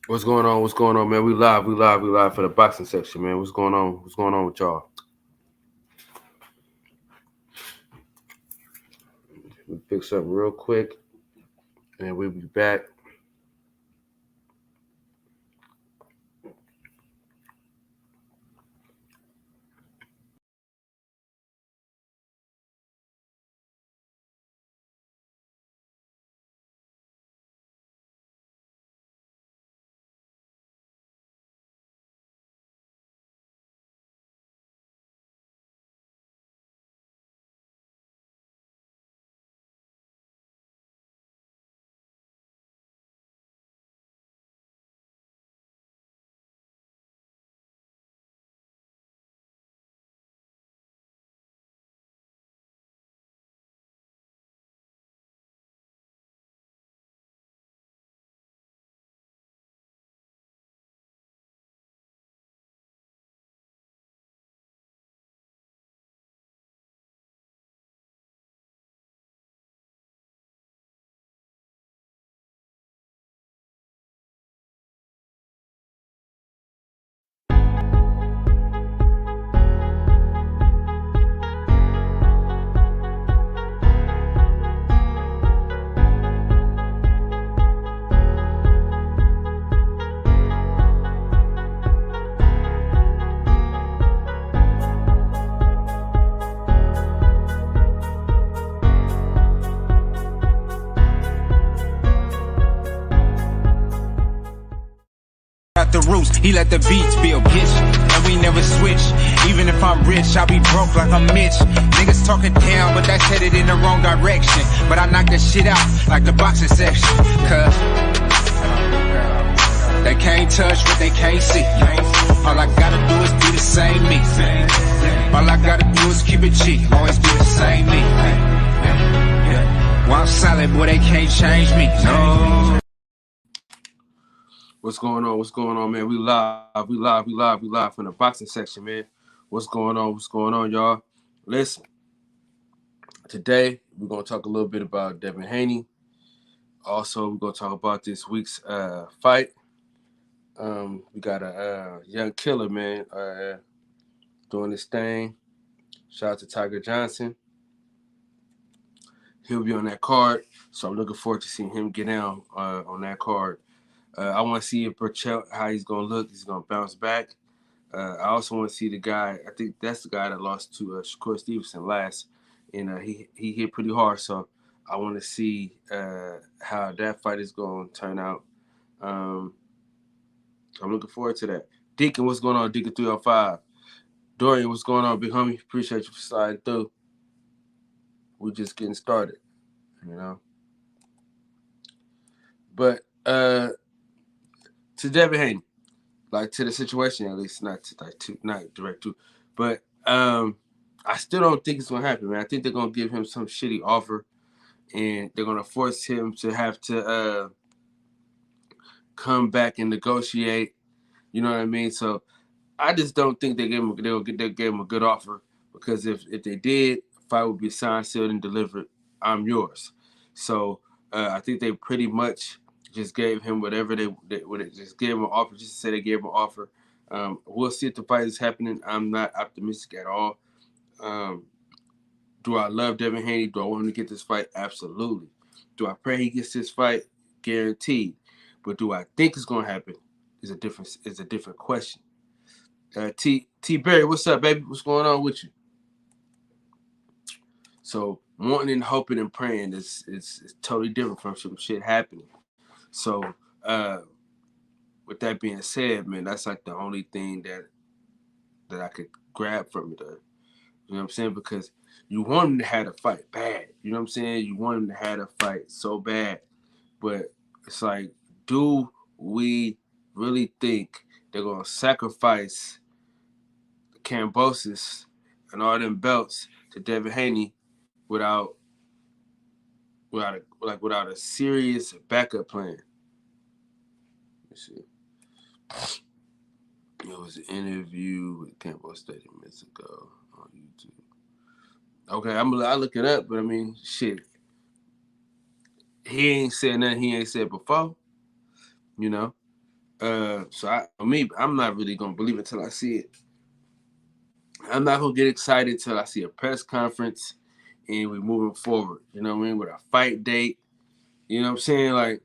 What's going on? What's going on, man? We live for the boxing section, man. What's going on? What's going on with y'all? We pick something real quick, and we'll be back. The roots, he let the beats build, bitch, and we never switch. Even if I'm rich, I'll be broke like I'm Mitch. Niggas talking down, but that's headed in the wrong direction. But I knock that shit out like the boxing section, cause they can't touch what they can't see. All I gotta do is be the same me. All I gotta do is keep it cheap, always be the same me. While I'm solid, boy, they can't change me, no. What's going on? What's going on, man? We live from the boxing section, man. What's going on? What's going on, y'all? Listen, today we're gonna talk a little bit about Devin Haney. Also, we're gonna talk about this week's fight. We got a young killer, man, doing this thing. Shout out to Tiger Johnson. He'll be on that card, so I'm looking forward to seeing him get down on that card. I want to see if Burchell, how he's going to look. He's going to bounce back. I also want to see the guy. I think that's the guy that lost to Shakur Stevenson last, and he hit pretty hard. So I want to see how that fight is going to turn out. I'm looking forward to that. Deacon, what's going on? Deacon 305. Dorian, what's going on, big homie? Appreciate you for sliding through. We're just getting started, you know. But to Devin Haney, like to the situation at least, not direct to, but I still don't think it's gonna happen, man. I think they're gonna give him some shitty offer, and they're gonna force him to have to come back and negotiate. You know what I mean? So I just don't think they'll give him a good offer, because if they did, fight would be signed, sealed, and delivered. I'm yours. So I think they pretty much just gave him whatever they just gave him an offer, just to say they gave him an offer. We'll see if the fight is happening. I'm not optimistic at all. Do I love Devin Haney? Do I want him to get this fight? Absolutely. Do I pray he gets this fight? Guaranteed. But do I think it's going to happen? Is a different question. T Berry, what's up, baby? What's going on with you? So wanting and hoping and praying is totally different from some shit happening. So with that being said, man, that's like the only thing that I could grab from it. You know what I'm saying? Because you want him to have a fight bad. You know what I'm saying? You want him to have a fight so bad. But it's like, do we really think they're going to sacrifice the kambosos and all them belts to Devin Haney without a serious backup plan? Let's see. It was an interview with Campbell Stadium minutes ago on YouTube. Okay, I look it up, but I mean, shit. He ain't said nothing he ain't said before, you know. I'm not really gonna believe it until I see it. I'm not gonna get excited until I see a press conference and we moving forward. You know what I mean? With a fight date. You know what I'm saying? Like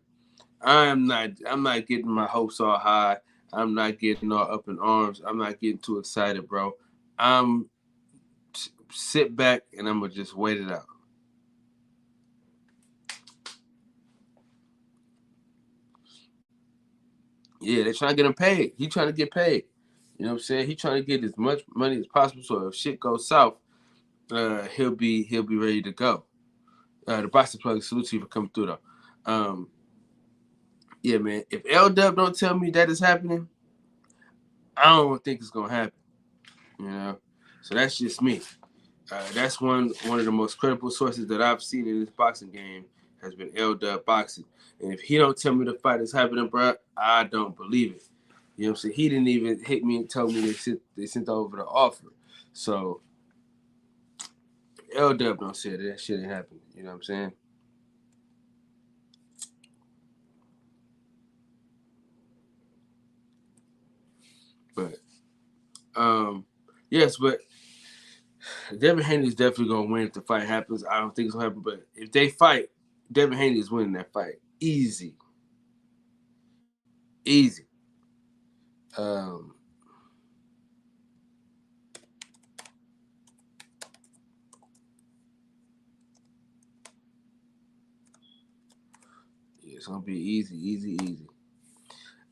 I'm not getting my hopes all high. I'm not getting all up in arms. I'm not getting too excited, bro. I'm sit back and I'm gonna just wait it out. Yeah, they're trying to get him paid. He trying to get paid. You know what I'm saying? He trying to get as much money as possible. So if shit goes south, he'll be ready to go. The Boston plug salute to you for coming through though. Um, yeah, man. If L Dub don't tell me that is happening, I don't think it's gonna happen. You know, so that's just me. That's one of the most credible sources that I've seen in this boxing game has been L Dub Boxing. And if he don't tell me the fight is happening, bro, I don't believe it. You know what I'm saying? He didn't even hit me and tell me they sent over the offer. So L Dub don't say that shit ain't happening. You know what I'm saying? But yes, but Devin Haney is definitely gonna win if the fight happens. I don't think it's gonna happen, but if they fight, Devin Haney is winning that fight. Easy. Easy. Um yeah, it's gonna be easy, easy, easy.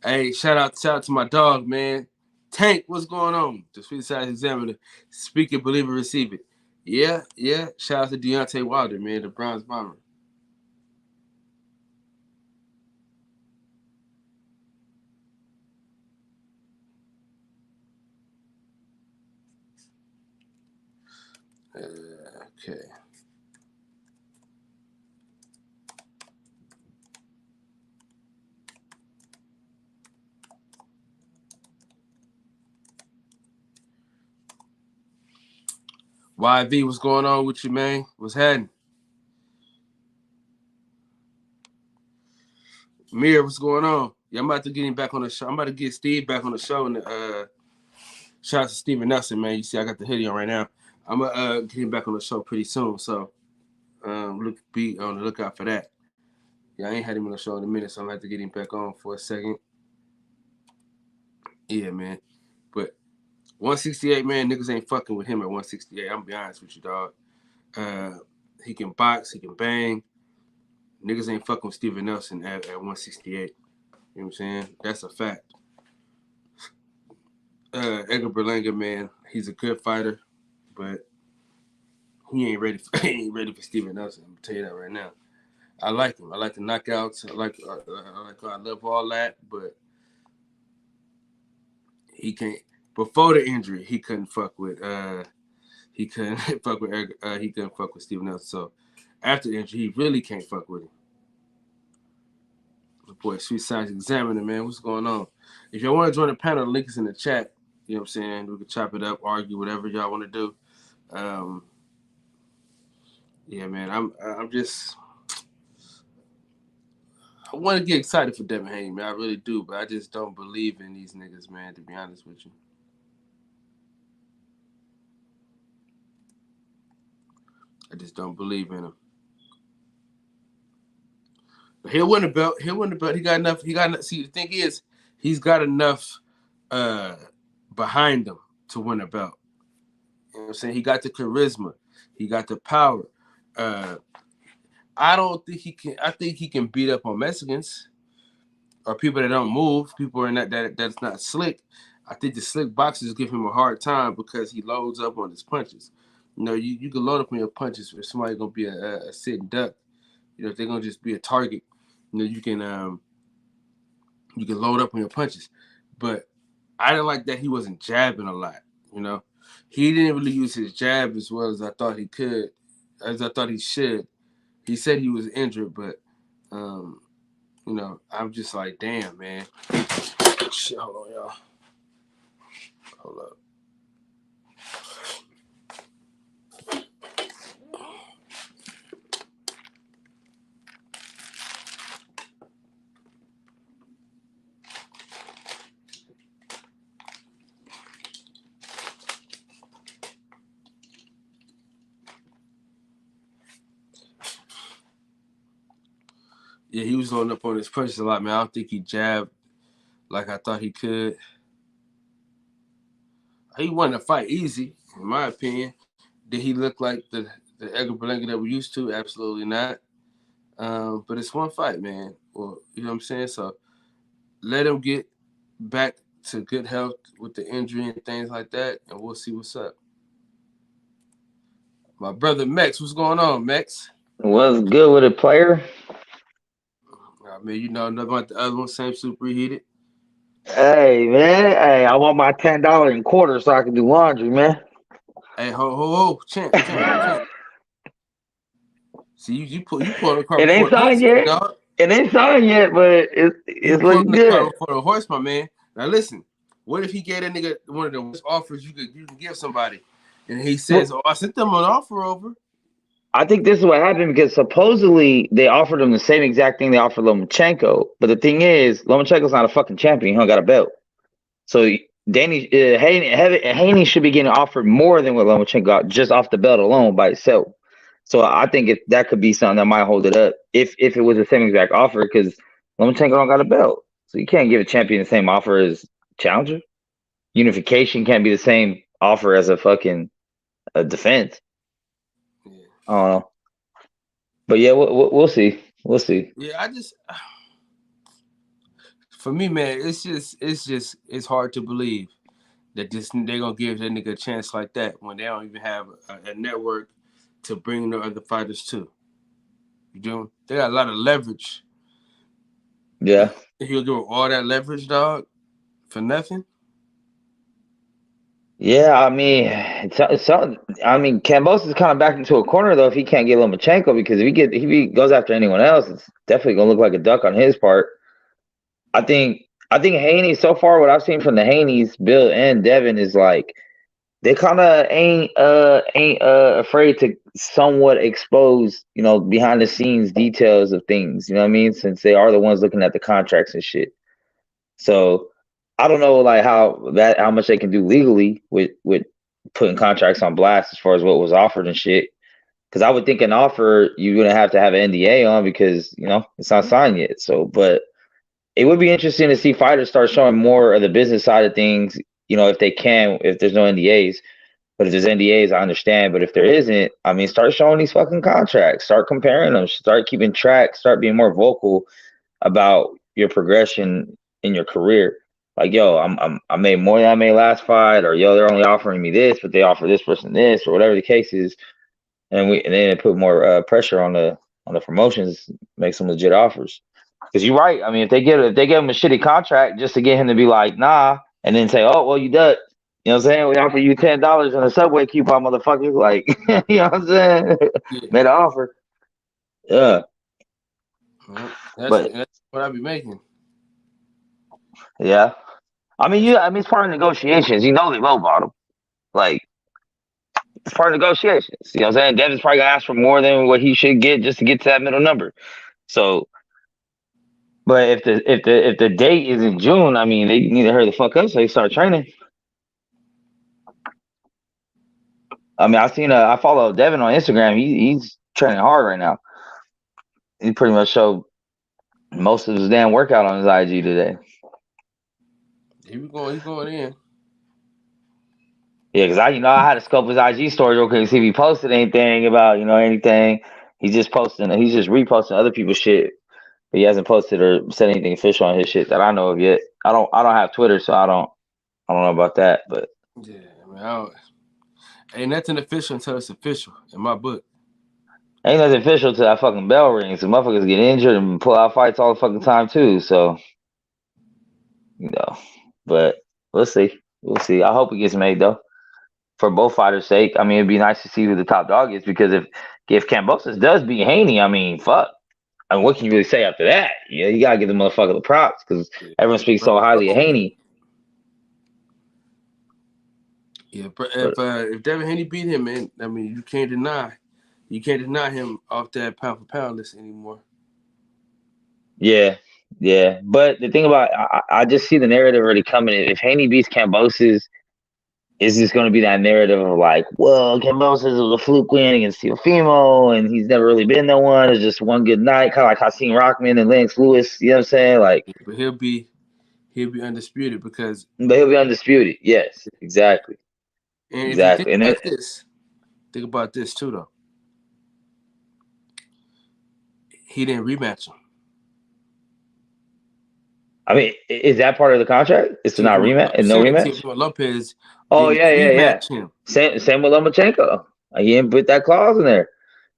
Hey, shout out to my dog, man. Tank, what's going on? The Sweet Side Examiner. Speak it, believe it, receive it. Yeah, yeah. Shout out to Deontay Wilder, man, the bronze bomber. Okay. YV, what's going on with you, man? What's happening? Mir, what's going on? Yeah, I'm about to get him back on the show. I'm about to get Steve back on the show. And shout out to Steven Nelson, man. You see, I got the hoodie on right now. I'm gonna get him back on the show pretty soon. So be on the lookout for that. Yeah, I ain't had him on the show in a minute, so I'm gonna have to get him back on for a second. Yeah, man. But 168, man, niggas ain't fucking with him at 168. I'm gonna be honest with you, dog. Uh, he can box, he can bang. Niggas ain't fucking with Steven Nelson at 168. You know what I'm saying? That's a fact. Edgar Berlanga, man, he's a good fighter, but he ain't ready for he ain't ready for Steven Nelson. I'm gonna tell you that right now. I like him. I like the knockouts. I love all that, but he can't. Before the injury, he couldn't fuck with. He couldn't fuck with. He couldn't fuck with Steven Nelson. So after the injury, he really can't fuck with him. Boy, Sweet Science Examiner, man, what's going on? If y'all want to join the panel, the link is in the chat. You know what I'm saying? We can chop it up, argue, whatever y'all want to do. Um, yeah, man, I'm just. I want to get excited for Devin Haney, man. I really do, but I just don't believe in these niggas, man. To be honest with you, I just don't believe in them. But he'll win the belt. He'll win the belt. He got enough. He got enough. See, the thing is, he's got enough uh, behind him to win a belt. You know what I'm saying? He got the charisma. He got the power. Uh, I don't think he can. I think he can beat up on Mexicans or people that don't move. People are that's not slick. I think the slick boxers give him a hard time because he loads up on his punches. You know, you can load up on your punches if somebody's gonna be a sitting duck. You know, if they're gonna just be a target, you know, you can load up on your punches. But I didn't like that he wasn't jabbing a lot. You know, he didn't really use his jab as well as I thought he could, as I thought he should. He said he was injured, but you know, I'm just like, damn, man. Shit, hold on, y'all. Hold up. Yeah, he was loading up on his punches a lot, man. I don't think he jabbed like I thought he could. He won the fight easy, in my opinion. Did he look like the Edgar Berlanga that we used to? Absolutely not. But it's one fight, man. Well, you know what I'm saying? So let him get back to good health with the injury and things like that, and we'll see what's up. My brother Mex, what's going on, Mex? What's good with a player? I mean, you know, nothing about the other one, same superheated. Hey man, hey, I want my $10 in quarters so I can do laundry, man. Hey, ho, champ. See, you pulling the cart It before ain't the signed horse, yet. dog. It ain't signed yet, but You it's pulling looking the cart good. before the horse, my man. Now listen, what if he gave that nigga one of the worst offers you can give somebody, and he says, Well, "Oh, I sent them an offer over." I think this is what happened because supposedly they offered him the same exact thing they offered Lomachenko. But the thing is, Lomachenko's not a fucking champion. He don't got a belt. So Haney should be getting offered more than what Lomachenko got just off the belt alone by itself. So I think that could be something that might hold it up if it was the same exact offer because Lomachenko don't got a belt, so you can't give a champion the same offer as challenger. Unification can't be the same offer as a defense. Yeah, I don't know, but yeah, we'll see. We'll see. yeah. I just, for me, man, it's hard to believe that this they're gonna give that nigga a chance like that when they don't even have a network to bring the other fighters to. You do? They got a lot of leverage. Yeah. He'll give all that leverage, dog, for nothing. Yeah, I mean, I mean, Kambosos is kind of backed into a corner though if he can't get Lomachenko because if he goes after anyone else, it's definitely gonna look like a duck on his part. I think Haney so far what I've seen from the Haneys, Bill and Devin is like they kind of ain't afraid to somewhat expose behind the scenes details of things. You know what I mean? Since they are the ones looking at the contracts and shit. So I don't know like how much they can do legally with putting contracts on blast as far as what was offered and shit. Because I would think an offer you're gonna have to have an NDA on because it's not signed yet. So, but it would be interesting to see fighters start showing more of the business side of things. If they can, if there's no NDAs. But if there's NDAs, I understand. But if there isn't, I mean, start showing these fucking contracts. Start comparing them. Start keeping track. Start being more vocal about your progression in your career. Like, yo, I made more than I made last fight, or yo, they're only offering me this, but they offer this person this, or whatever the case is, and then it put more pressure on the promotions, make some legit offers. Because you're right. I mean, if they give him a shitty contract just to get him to be like, nah, and then say, oh, well, you done. You know what I'm saying? We offer you $10 in a subway coupon, motherfucker. Like, you know what I'm saying? Yeah, Made an offer. Yeah, well, but that's what I be making. yeah. That's I mean, it's part of negotiations. They lowballed him. Like, it's part of negotiations. You know what I'm saying? Devin's probably gonna ask for more than what he should get just to get to that middle number. So, but if the date is in June, I mean, they need to hurry the fuck up so they start training. I mean, I follow Devin on Instagram. He's training hard right now. He pretty much showed most of his damn workout on his IG today. here we going. He going in. Yeah, because I had to scope his IG story real quick to see if he posted anything about anything. He's just reposting other people's shit. But he hasn't posted or said anything official on his shit that I know of yet. I don't have Twitter, so I don't know about that. But Yeah, I mean, ain't nothing official until it's official in my book. ain't nothing official till that fucking bell rings. So motherfuckers get injured and pull out fights all the fucking time too. So you know, but we'll see. We'll see. I hope it gets made though, for both fighters' sake. I mean, it'd be nice to see who the top dog is because if Kambosos does beat Haney, I mean, fuck. I mean, what can you really say after that? Yeah, you gotta give the motherfucker the props because Yeah, everyone speaks so highly of Haney. yeah. But If Devin Haney beat him, man, I mean, you can't deny him off that pound for pound list anymore. yeah, yeah. But the thing about I just see the narrative already coming. If Haney beats Kambosos is this going to be that narrative of like, well, Kambosos was a fluke win against Teofimo, and he's never really been that one. It's just one good night, kind of like Hakeem Rockman and Lennox Lewis. You know what I'm saying? Like, But he'll be undisputed because, but he'll be undisputed. Yes, exactly, and if you think exactly. And about this, think about this too though. He didn't rematch him. I mean, is that part of the contract? It's to not rematch I'm and no saying rematch. Teofimo Lopez Oh didn't yeah, yeah, yeah. rematch him. Same with Lomachenko. He didn't put that clause in there.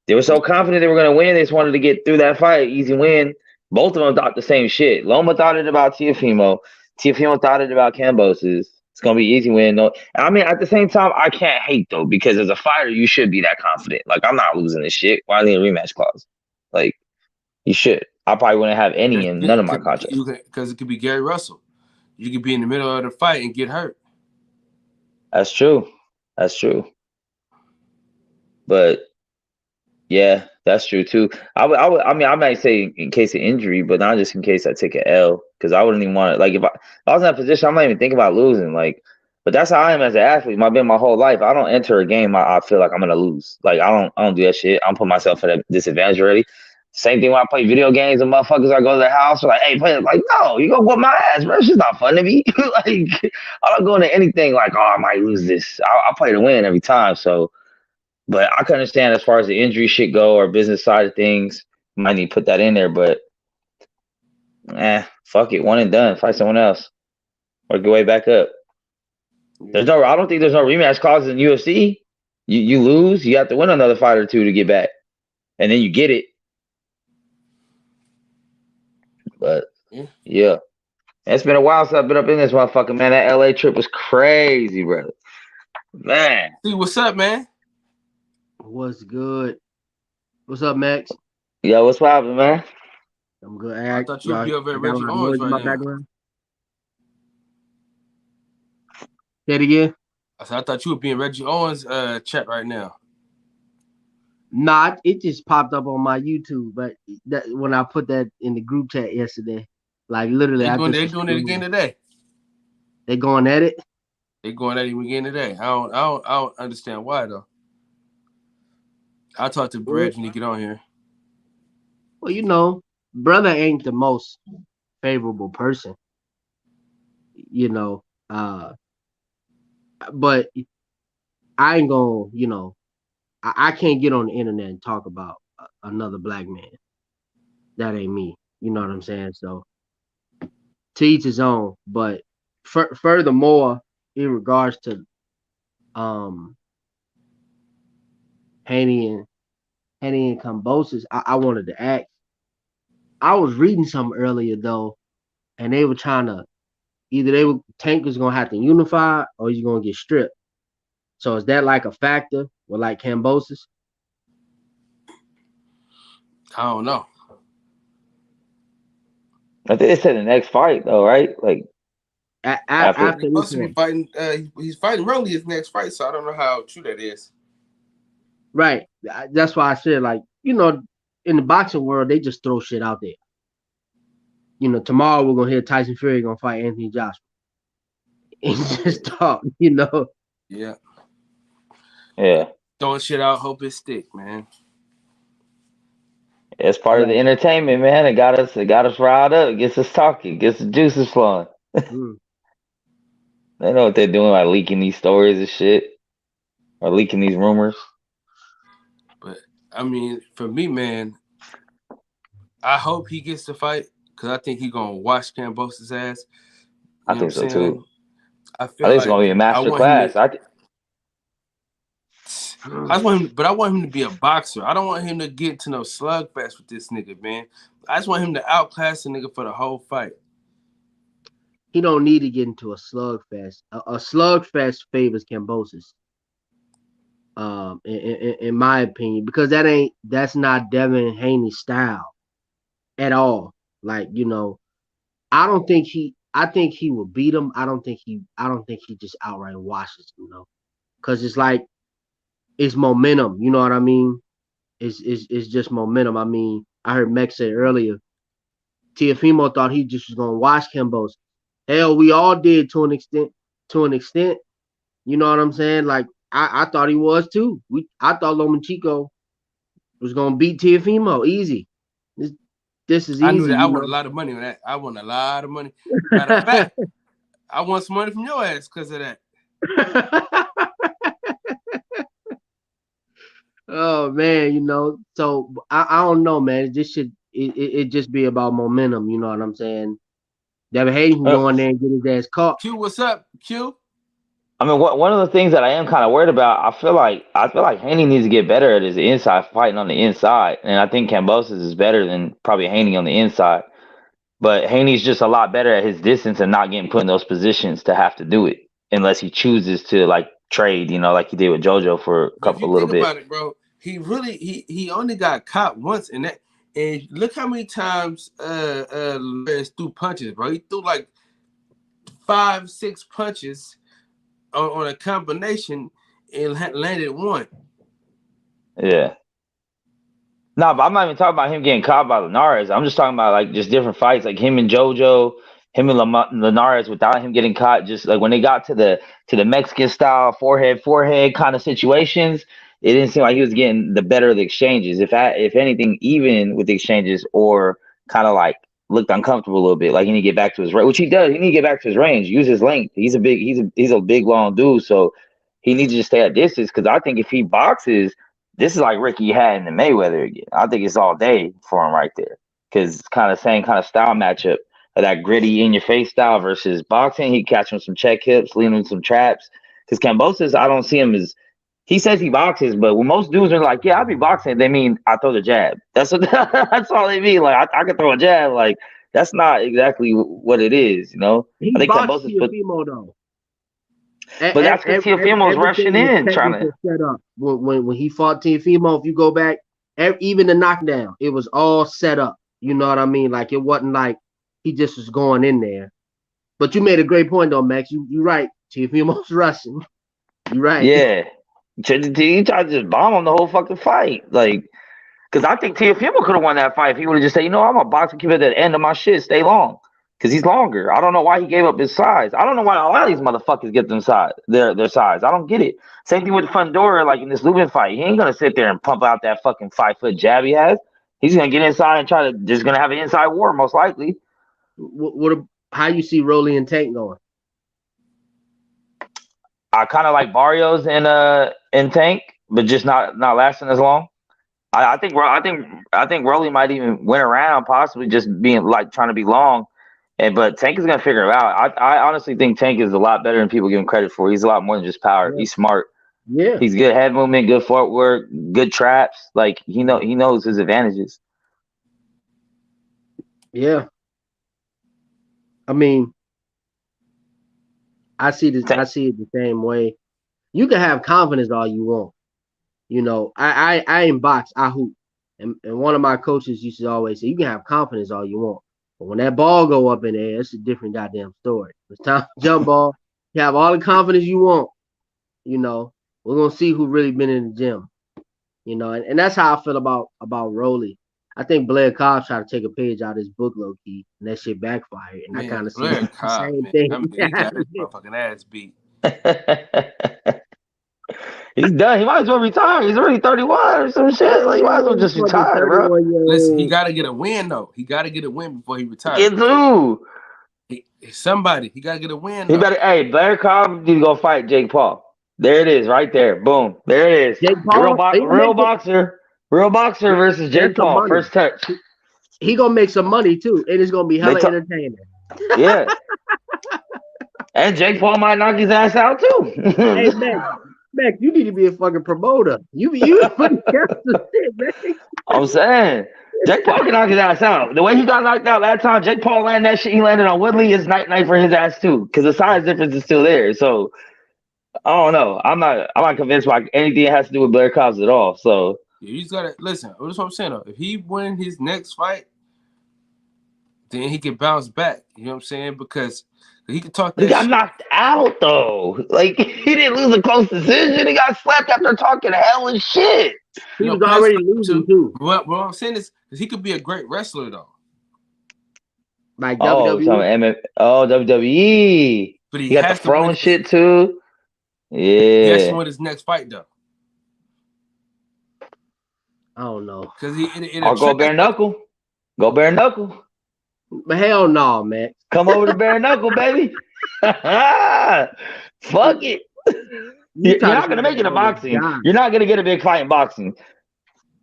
They were so confident they were going to win. They just wanted to get through that fight, easy win. Both of them thought the same shit. Loma thought it about Teofimo. Teofimo thought it about Kambosos. It's going to be easy win. No, I mean, at the same time, I can't hate though because as a fighter, you should be that confident. Like I'm not losing this shit. Why need a rematch clause? Like you should. I probably wouldn't have any in none of my contracts. Because it could be Gary Russell. You could be in the middle of the fight and get hurt. That's true. That's true. But yeah, that's true too. I mean, I might say in case of injury, but not just in case I take an L, because I wouldn't even want to. Like, if I was in that position, I'm not even thinking about losing. Like, but that's how I am as an athlete. I've been my whole life. I don't enter a game. I feel like I'm gonna lose. Like, I don't do that shit. I'm putting myself at a disadvantage already. Same thing when I play video games and motherfuckers. I go to their house, they're like, hey, play it. Like, no, you gonna whoop my ass, bro. It's just not fun to me. Like, I don't go into anything like, oh, I might lose this. I play to win every time. So. But I can understand as far as the injury shit go or business side of things, might need to put that in there. But fuck it, one and done. Fight someone else or go way back up. I don't think there's no rematch clause in UFC. You lose, you have to win another fight or two to get back, and then you get it. But yeah, it's been a while since I've been up in this motherfucker, man. That LA trip was crazy, brother. Man, See, what's up, man? What's good? What's up, Max? yo, what's poppin', man? I'm good. I thought you would be over at Reggie Owens right now. Background. Say it again. I thought you would be in Reggie Owens' chat right now. Nah, it just popped up on my YouTube, but that when I put that in the group chat yesterday, like literally, They're doing it again today. They going at it. They going at him again today. I don't understand why though. I'll talk to Brad when he get on here. Well, you know, brother ain't the most favorable person, you know. But I ain't gonna, you know, I can't get on the internet and talk about another black man. That ain't me. You know what I'm saying? So to each his own. But furthermore, in regards to Haney and kambosos, I wanted to ask. I was reading something earlier though, and they were trying to Tank was gonna have to unify or he's gonna get stripped. So is that like a factor with like kambosos? I don't know. I think they said the next fight though, right? Like After He's supposed to be fighting. He's fighting Rolly his next fight, so I don't know how true that is. Right. That's why I said, like, you know, in the boxing world, they just throw shit out there. You know, tomorrow we're gonna hear Tyson Fury gonna fight Anthony Joshua. And just talk, you know. Yeah. Yeah. Throwing shit out, hope it stick, man. It's part of the entertainment, man. It got us riled up, gets us talking, gets the juices flowing. They know what they're doing, like leaking these stories and shit. Or leaking these rumors. But I mean, for me, man, I hope he gets the fight because I think he's gonna wash Kambosos' ass. I think so too. I think it's gonna be a master class. I want him to be a boxer. I don't want him to get into no slugfest with this nigga, man. I just want him to outclass the nigga for the whole fight. He don't need to get into a slugfest. A slugfest favors Kambosos. In my opinion, because that's not Devin Haney's style at all. Like, you know, I think he will beat him. I don't think he just outright washes him, you know, because it's like it's momentum. You know what I mean? It's just momentum. I mean, I heard Mex say earlier, Teofimo thought he just was gonna wash Kambosos. Hell, we all did to an extent. You know what I'm saying? Like I thought he was too. I thought Lomachenko was gonna beat Teofimo easy. This this is I knew easy, that. I you won a know. lot of money on that. I won a lot of money. Matter of fact, I won some money from your ass because of that. Oh man, you know. So I don't know, man. This should it just be about momentum. You know what I'm saying? Devin Haney can Uh, go in there and get his ass caught. Q, what's up? Q? I mean, one of the things that I am kind of worried about, I feel like Haney needs to get better at his inside fighting on the inside, and I think Kambosos is better than probably Haney on the inside. But Haney's just a lot better at his distance and not getting put in those positions to have to do it unless he chooses to like trade, like he did with JoJo for But if a you little think bit. about it, bro, he only got caught once in that. And look how many times Lopez threw punches, bro. He threw like 5, 6 punches on a combination and landed one. Yeah. No, but I'm not even talking about him getting caught by Linares. I'm just talking about like just different fights, like him and JoJo, him and Linares without him getting caught. Just like when they got to the Mexican style forehead kind of situations, it didn't seem like he was getting the better of the exchanges. If anything, even with the exchanges, or kind of like looked uncomfortable a little bit. Like he need to get back to his range, which he does. He need to get back to his range, use his length. He's a big long dude, so he needs to just stay at distance. Because I think if he boxes, this is like Ricky had in the Mayweather again. I think it's all day for him right there because it's kind of same kind of style matchup of that gritty in your face style versus boxing. He catching some check hips, leaning some traps. Because Kambosos, I don't see him as he says he boxes, but when most dudes are like, "Yeah, I'll be boxing," they mean I throw the jab. That's what that's all they mean. Like I can throw a jab. Like that's not exactly what it is. He I think boxed Kambosos put, Teofimo though. but that's because Teofimo's rushing Everything was in trying to. technical set up. When he fought Teofimo, if you go back, even the knockdown, it was all set up. You know what I mean? Like it wasn't like he just was going in there. But you made a great point though, Max. You right. Teofimo's rushing. You right. Yeah. He tried to just bomb him the whole fucking fight. Like, because I think Teofimo could have won that fight if he would have just said, I'm a boxer, keep it at the end of my shit, stay long. Because he's longer. I don't know why he gave up his size. I don't know why a lot of these motherfuckers get them size, their size. I don't get it. Same thing with Fundora, like in this Lubin fight. He ain't going to sit there and pump out that fucking 5-foot jab he has. He's going to get inside and just going to have an inside war, most likely. How you see Rolly and Tank going? I kind of like Barrios and Tank, but just not lasting as long. I think Rolly might even win around, possibly just being like trying to be long, but Tank is gonna figure it out. I honestly think Tank is a lot better than people give him credit for. He's a lot more than just power. Yeah. He's smart. Yeah. He's good head movement, good footwork, good traps. Like he knows his advantages. Yeah. I mean, I see it the same way. You can have confidence all you want. I ain't box, I hoop. And one of my coaches used to always say, you can have confidence all you want. But when that ball go up in the air, it's a different goddamn story. It's time to jump ball. You have all the confidence you want. We're gonna see who really been in the gym. And that's how I feel about Rolly. I think Blair Cobb tried to take a page out of his book low key, and that shit backfired. And I kind of see Blair the Cobb, same man. thing. I mean, he got his motherfucking ass beat. He's done. He might as well retire. He's already 31 or some shit. Like, he might as well just retire, bro. Listen, he got to get a win, though. He got to get a win before he retires. Get through. He got to get a win, He though. hey, Blair Cobb need to go fight Jake Paul. There it is, right there. Boom. There it is. Jake Paul, real boxer versus Jake Paul. First touch. He gonna make some money too. It is gonna be hella entertaining. Yeah. And Jake Paul might knock his ass out too. Hey, Mac, you need to be a fucking promoter. You putting shit, man. I'm saying Jake Paul can knock his ass out. The way he got knocked out last time, Jake Paul landed that shit. He landed on Woodley. It's night for his ass too, because the size difference is still there. So I don't know. I'm not convinced by anything that has to do with Blair Cobbs at all. So you just gotta listen. That's what I'm saying. Though, if he win his next fight, then he can bounce back. You know what I'm saying? Because he can talk. He got knocked out though. Like he didn't lose a close decision. He got slapped after talking hell and shit. He was already losing too. What I'm saying is, he could be a great wrestler though. Like WWE. WWE. But he got the throwing shit too. He has to Yeah. win his next fight though, I don't know. because he in a I'll go trash. bare knuckle. Go bare knuckle. But hell no, man. Come over to bare knuckle, baby. Fuck it. You You're try to not say gonna make it that in man boxing. die. You're not gonna get a big fight in boxing.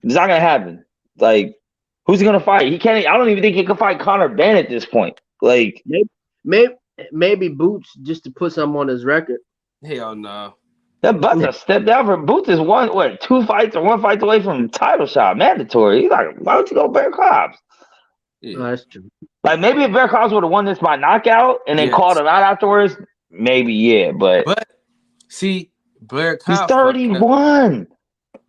It's not gonna happen. Like, who's he gonna fight? He can't. I don't even think he can fight Conor Ben at this point. Like, Maybe, maybe Boots just to put something on his record. Hell no. that Butt's a step down for Boots. Is two fights or one fight away from title shot, mandatory. He's like, why don't you go Bear Cobbs? Yeah. Oh, that's true. Like, maybe if Bear Cobbs would have won this by knockout and then Yes. called him out afterwards, maybe yeah. But See, Blair he's Cobb fucked up. 31.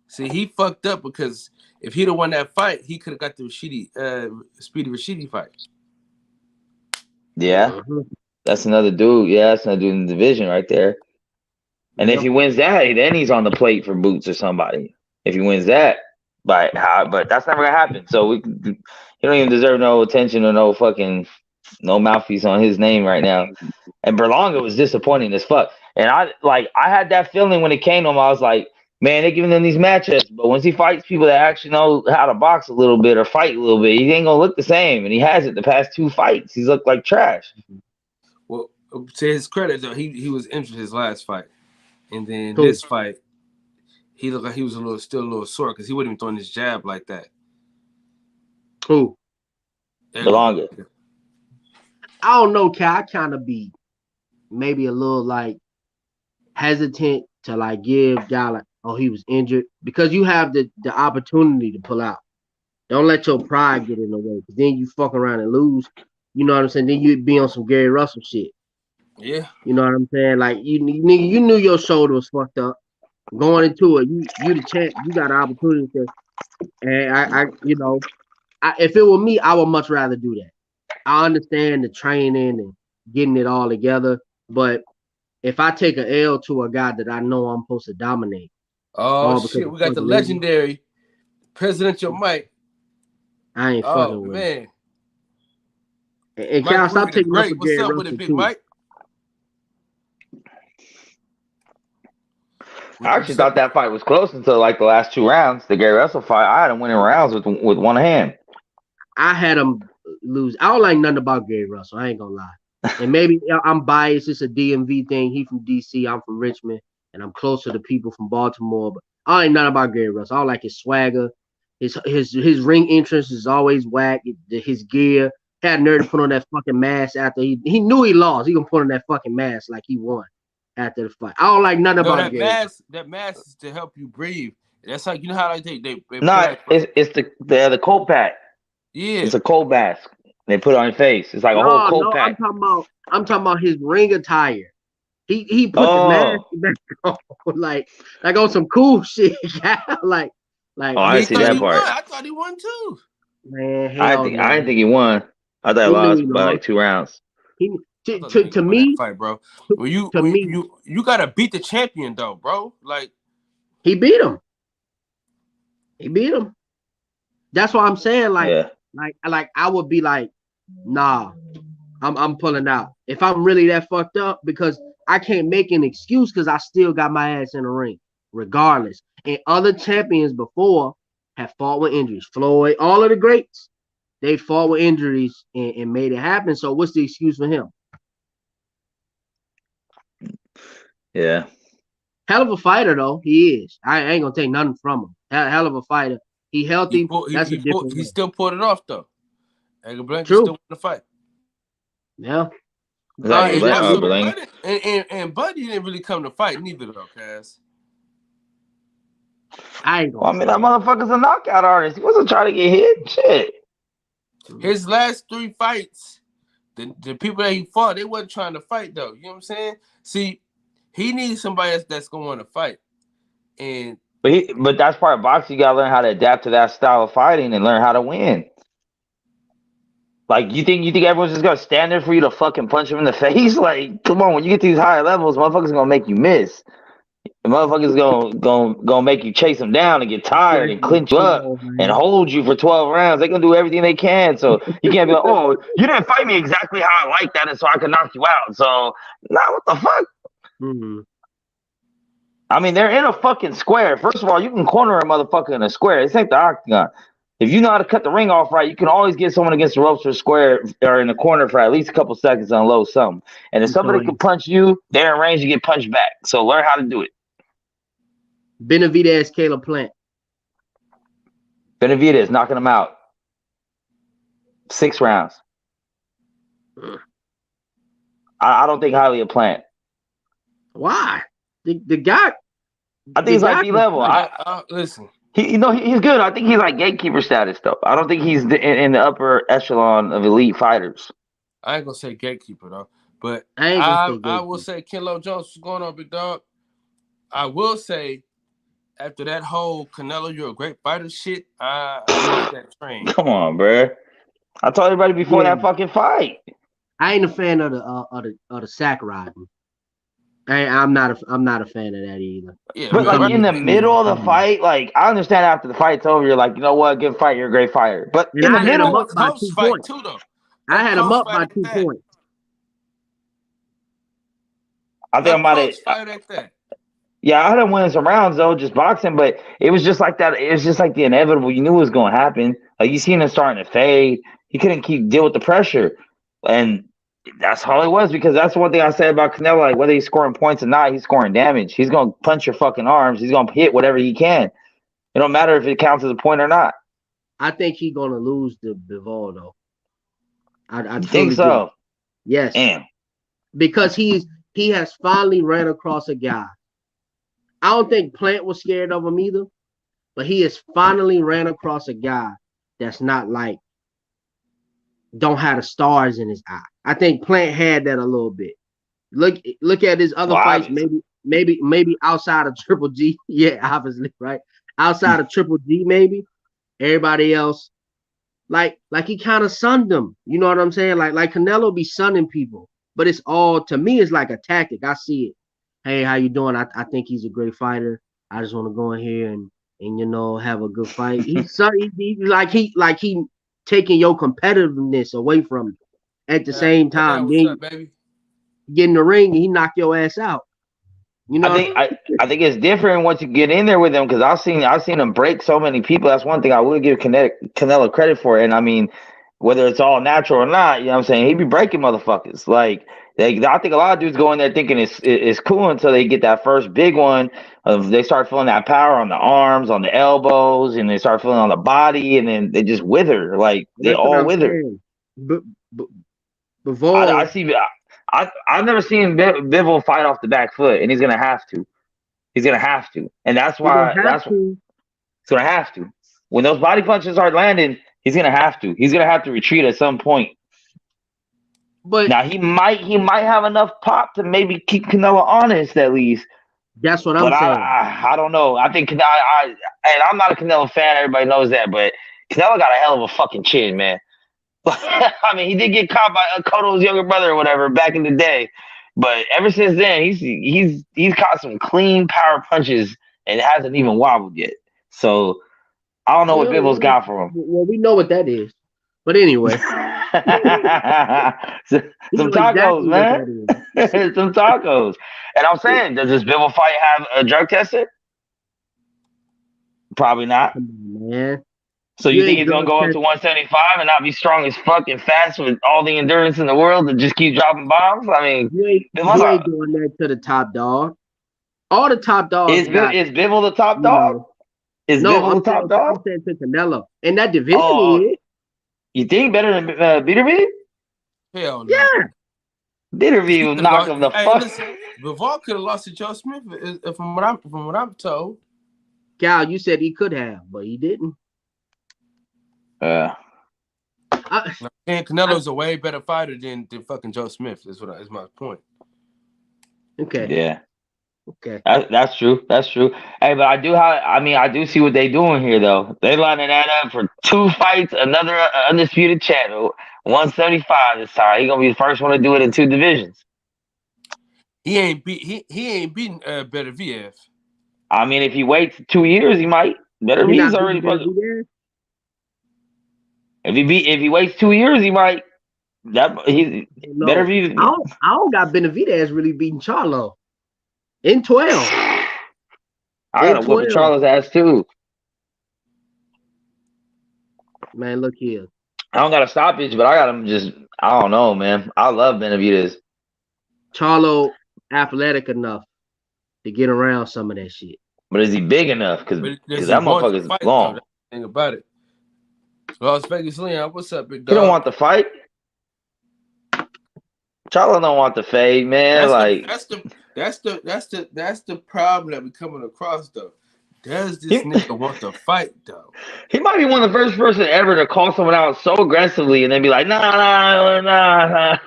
See, he fucked up because if he'd have won that fight, he could have got the Speedy Rashidi fight. Yeah, that's another dude. Yeah, that's another dude in the division right there. And if he wins that, then he's on the plate for Boots or somebody. If he wins that, but that's never gonna happen. So he don't even deserve no attention or no mouthpiece on his name right now. And Berlanga was disappointing as fuck. And I had that feeling when it came to him. I was like, man, they're giving him these matchups, but once he fights people that actually know how to box a little bit or fight a little bit, he ain't gonna look the same. And he hasn't the past 2 fights. He's looked like trash. Well, to his credit though, he was injured his last fight, and then this fight, he looked like he was still a little sore because he wasn't even throwing his jab like that. Who? Berlanga. I don't know, Cal. I kind of be maybe a little like hesitant to like give guy like, oh, he was injured, because you have the opportunity to pull out. Don't let your pride get in the way, because then you fuck around and lose. You know what I'm saying? Then you'd be on some Gary Russell shit. Yeah. You know what I'm saying? Like you knew your shoulder was fucked up. Going into it, you the champ. You got an opportunity to, and if it were me, I would much rather do that. I understand the training and getting it all together, but if I take an L to a guy that I know I'm supposed to dominate. Oh shit, we got the legendary Presidential Mike. I ain't fucking with man. And Cal, stop taking up for What's Gary up Russell with it, Big too. Mike? I actually thought that fight was close until like the last 2 rounds. The Gary Russell fight, I had him winning rounds with one hand. I had him lose. I don't like nothing about Gary Russell. I ain't gonna lie. And maybe I'm biased. It's a DMV thing. He from DC. I'm from Richmond, and I'm closer to people from Baltimore. But I don't like nothing about Gary Russell. I don't like his swagger. His ring entrance is always whack. His gear. Had nerve to put on that fucking mask after he knew he lost. He gonna put on that fucking mask like he won after the fight. I don't like nothing about that Gary. mask. That mask is to help you breathe. That's like, you know how like they No, it's the cold pack. Yeah, it's a cold mask. They put it on your face. It's like a whole cold pack. I'm talking about his ring attire. He put the mask back on like on some cool shit. like I didn't see that part. I thought he won too. Man, I didn't think he won. I thought he lost by like 2 rounds. To me, fight, bro. Well, you gotta beat the champion though, bro. Like he beat him. He beat him. That's what I'm saying. Like I would be like, nah, I'm pulling out. If I'm really that fucked up, because I can't make an excuse, because I still got my ass in the ring, regardless. And other champions before have fought with injuries. Floyd, all of the greats, they fought with injuries and made it happen. So what's the excuse for him? Yeah. Hell of a fighter, though. He is. I ain't gonna take nothing from him. Hell of a fighter. He healthy. He still pulled it off though. True. Still won the fight. Yeah. And Buddy didn't really come to fight neither though, Cass. I mean, that motherfucker's a knockout artist. He wasn't trying to get hit. Shit. His last 3 fights, the people that he fought, they wasn't trying to fight though. You know what I'm saying? See, he needs somebody that's going to want to fight. And but that's part of boxing. You gotta learn how to adapt to that style of fighting and learn how to win. Like, you think everyone's just gonna stand there for you to fucking punch him in the face? Like, come on, when you get to these higher levels, motherfuckers gonna make you miss. The motherfuckers gonna make you chase them down and get tired and clinch you up and hold you for 12 rounds. They're gonna do everything they can. So you can't be like, oh, you didn't fight me exactly how I like that, and so I can knock you out. So, what the fuck? Mm-hmm. I mean, they're in a fucking square. First of all, you can corner a motherfucker in a square. This ain't the octagon. If you know how to cut the ring off right, you can always get someone against the ropes or square or in the corner for at least a couple seconds to unload something. And if somebody can punch you, they're in range to get punched back. So learn how to do it. Benavidez, Caleb Plant. Benavidez knocking him out. 6 rounds. I don't think highly of Plant. Why? The guy. I think he's like B level. Listen. He's good. I think he's like gatekeeper status though. I don't think he's in the upper echelon of elite fighters. I ain't gonna say gatekeeper though, but I will say Kenlo Jones, what's going on, big dog? I will say after that whole Canelo, you're a great fighter shit. I like that train. Come on, bro. I told everybody before that fucking fight. I ain't a fan of the sack riding. I'm not a fan of that either. Yeah, but like in the middle of the fight, like I understand after the fight's over, you're like, you know what, good fight, you're a great fighter. But in the middle was by 2 points too, though. I had him up by 2 points. I think I might have. Yeah, I had him winning some rounds though, just boxing, but it was just like that. It was just like the inevitable. You knew it was going to happen. Like you seen him starting to fade. He couldn't deal with the pressure, and that's all it was. Because that's one thing I said about Canelo. Like whether he's scoring points or not, he's scoring damage. He's going to punch your fucking arms. He's going to hit whatever he can. It don't matter if it counts as a point or not. I think he's going to lose to Bivol though. I think so. Yes. Damn. Because he has finally ran across a guy. I don't think Plant was scared of him either, but he has finally ran across a guy that's not like don't have the stars in his eye. I think Plant had that a little bit. Look at his other fights, maybe outside of Triple G. Yeah, obviously, right? Outside of Triple G, maybe. Everybody else, like he kind of sunned them. You know what I'm saying? Like Canelo be sunning people, but it's all to me. It's like a tactic. I see it. Hey, how you doing? I think he's a great fighter. I just want to go in here and have a good fight. He's like he taking your competitiveness away from you. At the same time, get in the ring and he knock your ass out. You know, I think it's different once you get in there with him because I've seen him break so many people. That's one thing I would give Canelo credit for. And I mean, whether it's all natural or not, you know what I'm saying? He be breaking motherfuckers. Like I think a lot of dudes go in there thinking it's cool until they get that first big one. They start feeling that power on the arms, on the elbows, and they start feeling on the body, and then they just wither. Like they all wither. I've never seen Bivol fight off the back foot, and he's gonna have to. He's gonna have to, and that's why he's gonna have to. When those body punches are landing, he's gonna have to. He's gonna have to retreat at some point. But now he might have enough pop to maybe keep Canelo honest at least. That's what I'm saying. I don't know. I think and I'm not a Canelo fan. Everybody knows that, but Canelo got a hell of a fucking chin, man. I mean, he did get caught by Cotto's younger brother or whatever back in the day, but ever since then, he's caught some clean power punches and it hasn't even wobbled yet. So I don't know what Bivol's got for him. Well, we know what that is, but anyway, some tacos, man. Some tacos. And I'm saying, does this Bivol fight have a drug tester? Probably not. Man. So you think he's gonna go up to 175 and not be strong as fuck and fast with all the endurance in the world and just keep dropping bombs? I mean, you ain't doing that to the top dog. All the top dogs. Is Bivol the top dog? Bivol the top dog? I'm saying to Canelo. In that division, he is. You think better than Beterbiev? Hell no. Yeah. Beterbiev will knock him the fuck. Bivol could have lost to Joe Smith, from what I'm told. Cal, you said he could have, but he didn't. And Canelo's a way better fighter than fucking Joe Smith. Is my point. Okay. Yeah. Okay. That's true. That's true. Hey, but I do see what they doing here though. They lining that up for 2 fights, another undisputed champ, 175 this time. He gonna be the first one to do it in 2 divisions. He ain't beaten Beterbiev. I mean, if he waits 2 years, he might. Beterbiev's already fucking. If he waits 2 years, he might. Beterbiev. I don't got Benavidez really beating Charlo in 12. I In gotta whoop 12. Charlo's ass too. Man, look here. I don't got a stoppage, but I got him just. I don't know, man. I love Benavidez. Charlo athletic enough to get around some of that shit. But is he big enough? Because But does he that want to motherfucker's fight though? long. That's the thing about it. Las Vegas Leon, what's up, big He don't dog? want the fight. Charlo don't want the fade, man. That's the problem that we coming across though. Does this nigga want to fight though? He might be one of the first person ever to call someone out so aggressively and then be like, nah.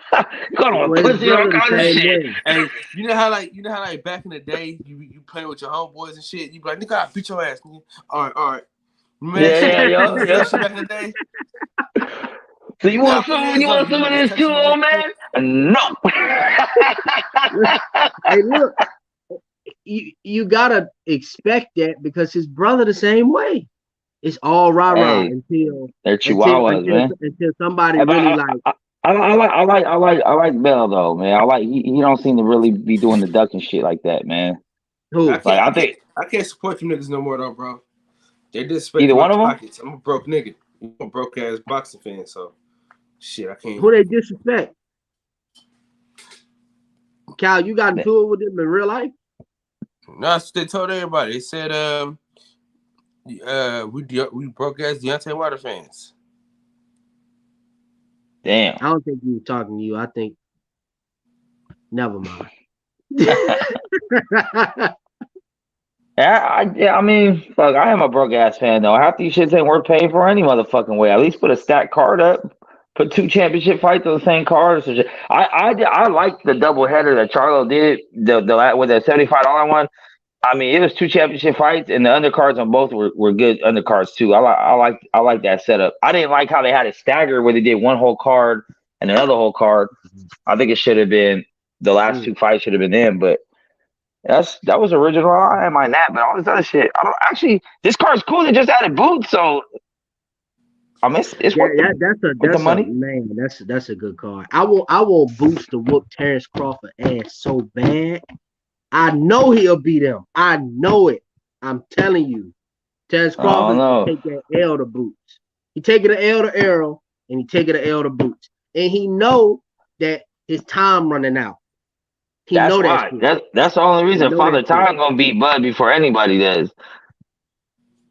Call him a pussy, all kinds of shit. Hey, you know how like back in the day you playing with your homeboys and shit. You be like, nigga, I beat your ass, nigga. All right. Man, Yeah. shit back in the day. So you want some of this too, old man? No. Hey, look, you gotta expect that because his brother the same way. It's all rah-rah until they're chihuahuas, man. Until somebody really I like Bell though, man. He don't seem to really be doing the ducking shit like that, man. Who? I can't support you niggas no more though, bro. They disrespect either my one of them. pockets. I'm a broke nigga. I'm a broke ass boxing fan, so shit, I can't. Who they disrespect? Cal, you got into it with them in real life? No, that's what they told everybody. They said, we broke ass Deontay Wilder fans. Damn. I don't think he was talking to you. I think. Never mind. I mean, fuck. I am a broke ass fan though. Half these shits ain't worth paying for any motherfucking way. At least put a stacked card up. Put 2 championship fights on the same card. Or some shit. I like the double header that Charlo did. The with the $75 one. I mean, it was 2 championship fights, and the undercards on both were good undercards too. I like that setup. I didn't like how they had it staggered where they did one whole card and another whole card. I think it should have been the last 2 fights should have been them, but that was original. I didn't mind that, but all this other shit, I don't actually. This card's cool. They just added boots, so I mean, it's worth the money. Man, that's a good card. I will boost to whoop Terrence Crawford ass so bad. I know he'll beat him. I know it. I'm telling you. Terrence Crawford will take that L to Boots. He taking an L to Arrow, and he taking an L to Boots. And he know that his time running out. That's why. That's the only reason Father Time gonna beat Bud before anybody does.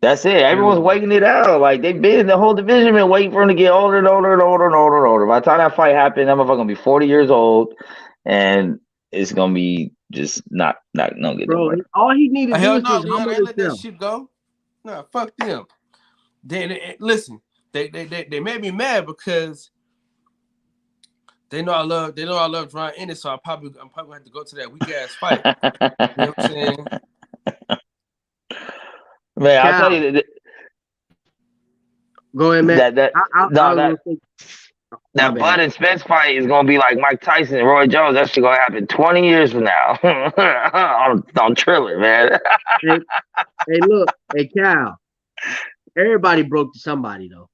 That's it. Everyone's waiting it out. Like they've been the whole division been waiting for him to get older and older and older and older and older. By the time that fight happened, that motherfucker gonna be 40 years old, and it's gonna be just not no good. Bro, all he needed to do is just Leon, I let that shit go. No, fuck them. Listen, they made me mad because they know I love Ryan Ennis, so I'm probably gonna have to go to that weak ass fight. You know what I'm saying? Man, I'll tell you that. Go ahead, man. That Bud and Spence fight is gonna be like Mike Tyson and Roy Jones. That shit gonna happen 20 years from now on Triller, man. Hey, look, hey Cal. Everybody broke to somebody though.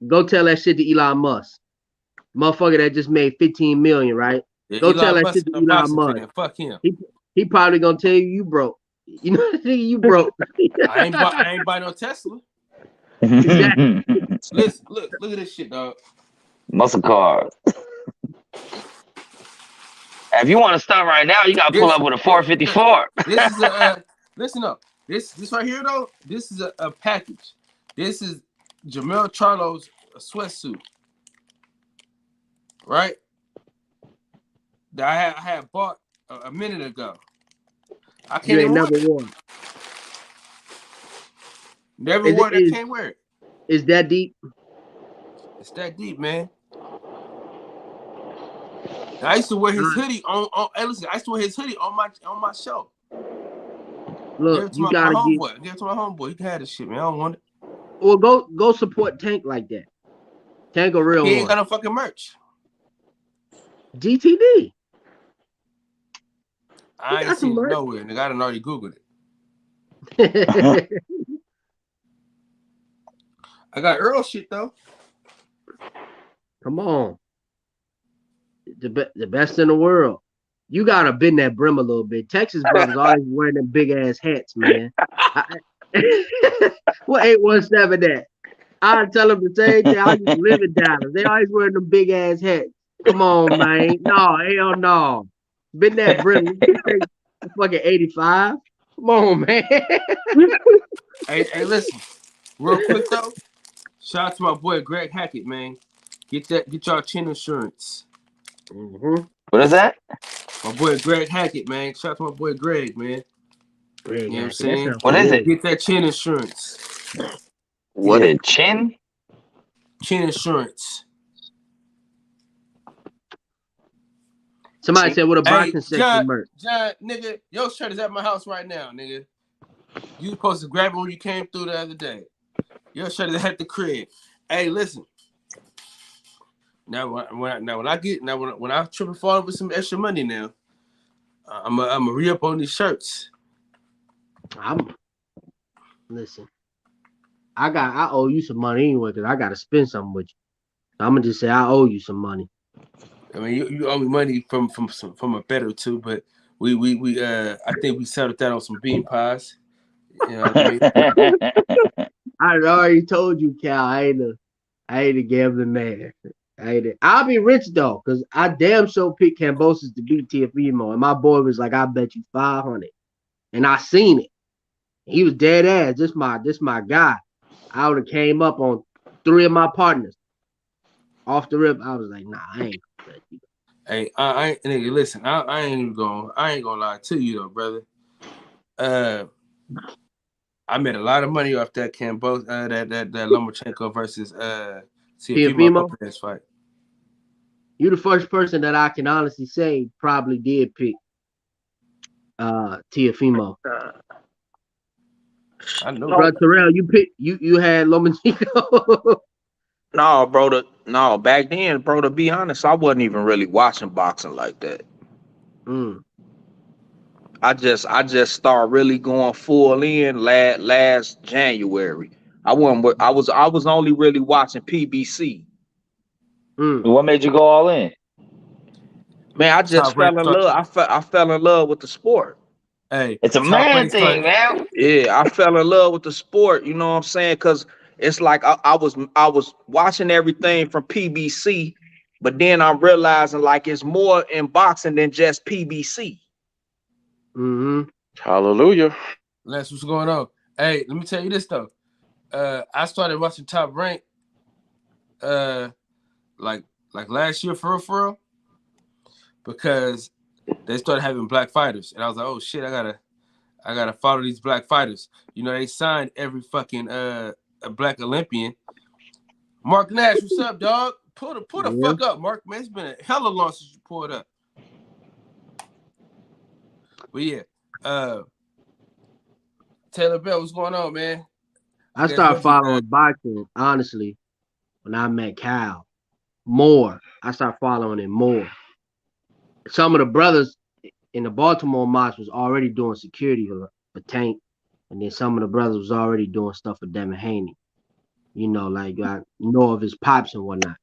Go tell that shit to Elon Musk, motherfucker that just made 15 million, right? Yeah, Go tell that shit to Elon Musk. Fuck him. He probably gonna tell you broke. You know, you broke. I ain't buy no Tesla. Exactly. Listen, look at this shit, dog. Muscle cars. If you want to start right now, you gotta pull up with a 454. This is listen up. This right here though, this is a package. This is Jamel Charlo's sweatsuit, right? That I had bought a minute ago. I can't even never wore. Never wore it. I can't wear it. Is that deep? It's that deep, man. I used to wear his hoodie on. Hey, listen, I used to wear his hoodie on my show. Look, you gotta give it to my homeboy. He can have this shit, man. I don't want it. Well, go support Tank like that. Tank a real one. He ain't got no fucking merch. GTD. I ain't seen it nowhere, nigga. I done already Googled it. I got Earl shit though. Come on. The best in the world. You gotta bend that brim a little bit. Texas brothers always wearing them big ass hats, man. What 817 that? I tell them the same thing. I used to live in Dallas. They always wearing them big ass hats. Come on, man. No, hell no. Bend that brim. You think fucking 85? Come on, man. Hey, listen, real quick though. Shout out to my boy Greg Hackett, man. Get y'all chin insurance. Mm-hmm. What is that? My boy Greg Hackett, man. Shout out to my boy Greg, man. Greg, You know what I'm that saying? sounds What is familiar. it? Get that chin insurance. What Yeah. a chin? Chin insurance. Somebody said what a Hey, boxing section merch. John, nigga, your shirt is at my house right now, nigga. You supposed to grab it when you came through the other day. Your shirt is at the crib. Hey, listen. Now when I trip and fall with some extra money now, I'm a re-up on these shirts. Listen. I owe you some money anyway because I gotta spend something with you. So I'm gonna just say I owe you some money. I mean, you owe me money from a bet or two, but we I think we settled that on some bean pies. You know what I mean? I already told you, Cal. I ain't a gambling man. I'll be rich though, cause I damn sure picked Kambosos to beat Tiafimo, and my boy was like, "I bet you 500," and I seen it. He was dead ass. This my guy. I would have came up on 3 of my partners off the rip. I was like, "Nah, I ain't gonna bet you." Hey, I nigga, listen, I ain't gonna lie to you though, brother. I made a lot of money off that Cambo, that Lomachenko versus Tiafimo Tiafimo, Lopez fight. you the first person that I can honestly say probably did pick Tiafimo. I know. Bro, Terrell, you had Lomachenko. No, bro. No, back then, bro. To be honest, I wasn't even really watching boxing like that. I just started really going full in last January. I was only really watching PBC. What made you go all in? Man, I just Top rank fell in start. love. I fell in love with the sport. Hey, It's a top man rank thing, start. man. Yeah, I fell in love with the sport. You know what I'm saying? Because it's like I was watching everything from PBC, but then I'm realizing like it's more in boxing than just PBC. Mm-hmm. Hallelujah. Lance, what's going on? Hey, let me tell you this though. I started watching Top Rank like last year for real, because they started having black fighters, and I was like, oh shit, I gotta follow these black fighters. You know, they signed every fucking a black Olympian. Mark Nash, what's up, dog? Pull the fuck up, Mark. Man, it's been a hella long since you pulled up. But yeah, Taylor Bell, what's going on, man? I started following boxing, honestly, when I met Cal. More. I started following it more. Some of the brothers in the Baltimore Mosh was already doing security for Tank. And then some of the brothers was already doing stuff for Devin Haney. You know, like I know of his pops and whatnot.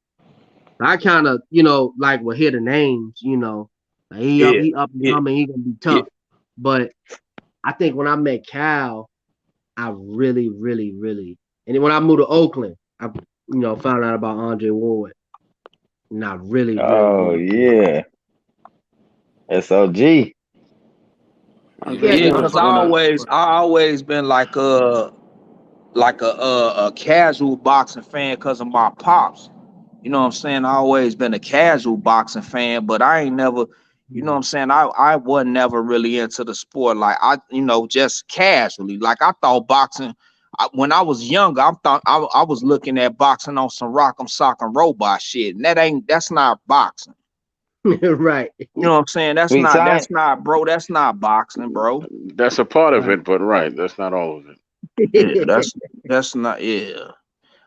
But I kind of, like will hear the names, Like he up and coming, he gonna be tough. But I think when I met Cal, I really, really, really, and then when I moved to Oakland, I found out about Andre Ward. And I really, yeah. SOG. Yeah, because I always been like a casual boxing fan because of my pops. You know what I'm saying? I always been a casual boxing fan, but I ain't never, you know what I'm saying? I wasn't never really into the sport. Like just casually. Like I thought boxing, when I was younger, I was looking at boxing on some rock'em sock'em robot shit. And that's not boxing. right. You know what I'm saying? That's not boxing, bro. That's a part of it, but that's not all of it. Yeah, that's not, yeah.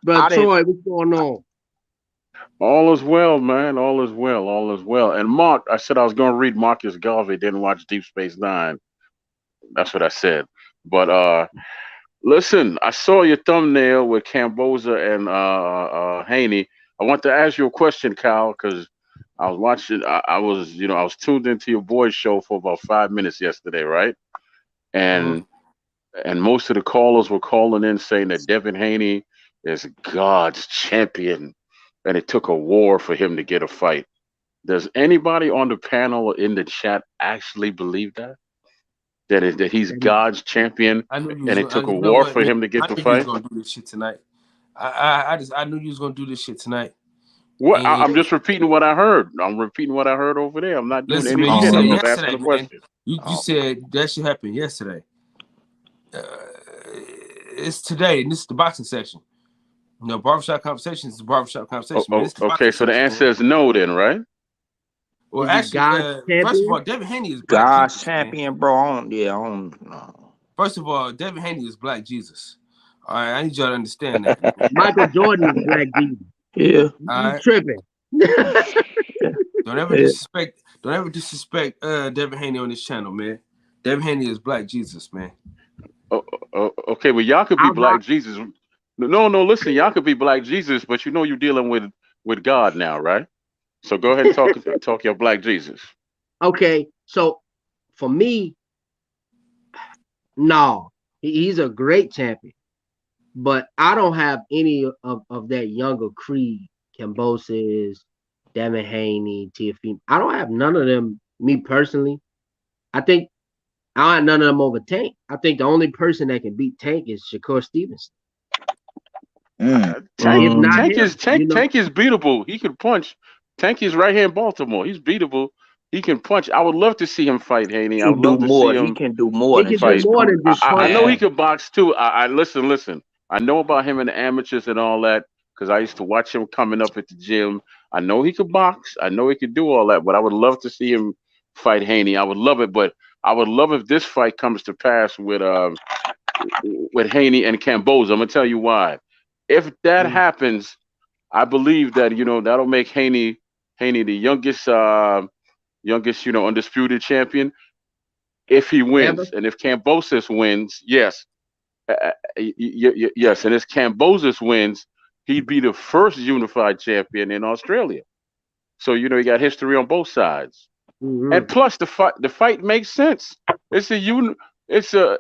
But Troy, what's going on? All is well, man. All is well. All is well. And Mark, I said I was going to read Marcus Garvey, didn't watch Deep Space Nine. That's what I said. But listen, I saw your thumbnail with Kambosos and Haney. I want to ask you a question, Kyle, because I was watching. I was, I was tuned into your boy's show for about 5 minutes yesterday, right? Mhm. And most of the callers were calling in saying that Devin Haney is God's champion, and it took a war for him to get a fight. Does anybody on the panel or in the chat actually believe that? That he's God's champion, I knew you and was it gonna. took a You know war what, for man? him to get I the knew you was fight? gonna do this shit tonight. I knew you was gonna do this shit tonight. What? And I'm just repeating what I heard. I'm repeating what I heard over there. I'm not doing listen, any man, you shit. said I'm just yesterday, asking a man. question. You said that shit happened yesterday. Uh, it's today, and this is the boxing section. Barbershop conversations is the barbershop conversation, man. It's the Okay. boxing So the section, answer man. is no, then, right? Well, Is he actually, God's first of all, champion? Devin Haney is Black God's Jesus, man. champion, bro. No. First of all, Devin Haney is Black Jesus. All right, I need y'all to understand that, man. Michael Jordan is Black Jesus. Yeah. All You right, tripping? don't ever disrespect. Don't ever disrespect Devin Haney on this channel, man. Devin Haney is Black Jesus, man. Okay. Well, y'all could be I'm Black not. Jesus. No. Listen, y'all could be Black Jesus, but you're dealing with God now, right? So go ahead and talk your Black Jesus. Okay, so for me, no, he's a great champion, but I don't have any of that younger creed, Kambosos, Devin Haney, Tiafimo. I don't have none of them. Me personally, I think I don't have none of them over Tank. I think the only person that can beat Tank is Shakur Stevenson. If Tank not Tank him, is Tank Tank is beatable. He can punch. Tank is right here in Baltimore. He's beatable. He can punch. I would love to see him fight Haney. I He would do love to see more. He him can do more he than can do just fight. more than punch. just I punch. know he Yeah. can box too. I listen. I know about him in the amateurs and all that because I used to watch him coming up at the gym. I know he could box. I know he could do all that, but I would love to see him fight Haney. I would love it, but I would love if this fight comes to pass with Haney and Camboza. I'm gonna tell you why. If that happens, I believe that that'll make Haney the youngest undisputed champion if he Ever? wins, and if Cambosis wins, yes, yes, and if Cambosis wins, he'd be the first unified champion in Australia. So you got history on both sides, Mm-hmm. and plus the fight makes sense. It's a un, it's a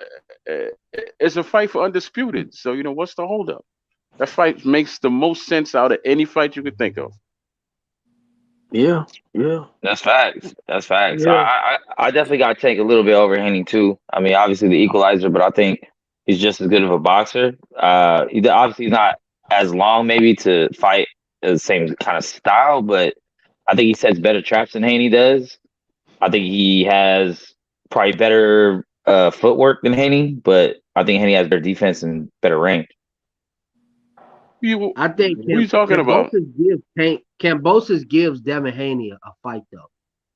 it's a fight for undisputed. So what's the holdup? That fight makes the most sense out of any fight you could think of. Yeah. Yeah. That's facts. That's facts. Yeah. I definitely got to take a little bit over Henny too. I mean, obviously the equalizer, but I think he's just as good of a boxer. Obviously he's not as long maybe to fight the same kind of style, but I think he sets better traps than Haney does. I think he has probably better footwork than Haney, but I think Haney has better defense and better range. You, I think who you talking about? Kambosos gives Devin Haney a fight though.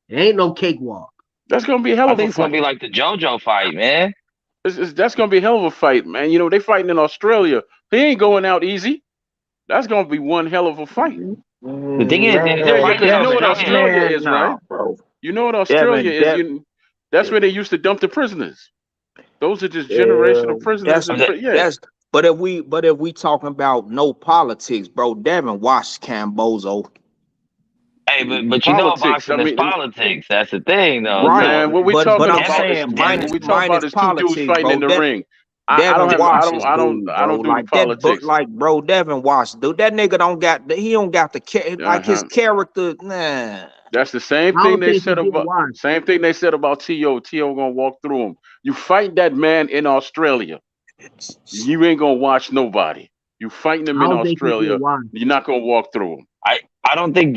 It ain't no cakewalk. That's gonna be a hell I of a think it's gonna fight. be like the JoJo fight, man. That's gonna be a hell of a fight, man. They fighting in Australia. He ain't going out easy. That's gonna be one hell of a fight. The thing is, they're Yeah, fighting because in you know what Australia. Australia Man, is, right? no, bro. You know what Australia is. Devin, That's where they used to dump the prisoners. Those are just yeah, generational prisoners. that's Yeah. that's. But if we talking about no politics, bro, Devin watched Cambozo. Hey, but you know, Politics. I boxing is mean, politics. That's the thing, though. Right. So man, what we But talking I'm about is saying Devin, what we talking about minus is two dudes politics, fighting bro. in the ring. I don't Devin have I watch don't this I don't dude, I bro. don't do the Like that, but politics. like, bro, Devin watch dude. That nigga don't got the like his Uh-huh. character. Nah. That's the same I thing don't they think he said get about washed. T.O. T.O. gonna walk through him. You fight that man in Australia, you ain't gonna watch nobody. You fighting him I in don't think he get Australia, washed. you're not gonna walk through him. I don't think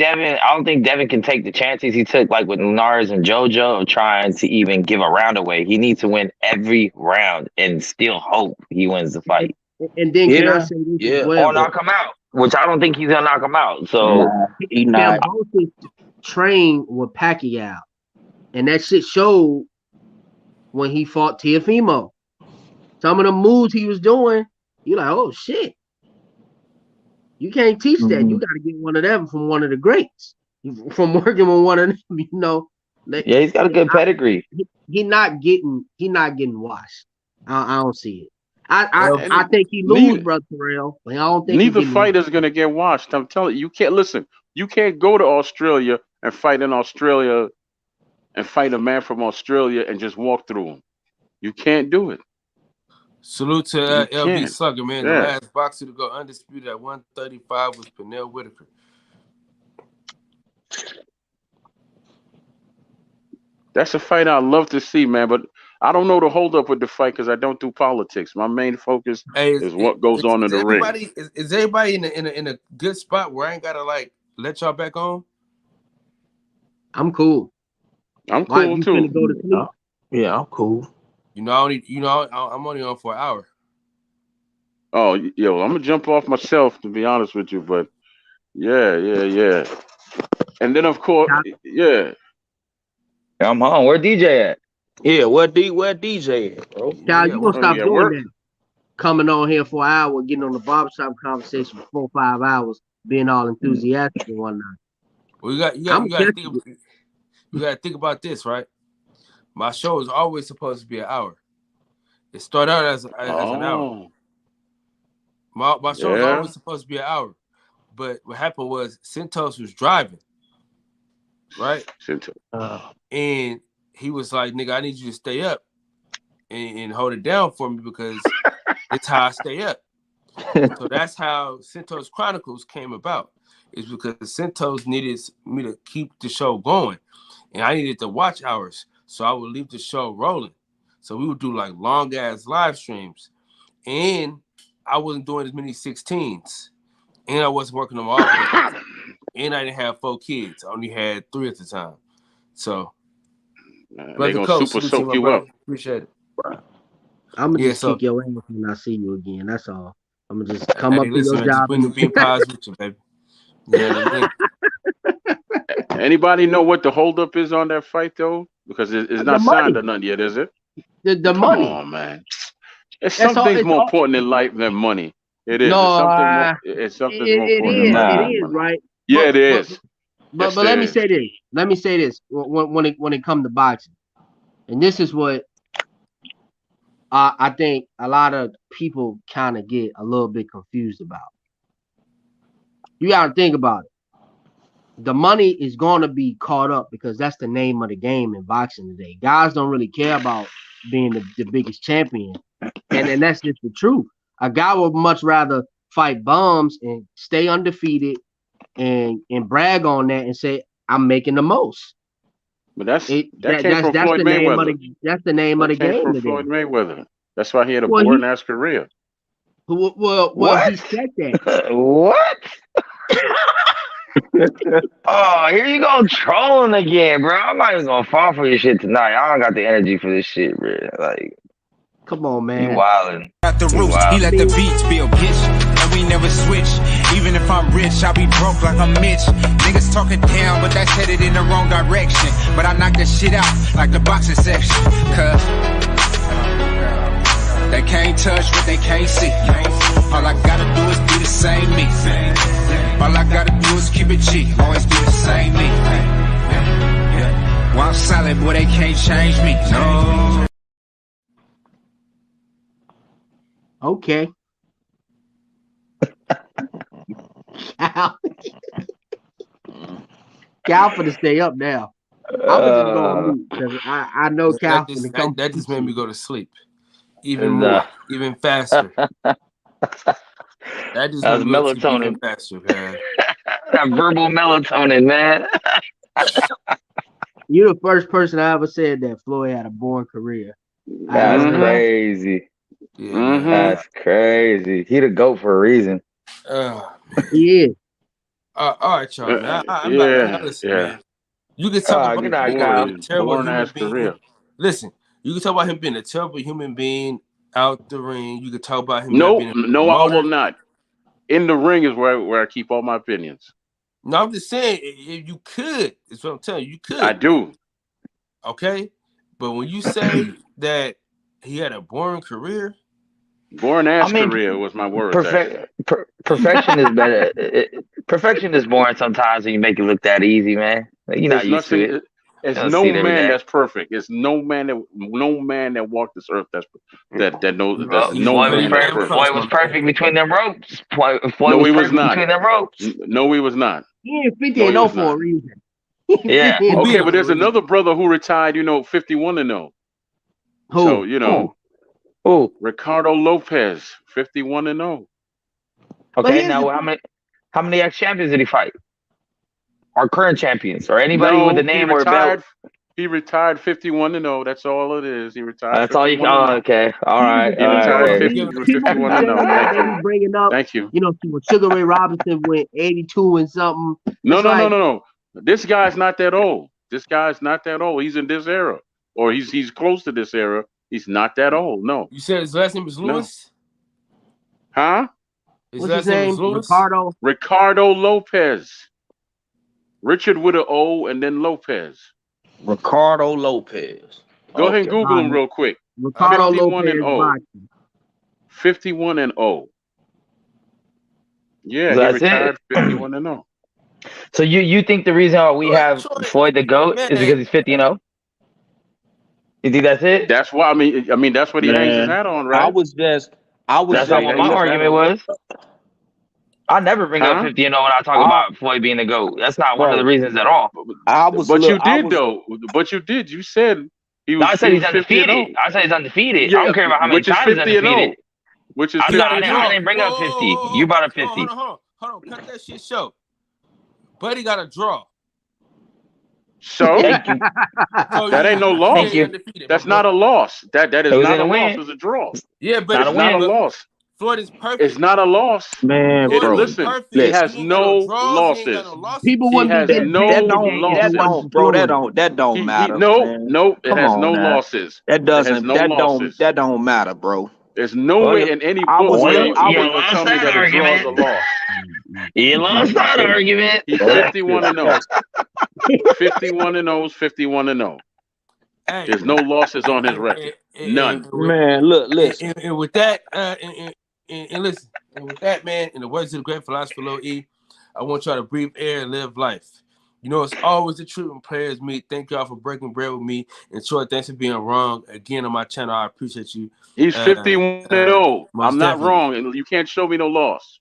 Devin can take the chances he took, like with Linares and JoJo, of trying to even give a round away. He needs to win every round and still hope he wins the fight And then can I Yeah. say this as Yeah. or well? knock him out, which I don't think he's gonna knock him out. So Nah. He not. Kambosos trained with Pacquiao, and that shit showed when he fought Teofimo. Some of the moves he was doing, you like, oh shit. You can't teach that. You Mhm. got to get one of them from one of the greats. From working with one of them, yeah, he's got a good pedigree. he not getting washed. I don't see it. Well, I think he lose, Neither brother Terrell, but I don't think he neither getting washed. fighter's gonna get washed. I'm telling you, you can't listen. You can't go to Australia and fight in Australia and fight a man from Australia and just walk through him. You can't do it. Salute to You LV can't. Slugger, man. The Yeah. last boxer to go undisputed at 135 was Pernell Whitaker. That's a fight I'd love to see, man. But I don't know the hold up with the fight because I don't do politics. My main focus is what goes on in the ring. Is everybody in a good spot where I ain't gotta like let y'all back on? I'm cool. I'm Why, cool you too. finna go to sleep? Yeah, I'm cool. I'm only on for an hour. Oh, yo, I'm gonna jump off myself to be honest with you, but yeah. And then of course, yeah. I'm home. Where DJ at? Yeah, where DJ at, bro? Cal, Yeah, you gonna gonna stop be at doing work. that? Coming on here for an hour, getting on the barbershop conversation for 4 or 5 hours, being all enthusiastic and whatnot. Well, you gotta think about this, right? My show is always supposed to be an hour. It started out as an hour. Oh, My show is yeah. always supposed to be an hour. But what happened was Centos was driving, right? And he was like, nigga, I need you to stay up and hold it down for me because it's how I stay up. So that's how Centos Chronicles came about. It's because Centos needed me to keep the show going. And I needed the watch hours. So I would leave the show rolling. So we would do like long ass live streams. And I wasn't doing as many 16s. And I wasn't working them off days. And I didn't have 4 kids. I only had 3 at the time. So They're gonna super soak you up. Appreciate it. I'm gonna just kick your ass when I see you again. That's all. I'm gonna just come up to listen, your man, job. Just bring the bean pies with you, baby. Yeah. Anybody know what the holdup is on that fight though? Because it's not signed or nothing yet, is it? The money. Come on, man. It's something more important in life than money. It is. No, it's something more important in life. It is, right? Yeah, it is. But let me say this. Let me say this when it comes to boxing, and this is what I think a lot of people kind of get a little bit confused about. You got to think about it. The money is going to be caught up because that's the name of the game in boxing today. Guys don't really care about being the biggest champion, and that's just the truth. A guy would much rather fight bums and stay undefeated and brag on that and say, I'm making the most. But that came from Floyd Mayweather. That's the name of the game from today. Floyd Mayweather. That's why he had a boring ass career. Well, he said that. What? Oh, here you go trolling again, bro. I'm not even gonna fall for your shit tonight. I don't got the energy for this shit, bro. Like, come on, man. You wildin'. Got the roots, he let the beats build, bitch. And we never switch. Even if I'm rich, I'll be broke like I'm Mitch. Niggas talking down, but that's headed in the wrong direction. But I knock that shit out like the boxing section. Cause they can't touch what they can't see. All I gotta do is be the same me. All I gotta do is keep it G. Always be the same me. While I'm solid, boy, they can't change me. No. Okay. Cal for to stay up now. I'm just going because I know Cal for to come. That just made me go to sleep even more, even faster. That just was melatonin. Even faster, man. That verbal melatonin, man. You're the first person I ever said that Floyd had a boring career. That's crazy. Yeah, that's crazy. He the GOAT for a reason. He is. All right, y'all. Man. I'm not listen, man. You can talk about a terrible human being. Career. Listen, you can talk about him being a terrible human being out the ring. You can talk about him. No, I will not. In the ring is where I keep all my opinions. No, I'm just saying if you could. That's what I'm telling you. You could. I do. Okay, but when you say that he had a boring career. Boring ass career was my word. Perfection is better. Perfection is boring sometimes when you make it look that easy, man. Like, you're not used to it. It's no man that's perfect. It's no man that walked this earth that knows that no man that's perfect. Floyd was perfect between them ropes. Floyd no, was he was not. Between them ropes. No, he was not. He ain't 50 and 0 for a reason. Yeah. Who beat Okay, him? but there's another brother who retired, 51-0. Who? So, Who? Ricardo Lopez, 51-0. Okay, here's now the how many ex-champions did he fight? Or current champions, or anybody with a No, he name or a belt? retired. He retired 51-0. That's all it is. He retired That's all you. 51-0. Oh, okay. All right. He All right. retired Okay. people 51-0. be saying that Thank they you. be bringing up, Thank you. see what Sugar Ray Robinson went 82 and something. No, It's no, no, like, no, no. This guy's not that old. This guy's not that old. He's in this era, or he's close to this era. He's not that old. No. You said his last name is No. Lewis? Huh? His what's his last name name? is Lewis? Ricardo. Ricardo Lopez. Richard with an O and then Lopez. Ricardo Lopez. Go ahead and Okay. Google him real quick. Ricardo 51 Lopez and 0. boxing. 51-0. Yeah, he That's retired it. 51-0. So you think the reason why we have Troy, Floyd the GOAT man. is because he's 50-0? You think that's it? That's why I mean that's what he hangs his Man, hat on, I right? was just That's not what my Look, argument was. I never bring up Huh? 50-0 when I talk about Floyd being the GOAT. That's not one of the bro. reasons at all. But you did though. But you did. You said he was. No, I said he's 50-0. undefeated. I said he's undefeated. Yeah, I don't care about how many which is times he's 50-0. undefeated. Which is I 50. didn't bring up 50. You brought up 50. Hold on. Cut that shit short. Buddy got a draw. So Thank you. So that ain't no you loss. Thank you. undefeated, That's bro. not a loss. That is It was not in a a loss. win. It's a draw. Yeah, but Not a It's not a win. loss. Floyd is perfect. It's not a loss. Man, Floyd bro. is Listen, perfect. he has ain't got no draws, he ain't got losses. no losses. People He wouldn't has be getting no paid That today don't, if it losses. wasn't bro. Floyd. That don't He matter, man. no. It Come has on no now. losses. That It has doesn't. no losses. That don't matter, bro. There's no Well, way in any I book was- where Well, you you will lost tell me that that a draw is a argument. loss. You lost that argument. He's 51-0. 51-0 is 51-0. Hey, There's no losses on his record. None. Man, look, listen. And with that, and listen, and with that, man, in the words of the great philosopher Lil E, I want y'all to breathe air and live life. It's always the truth when players meet. Thank y'all for breaking bread with me. And Troy, thanks for being wrong again on my channel. I appreciate you. He's 51-0. I'm not definitely. wrong. And you can't show me no loss.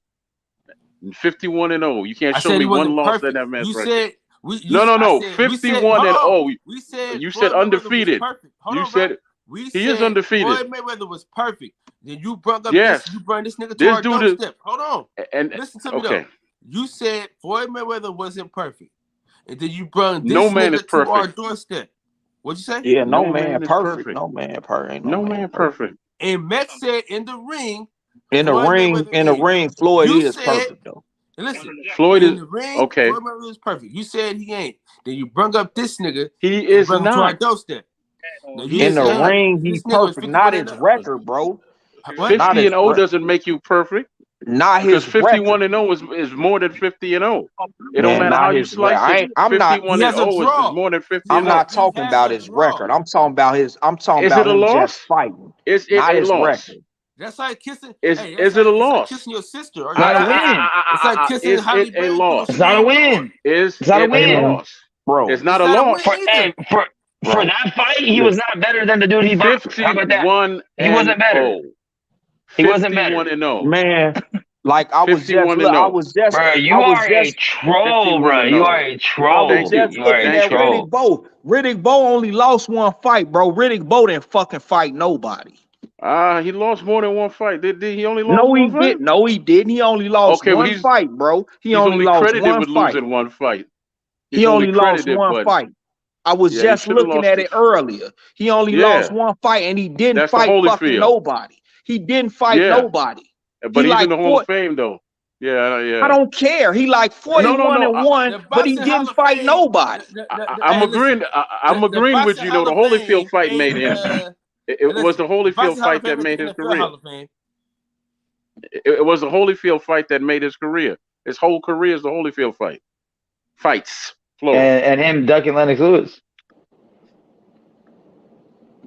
51-0. You can't I show said me he one wasn't loss perfect. in that man's You record. said No. 51-0. We said You Floyd said Mayweather undefeated. was perfect. Hold You on, bro. said We he said is undefeated. Floyd Mayweather was perfect. Then you brought up Yes. this. You brought this nigga to This our dude is- doorstep. Hold on. And Listen to me okay. though. You said Floyd Mayweather wasn't perfect, and then you brought this No man nigga is to our perfect. doorstep. What'd you say? Yeah, no, No man, man is perfect. perfect. No man perfect. Ain't No man perfect. And Mex said in the ring. In the Floyd ring, Mayweather is. Floyd You is said- perfect though. And listen, Floyd in is the ring, okay. Floyd Mayweather is perfect. You said he ain't. Then you brought up this nigga. He and is brought him to our not. doorstep. Now, you In the said ring, this he's nigga was perfect. Not his 51-0. record, bro. What? Not his 50-0 record. doesn't make you perfect. Not Because his record. 51-0 is more than 50-0. It don't Man, matter not how you his slice record. it. I'm not. 51-0 He has a is draw. more than 50-0. I'm not He talking has about a his draw. record. I'm talking about his. I'm talking Is about it a him loss? just fighting. Is it Not a his loss? record. That's like kissing. Is hey, it that's a like loss? kissing your sister. Or Not a your- win. It's like kissing Is Halle it a Berry loss? through It's not a win. Is It's not a it win. a loss? Bro. It's not It's a not a loss. win. For that fight, he was not better than the dude he boxed. How about that? 51 He wasn't better. He wasn't better. 51-0. Man, like I was just, 51-0. I was just, Bro, you I was are a just, troll, bro. 51-0. You are a I troll. was just You are looking a at troll. Riddick Bowe. Riddick Bowe only lost one fight, bro. Riddick Bowe didn't fucking fight nobody. He lost more than one fight. Did he only lost No, he one fight? didn't. No, he didn't. He only lost Okay, well, one fight, bro. He He's only lost credited one with fight. losing one fight. He's He only lost credited, one but fight. I was Yeah, he just should've looking lost at it. it earlier. He only Yeah. lost one fight, and he didn't That's the fight Holyfield. fucking nobody. He didn't fight Yeah. nobody. But He he's like in the Hall of Fame, though. Yeah. I don't care. He like 41 No, and 1, The but he boxing Hall didn't of fight Fame- nobody. I'm agreeing. I'm agreeing with you. Though the Holyfield fight made him. It was the Holyfield fight that made his career. It was the Holyfield fight that made his career. His whole career is the Holyfield fight. Fights. Plural. And him ducking Lennox Lewis.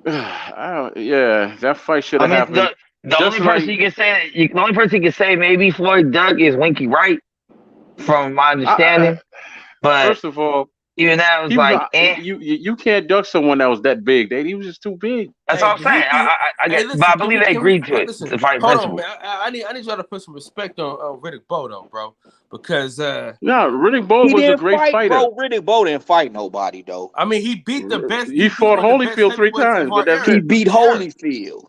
Yeah, that fight should I have mean, happened. the only person you can say the only person you can say maybe Floyd Duck is Winky Wright, from my understanding. But First of all, even that was He was like, you can't duck someone that was that big. He was just too big. That's all I'm saying. I get, listen, but I believe they agreed to it. Listen, The fight hold principle. on, man. I need y'all to put some respect on Riddick Bowe, though, bro, because no, Riddick Bowe was a great fighter. Bro, Riddick Bowe didn't fight nobody though. I mean, he beat the best. He fought Holyfield 3 times, but that's he it. beat Holyfield.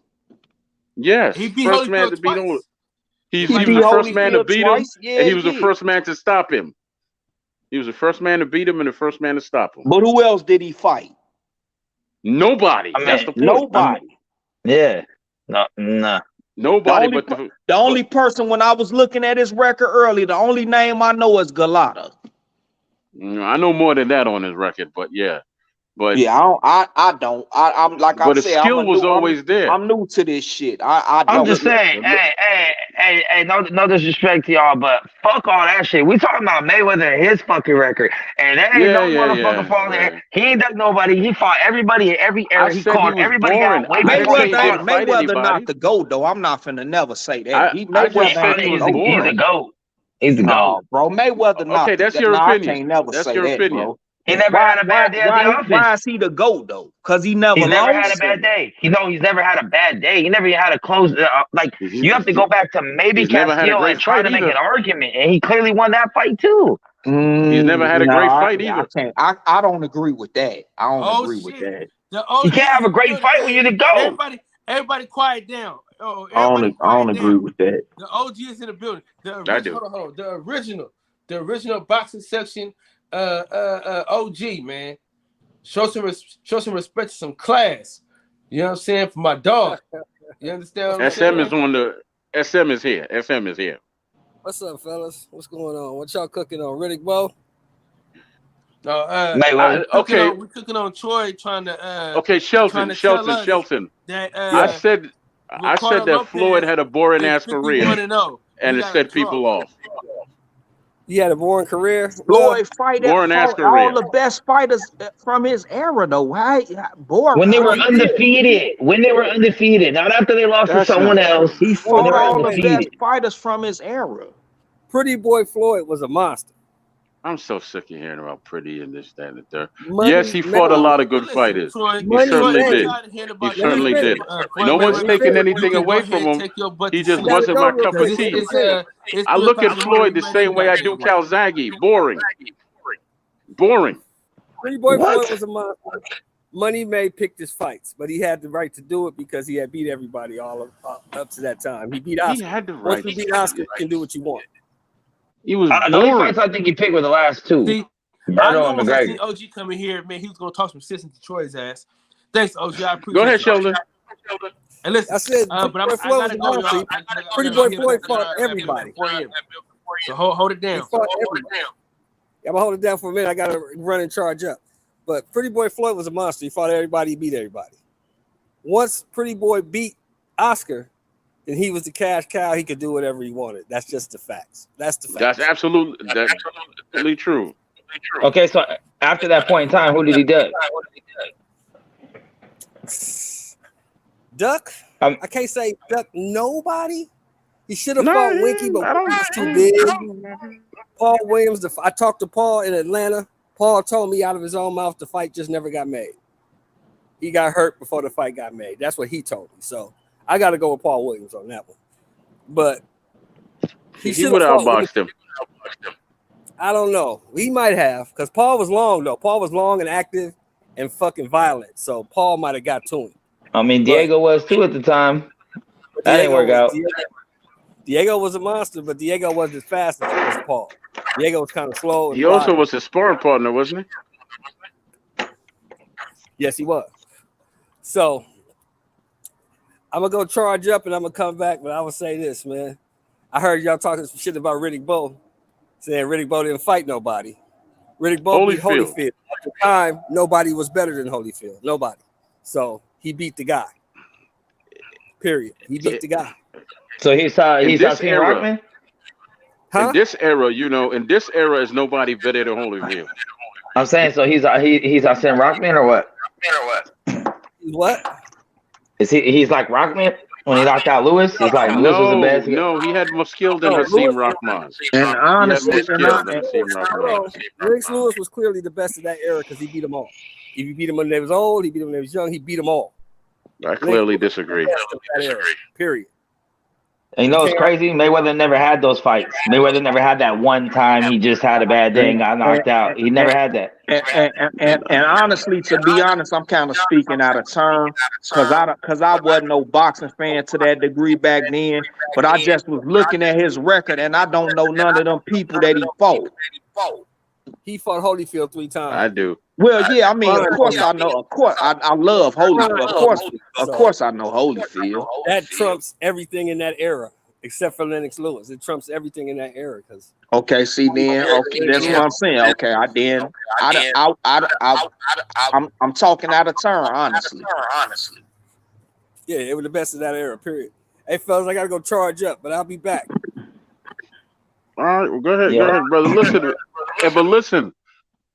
Yes, he beat first Holyfield man to beat twice. He was the first man to beat him, and he was the first man to stop him. He was the first man to beat him and the first man to stop him. But who else did he fight? Nobody. That's the point. Nobody. Yeah. No. Nobody. The only person, when I was looking at his record early, the only name I know is Galata. I know more than that on his record, but yeah. But yeah, I don't. I'm like I said, the skill was always there. I'm new to this shit. I'm just saying, hey, no disrespect to y'all, but fuck all that shit. We talking about Mayweather and his fucking record, and that ain't motherfucker falling there. He ain't ducked nobody. He fought everybody in every era. He called everybody out. Mayweather not the GOAT though. I'm not finna never say that. He's the GOAT. He's the GOAT, bro. Mayweather not. Okay, that's your opinion. I can't never say that, bro. He never had a bad day at the office. Why is he the GOAT though? Because he never had a bad day. He's never had a bad day. He never had a close. Like you have to go back to maybe Castillo and try to make an argument, and he clearly won that fight too. He's never had a great fight either. I don't agree with that. I don't agree with that. You can't have a great fight when you're the GOAT. Everybody, quiet down. I don't agree with that. The OG is in the building. The original boxing section. OG, man, show some respect to some class. You know what I'm saying? For my dog. You understand what I'm saying? SM is here. SM is here. What's up, fellas? What's going on? What y'all cooking on? Riddick Bowe? No, we're cooking on Troy trying to Shelton. That, I said that Floyd had a boring ass career and it set people off. He had a boring career. Floyd fight all the best fighters from his era, though. When they were undefeated. Not after they lost to someone else. He fought all the best fighters from his era. Pretty Boy Floyd was a monster. I'm so sick of hearing about Pretty and this, that, and the third. Yes, he fought a lot of good fighters. He certainly did. He certainly did. No one's taking anything away from him. He just wasn't my cup of tea. I look at Floyd the same way I do Calzaghe. Boring. Pretty Boy Floyd was a monster. Money May picked his fights, but he had the right to do it because he had beat everybody all up to that time. He beat Oscar. He had the right. Once you beat Oscar, you can do what you want. He was the only fights I think he picked were the last two. I know when I see OG coming here, man, he was gonna talk some sense into Troy's ass. Thanks, OG. I appreciate it. Go ahead, Sheldon. And listen, I said, but I gotta go. Pretty Boy Floyd fought everybody. So hold it down. I'm gonna hold it down for a minute. I gotta run and charge up. But Pretty Boy Floyd was a monster. He fought everybody. He beat everybody. Once Pretty Boy beat Oscar, and he was the cash cow. He could do whatever he wanted. That's just the facts. That's absolutely true. Okay, so after that point in time, who did he duck? Duck? I can't say duck nobody. He should have fought Winky, but Winky's too big. Paul Williams. I talked to Paul in Atlanta. Paul told me out of his own mouth the fight just never got made. He got hurt before the fight got made. That's what he told me. So I got to go with Paul Williams on that one. But he would have outboxed him. I don't know. He might have, because Paul was long, though. Paul was long and active and fucking violent. So Paul might have got to him. I mean, Diego was too at the time. That didn't work out. Diego was a monster, but Diego wasn't as fast as Paul. Diego was kind of slow. He also was his sparring partner, wasn't he? Yes, he was. So I'm going to go charge up and I'm going to come back, but I will say this, man. I heard y'all talking some shit about Riddick Bowe, saying Riddick Bowe didn't fight nobody. Riddick Bowe beat Holyfield. At the time, nobody was better than Holyfield. Nobody. So he beat the guy. Period. He beat the guy. So he's King Rockman? Huh? In this era, is nobody better than Holyfield. I'm saying, so he's Arsene Rockman or what? What? Is he's like Rockman? When he knocked out Lewis, it's like Lewis was the best. No, he had more skill than No, Hakeem Lewis, Rahman. And He had more honestly, skill than Hakeem Rahman. Lennox Lewis was clearly the best of that era because he beat them all. If he beat them when they was old, he beat them when they was young. He beat them all. I clearly disagree. Period. And you know it's crazy? Mayweather never had those fights. Mayweather never had that one time he just had a bad day and got knocked out. He never had that. And honestly, to be honest, I'm kind of speaking out of turn because I wasn't no boxing fan to that degree back then. But I just was looking at his record, and I don't know none of them people that he fought. He fought Holyfield 3 times. I do. Well, yeah, I mean, of course I know. Of course, I love Holyfield. Of course, I know Holyfield. That trumps everything in that era, except for Lennox Lewis. It trumps everything in that era because. Okay, see then. Okay, that's what I'm saying. Okay, I'm talking out of turn, honestly. Yeah, it was the best of that era. Period. Hey, fellas, I gotta go charge up, but I'll be back. All right, well, go ahead, brother. Listen, but listen,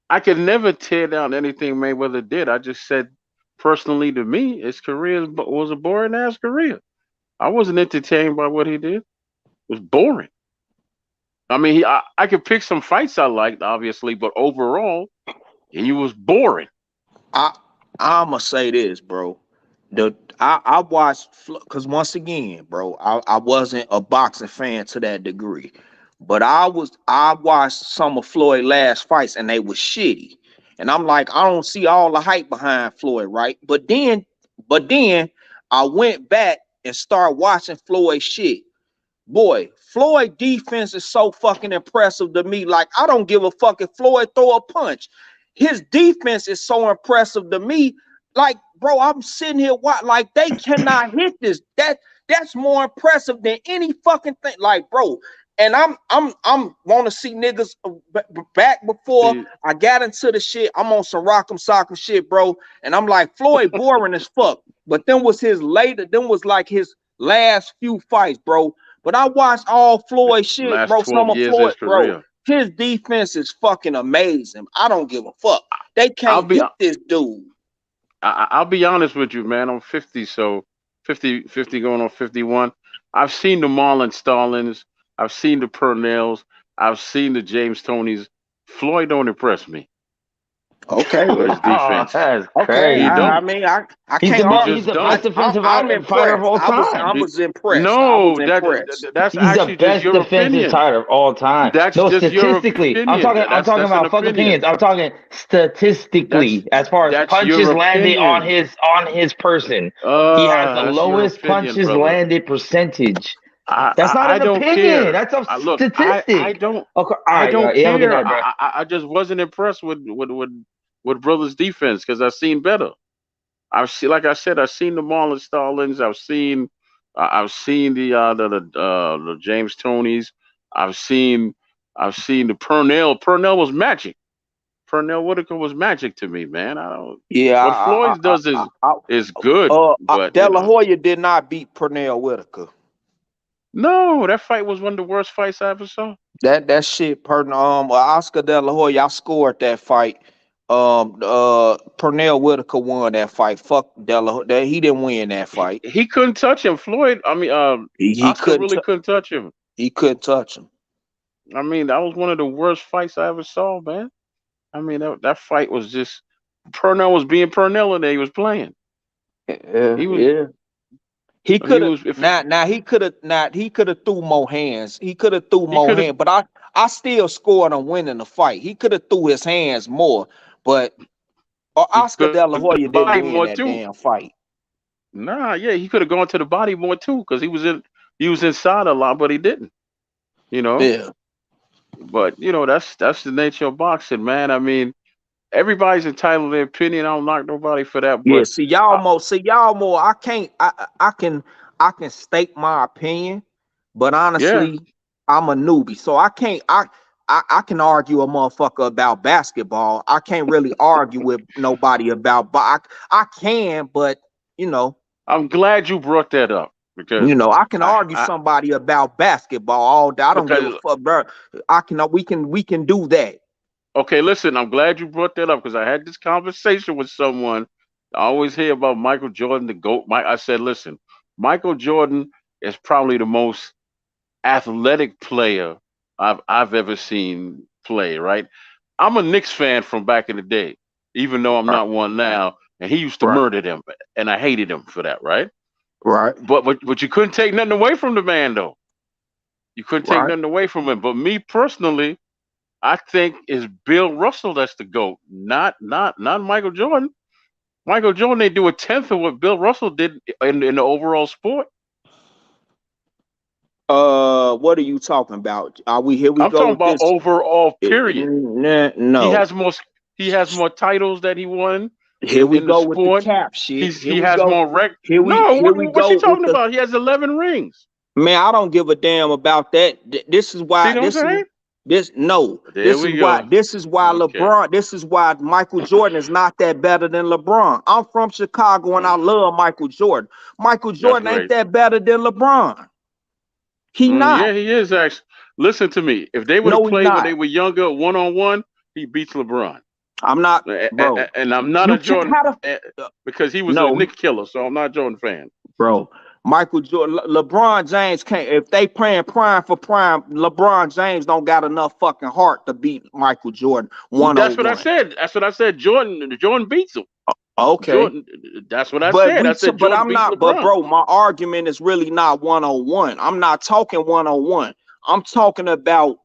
I could never tear down anything Mayweather did. I just said, personally, to me, his career was a boring ass career. I wasn't entertained by what he did. It was boring. I mean, I could pick some fights I liked, obviously, but overall, he was boring. I'ma say this, bro. I watched because once again, bro, I wasn't a boxing fan to that degree. But I watched some of Floyd's last fights and they were shitty. And I'm like, I don't see all the hype behind Floyd, right? But then I went back and started watching Floyd shit. Boy, Floyd defense is so fucking impressive to me. Like, I don't give a fuck if Floyd throw a punch. His defense is so impressive to me. Like, bro, I'm sitting here like they cannot hit this. That's more impressive than any fucking thing. Like, bro. And I'm want to see niggas back before I got into the shit. I'm on some rock'em sock'em shit, bro. And I'm like, Floyd boring as fuck. But then was like his last few fights, bro. But I watched all Floyd shit, last bro. 12 Some of years Floyd, bro. career. His defense is fucking amazing. I don't give a fuck. They can't beat this dude. I'll be honest with you, man. I'm 50, so 50 going on 51. I've seen the Marlon Starlins. I've seen the Purnells. I've seen the James Tonys. Floyd don't impress me. Okay, with his defense. That's crazy. I mean, I can't. He's the best defensive fighter of all time. I was impressed. No, that's he's actually the best just your defensive opinion. fighter of all time. That's no, just statistically, your I'm talking. opinion. I'm talking about fuck opinions. I'm talking statistically, as far as punches landed on his person. He had the lowest punches landed percentage. That's not an opinion. Care. That's a statistic. I don't. Okay, I don't care. Night, I just wasn't impressed with brother's defense because I've seen better. Like I said, I've seen the Marlon Starlins. I've seen the James Tonys. I've seen the Purnell. Purnell was magic. Purnell Whitaker was magic to me, man. I don't. Yeah, what Floyd does is good. But De La Hoya did not beat Purnell Whitaker. No, that fight was one of the worst fights I ever saw. That shit, Oscar De La Hoya, I scored that fight. Purnell Whitaker won that fight. Fuck De La Hoya. He didn't win that fight. He couldn't touch him. Floyd, I mean, he couldn't touch him. He couldn't touch him. I mean, that was one of the worst fights I ever saw, man. I mean, that fight was just Purnell was being Purnell and he was playing. He could have he could have threw more hands. He could have threw more hands, but I still scored on winning the fight. He could have threw his hands more, but Oscar De La Hoya didn't win that damn fight. Nah, yeah, he could have gone to the body more too, because he was inside a lot, but he didn't. You know? Yeah. But you know, that's the nature of boxing, man. I mean, everybody's entitled to their opinion. I don't knock nobody for that. But yeah, see y'all more. I can state my opinion, but honestly, I'm a newbie, so I can't. I can argue a motherfucker about basketball. I can't really argue with nobody about. But I can, but you know. I'm glad you brought that up because you know I can argue somebody about basketball all day. I don't give a fuck, bro. We can do that. Okay, listen, I'm glad you brought that up because I had this conversation with someone. I always hear about Michael Jordan, the GOAT. I said, listen, Michael Jordan is probably the most athletic player I've ever seen play. Right? I'm a Knicks fan from back in the day, even though I'm Right, not one now. And he used to right, murder them, and I hated him for that. Right? right, But you couldn't take nothing away from the man, though. You couldn't take right. nothing away from him. But me personally, I think it's Bill Russell that's the GOAT, not Michael Jordan. Michael Jordan, they do a tenth of what Bill Russell did in the overall sport. What are you talking about? Are we here? We I'm go talking with about this. overall period. He No. has more he has more titles that he won Here we in the go with the sport. cap shit. Here He we has go. more rec. No, Here we what's he go with talking the about? He has 11 rings. man. I don't give a damn about that. This is See why. what I'm saying? This no. There we go. This is why Okay. LeBron. This is why Michael Jordan is not that better than LeBron. I'm from Chicago and I love Michael Jordan. Michael That's Jordan ain't great. that better than LeBron. He not. Yeah, he is actually. Listen to me. If they would have No, he played when they not. were younger, 1-on-1, he beats LeBron. I'm not, bro. And I'm not You a can't Jordan have because he was a no, Nick killer, so I'm not a Jordan fan. bro. Michael Jordan, LeBron James can't. If they playing prime for prime, LeBron James don't got enough fucking heart to beat Michael Jordan 1 That's on what I 1. said. That's what I said. Jordan beats him. Okay, Jordan. That's what I but said. I said but Jordan I'm beats not. But LeBron. bro, my argument is really not 1 on 1. I'm not talking 1 on 1. I'm talking about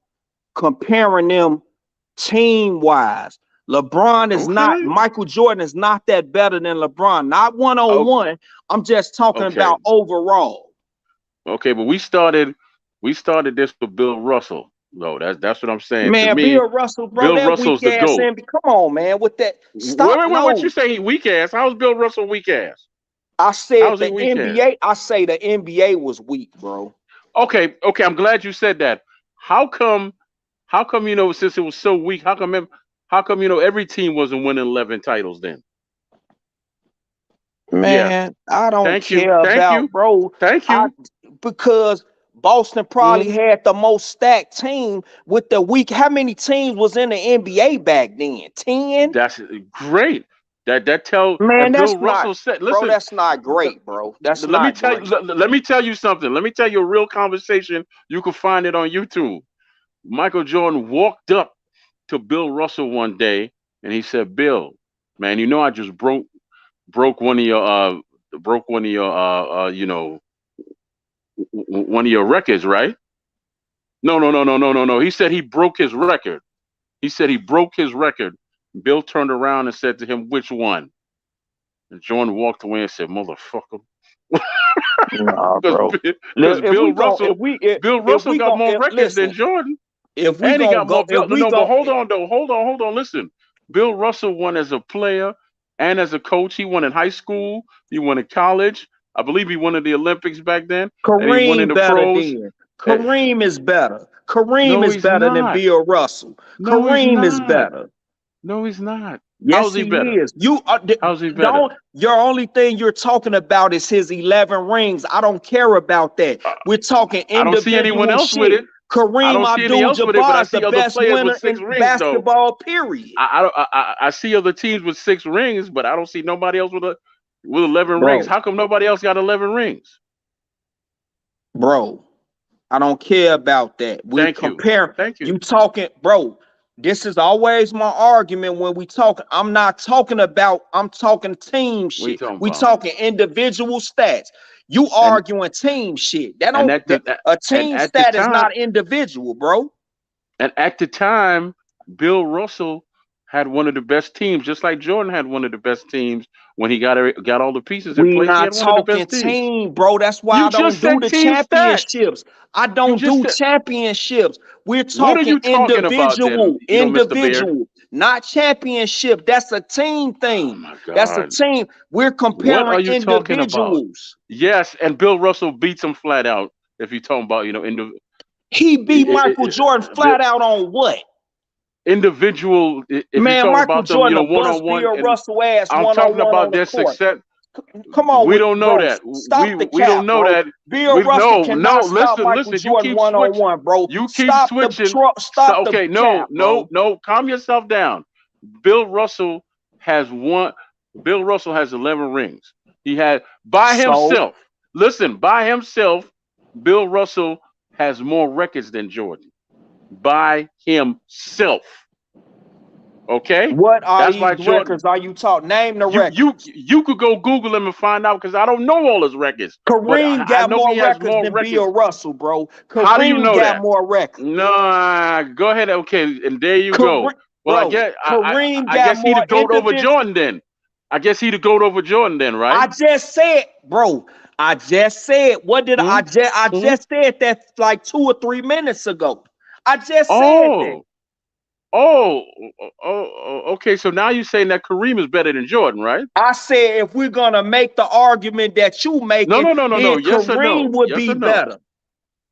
comparing them team wise. LeBron is not. Okay. Michael Jordan is not that better than LeBron. Not 1 on Oh, 1. I'm just talking okay. about overall. Okay, but we started this with Bill Russell. No, that's what I'm saying. To Man, me, Bill Russell, bro, Bill that weak Russell's the ass GOAT. and come on, man, with that. Stop. Wait, what you No, say he weak ass? How's Bill Russell weak ass? I said How's he the weak ass? NBA. I say the NBA was weak, bro. Okay, I'm glad you said that. How come since it was so weak, how come every team wasn't winning 11 titles then? Yeah. Man, I don't Thank you. care Thank about, you. bro. Thank I you. because Boston probably Mm, had the most stacked team with the weak. How many teams was in the NBA back then? 10? that's great. That tell Man, and that's Bill not, Russell said, bro. listen, That's not great, bro. That's let me not tell you great. let me tell you something. Let me tell you a real conversation. You can find it on YouTube. Michael Jordan walked up to Bill Russell one day and he said, "Bill, man, I just broke one of your one of your records, right?" No. He said he broke his record. He said he broke his record. Bill turned around and said to him, "Which one?" And Jordan walked away and said, "Motherfucker." Nah, because bro. because If we Bill go, Russell Bill if Russell we got go, more records than listen. Jordan. If we And he gonna got go, more if Bill. we No, but go, hold on though. Hold on. Listen. Bill Russell won as a player and as a coach. He won in high school. He won in college. I believe he won in the Olympics back then. And he won in Kareem the better pros. than Eh, Kareem is better. Kareem No, is he's better than not. Bill Russell. No, he's Kareem is not. better. No, he's not. Yes, How's he he better? is. You How's he better? don't. Your only thing you're talking about is his 11 rings. I don't care about that. We're talking I don't see anyone individual else with shit. it. I Kareem don't see any else with it, but Abdul-Jabbar I is the see other best players with winner 6 in rings, though. basketball. Period, I see other teams with 6 rings, but I don't see nobody else with 11 rings. bro. How come nobody else got 11 rings? Bro, I don't care about that. We're Thank you. comparing. Thank you. You talking, bro. This is always my argument when we talk. I'm talking team What you shit. talking We about? talking individual stats. You And arguing team shit. That and don't at the a and team at the stat is time not individual, bro. and at the time, Bill Russell had one of the best teams, just like Jordan had one of the best teams when he got all the pieces in We place. He not had one of the talking best teams. team, bro. That's why You I don't just do said the team stats. championships. I You don't just do said. championships. We're What are talking you talking about then? individual, Mr. Bear? not championship. That's a team Oh thing. my That's a God. team. We're What comparing are you talking about? individuals. Yes, and Bill Russell beats him flat out. If you're talking about, He beat Michael Jordan Bill, flat out on what? individual. If you're Man, talking Michael about them, Jordan one on bust one, Bill and Russell ass I'm one on talking one on about the their court. success. Come on We with don't know bro. that. Stop the We don't cap, know bro. that. Bill We Russell no. cannot stop Michael Listen. You Jordan keep one on switching. one, bro. You keep Stop switching. stop the Okay, cap, bro. no. Calm yourself down. Bill Russell has one. Bill Russell has 11 rings. He had by So himself. Listen, by himself, Bill Russell has more records than Jordan. By himself. Okay? What are That's these why Jordan. records? Are you talking? Name the You you records. you could go Google him and find out because I don't know all his records, but Kareem I got know he more has records more than records. Bill Russell, bro. How do you Kareem know got that? more records. No, go ahead. Okay, and there you go. Kareem, Well, bro. Kareem I got guess he the more goat over individual. Jordan then. I guess he the goat over Jordan then, I right? just said, bro. I just said. What did Hmm? I Hmm? just said that like 2 or 3 minutes ago. I just said that. Oh, oh, okay. So now you're saying that Kareem is better than Jordan, right? I said if we're gonna make the argument that you No, making, no, no, no, no. then Yes or Kareem no? would Yes be or no? better.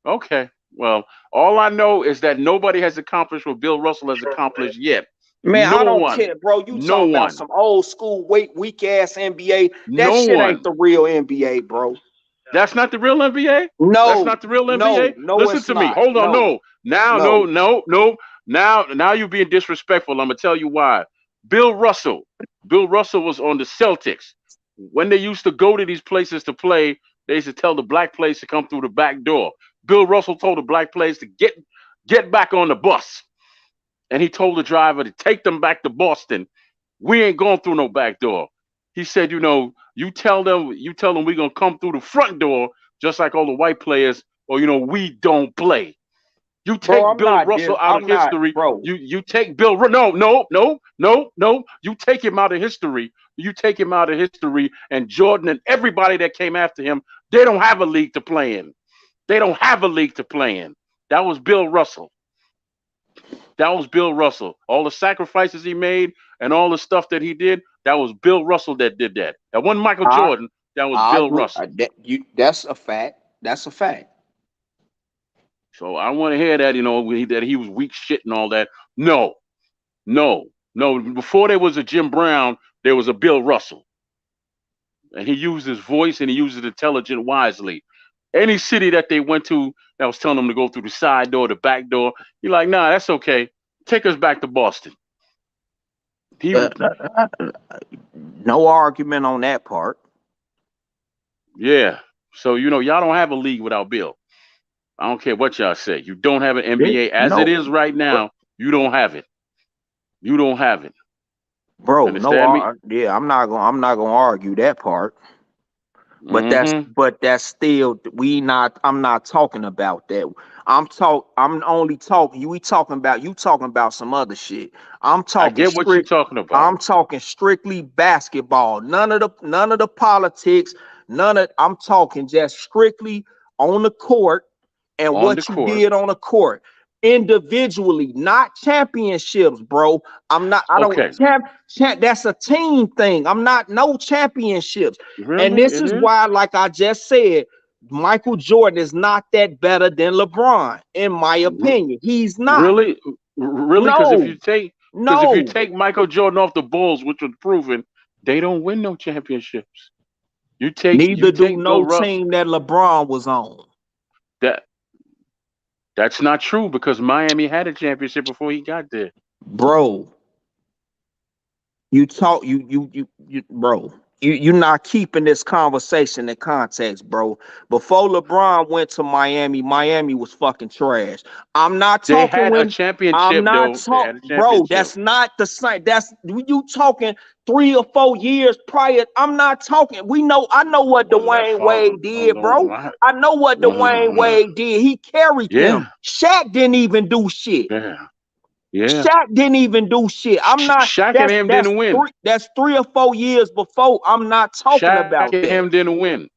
Okay. Well, all I know is that nobody has accomplished what Bill Russell has accomplished yet. Man, No I don't one. care, bro. You No talking about one. some old school weak ass NBA? That No shit ain't one. the real NBA, bro. That's not the real NBA? That's No, not the real NBA? no, Listen it's to me. not. Hold on. No, No. Now, no, no. no, no. Now you're being disrespectful. I'm gonna tell you why. Bill Russell. Bill Russell was on the Celtics. When they used to go to these places to play, they used to tell the black players to come through the back door. Bill Russell told the black players to get back on the bus. And he told the driver to take them back to Boston. We ain't going through no back door. He said, you tell them we're gonna come through the front door, just like all the white players, or we don't play. You Bro, take Bill Russell out of I'm not, history. bro. You take Bill. No, no, no, no, no. You take him out of history. You take him out of history, and Jordan and everybody that came after him, they don't have a league to play in. They don't have a league to play in. That was Bill Russell. That was Bill Russell. All the sacrifices he made and all the stuff that he did, that was Bill Russell that did that. That wasn't Michael I Jordan. That was I Bill agree. Russell. That's a fact. That's a fact. So I want to hear that, that he was weak shit and all that. No, no, no. Before there was a Jim Brown, there was a Bill Russell. And he used his voice and he used it intelligent wisely. Any city that they went to that was telling them to go through the side door, the back door, you're like, nah, that's okay. Take us back to Boston. He Uh, no argument on that part. Yeah. So, y'all don't have a league without Bill. I don't care what y'all say. You don't have an NBA as it No, is right now. You don't have it. You don't have it. bro. Understand me? Yeah, I'm not gonna argue that part. But Mm-hmm. that's still I'm not talking about that. I'm only talking we talking about you talking about some other shit. I'm I talking get what you're strict talking about. I'm talking strictly basketball. None of the politics, I'm talking just strictly on the court and On the what you court. did on the court. Individually, not championships, bro. I don't Okay. that's a team thing. I'm not no championships. And Really? this It is is? why, like I just said, Michael Jordan is not that better than LeBron, in my opinion. He's not. Really? Really? Because No, if you no. take Michael Jordan off the Bulls, which was proven, they don't win no championships. You Neither do take Bill no Russ. team that LeBron was on. That that's not true because Miami had a championship before he got there. Bro, you talk you bro. You're not keeping this conversation in context, bro. Before LeBron went to Miami, Miami was fucking trash. I'm not They talking had a when I'm championship not though. They talking, had a bro. championship. That's not the same. That's you talking 3 or 4 years prior. I'm not talking. I know what Well, that's Dwayne all. Wade did, bro. Well, I know what Dwayne Wade did. He carried them. yeah, Shaq didn't even do shit. yeah, yeah. Shaq didn't even do shit. I'm not. Shaq and him didn't win. That's 3 or 4 years before. I'm not talking Shaq about and that. him didn't win.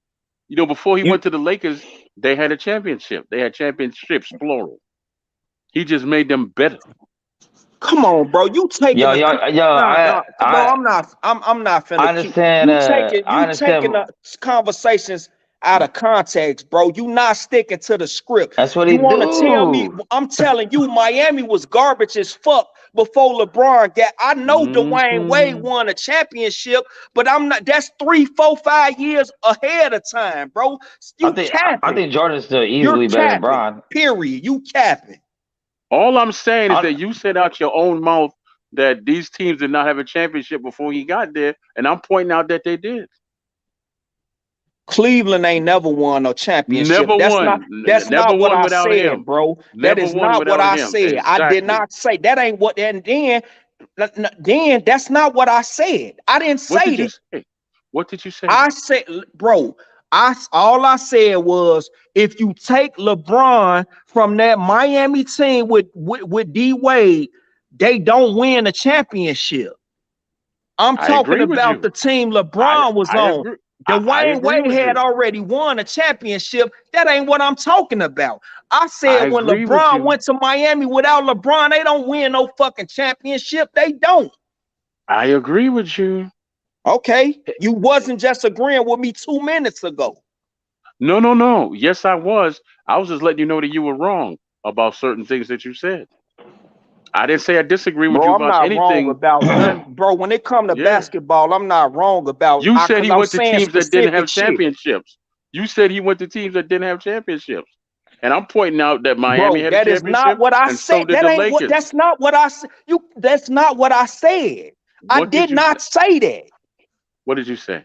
Before he You went to the Lakers, they had a championship. They had championships, plural. He just made them better. come on, bro. You taking Yo, the yo, yo. nah, bro. I I'm not I finna keep understand. I you taking understand. the conversations out of context, bro. You not sticking to the script. That's what You he want to tell me? do. I'm telling you, Miami was garbage as fuck before LeBron got. I know Dwayne Wade Mm-hmm. won a championship, but I'm not. That's 3, 4, 5 years ahead of time, bro. You I capping. think Jordan's still You're easily better than capping. Bron. Period. You capping. All I'm saying is I, that you said out your own mouth that these teams did not have a championship before he got there, and I'm pointing out that they did. Cleveland ain't never won a championship. Never That's won. that's Never not what won I without said, him. bro. That Never is won not what without I him. said. I did Exactly. not say that ain't what. And then that's not what I said. I didn't What say did you that. say? What did you say? I said, bro, all I said was if you take LeBron from that Miami team with D Wade, they don't win a championship. I'm I talking agree with about you. the team LeBron was I on. agree. I Dwayne agree Wade with had you. already won a championship. That ain't what I'm talking about. I said I when agree with LeBron you. went to Miami without LeBron, they don't win no fucking championship. They don't. I agree with you. Okay, you wasn't just agreeing with me 2 minutes ago. No. Yes, I was. I was just letting you know that you were wrong about certain things that you said. I didn't say I disagree with you Bro, I'm about not wrong anything. about nothing. Bro, when it come to Yeah. basketball, I'm not wrong about You said because he I'm went to saying teams that didn't specific have shit. championships. You said he went to teams that didn't have championships. And I'm pointing out that Miami Bro, had a that is not championship, what I and so said. did That the ain't what. Lakers. That's not what I said. That's not what I said. I What did did you say? not say that. What did you say?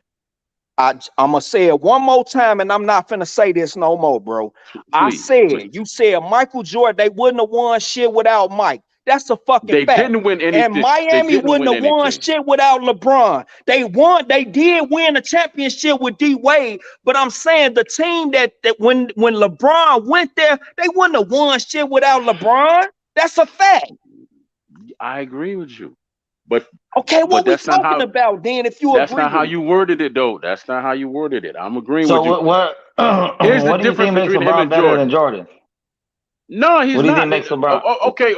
I'm gonna say it one more time, and I'm not finna say this no more, bro. I Please. said you said Michael Jordan. They wouldn't have won shit without Mike. That's a fucking They fact. didn't win And anything. They Miami didn't wouldn't win have won anything. shit without LeBron. They did win a championship with D Wade, but I'm saying the team that when LeBron went there, they wouldn't have won shit without LeBron. That's a fact. I agree with you. But Okay, what we that's not talking how about then? If you that's agree not how with me, you worded it though. That's not how you worded it. I'm agreeing So with you. what Here's the what do you difference think makes between him LeBron and better than Jordan. Jordan? No, he's What do you think not. makes LeBron? Okay.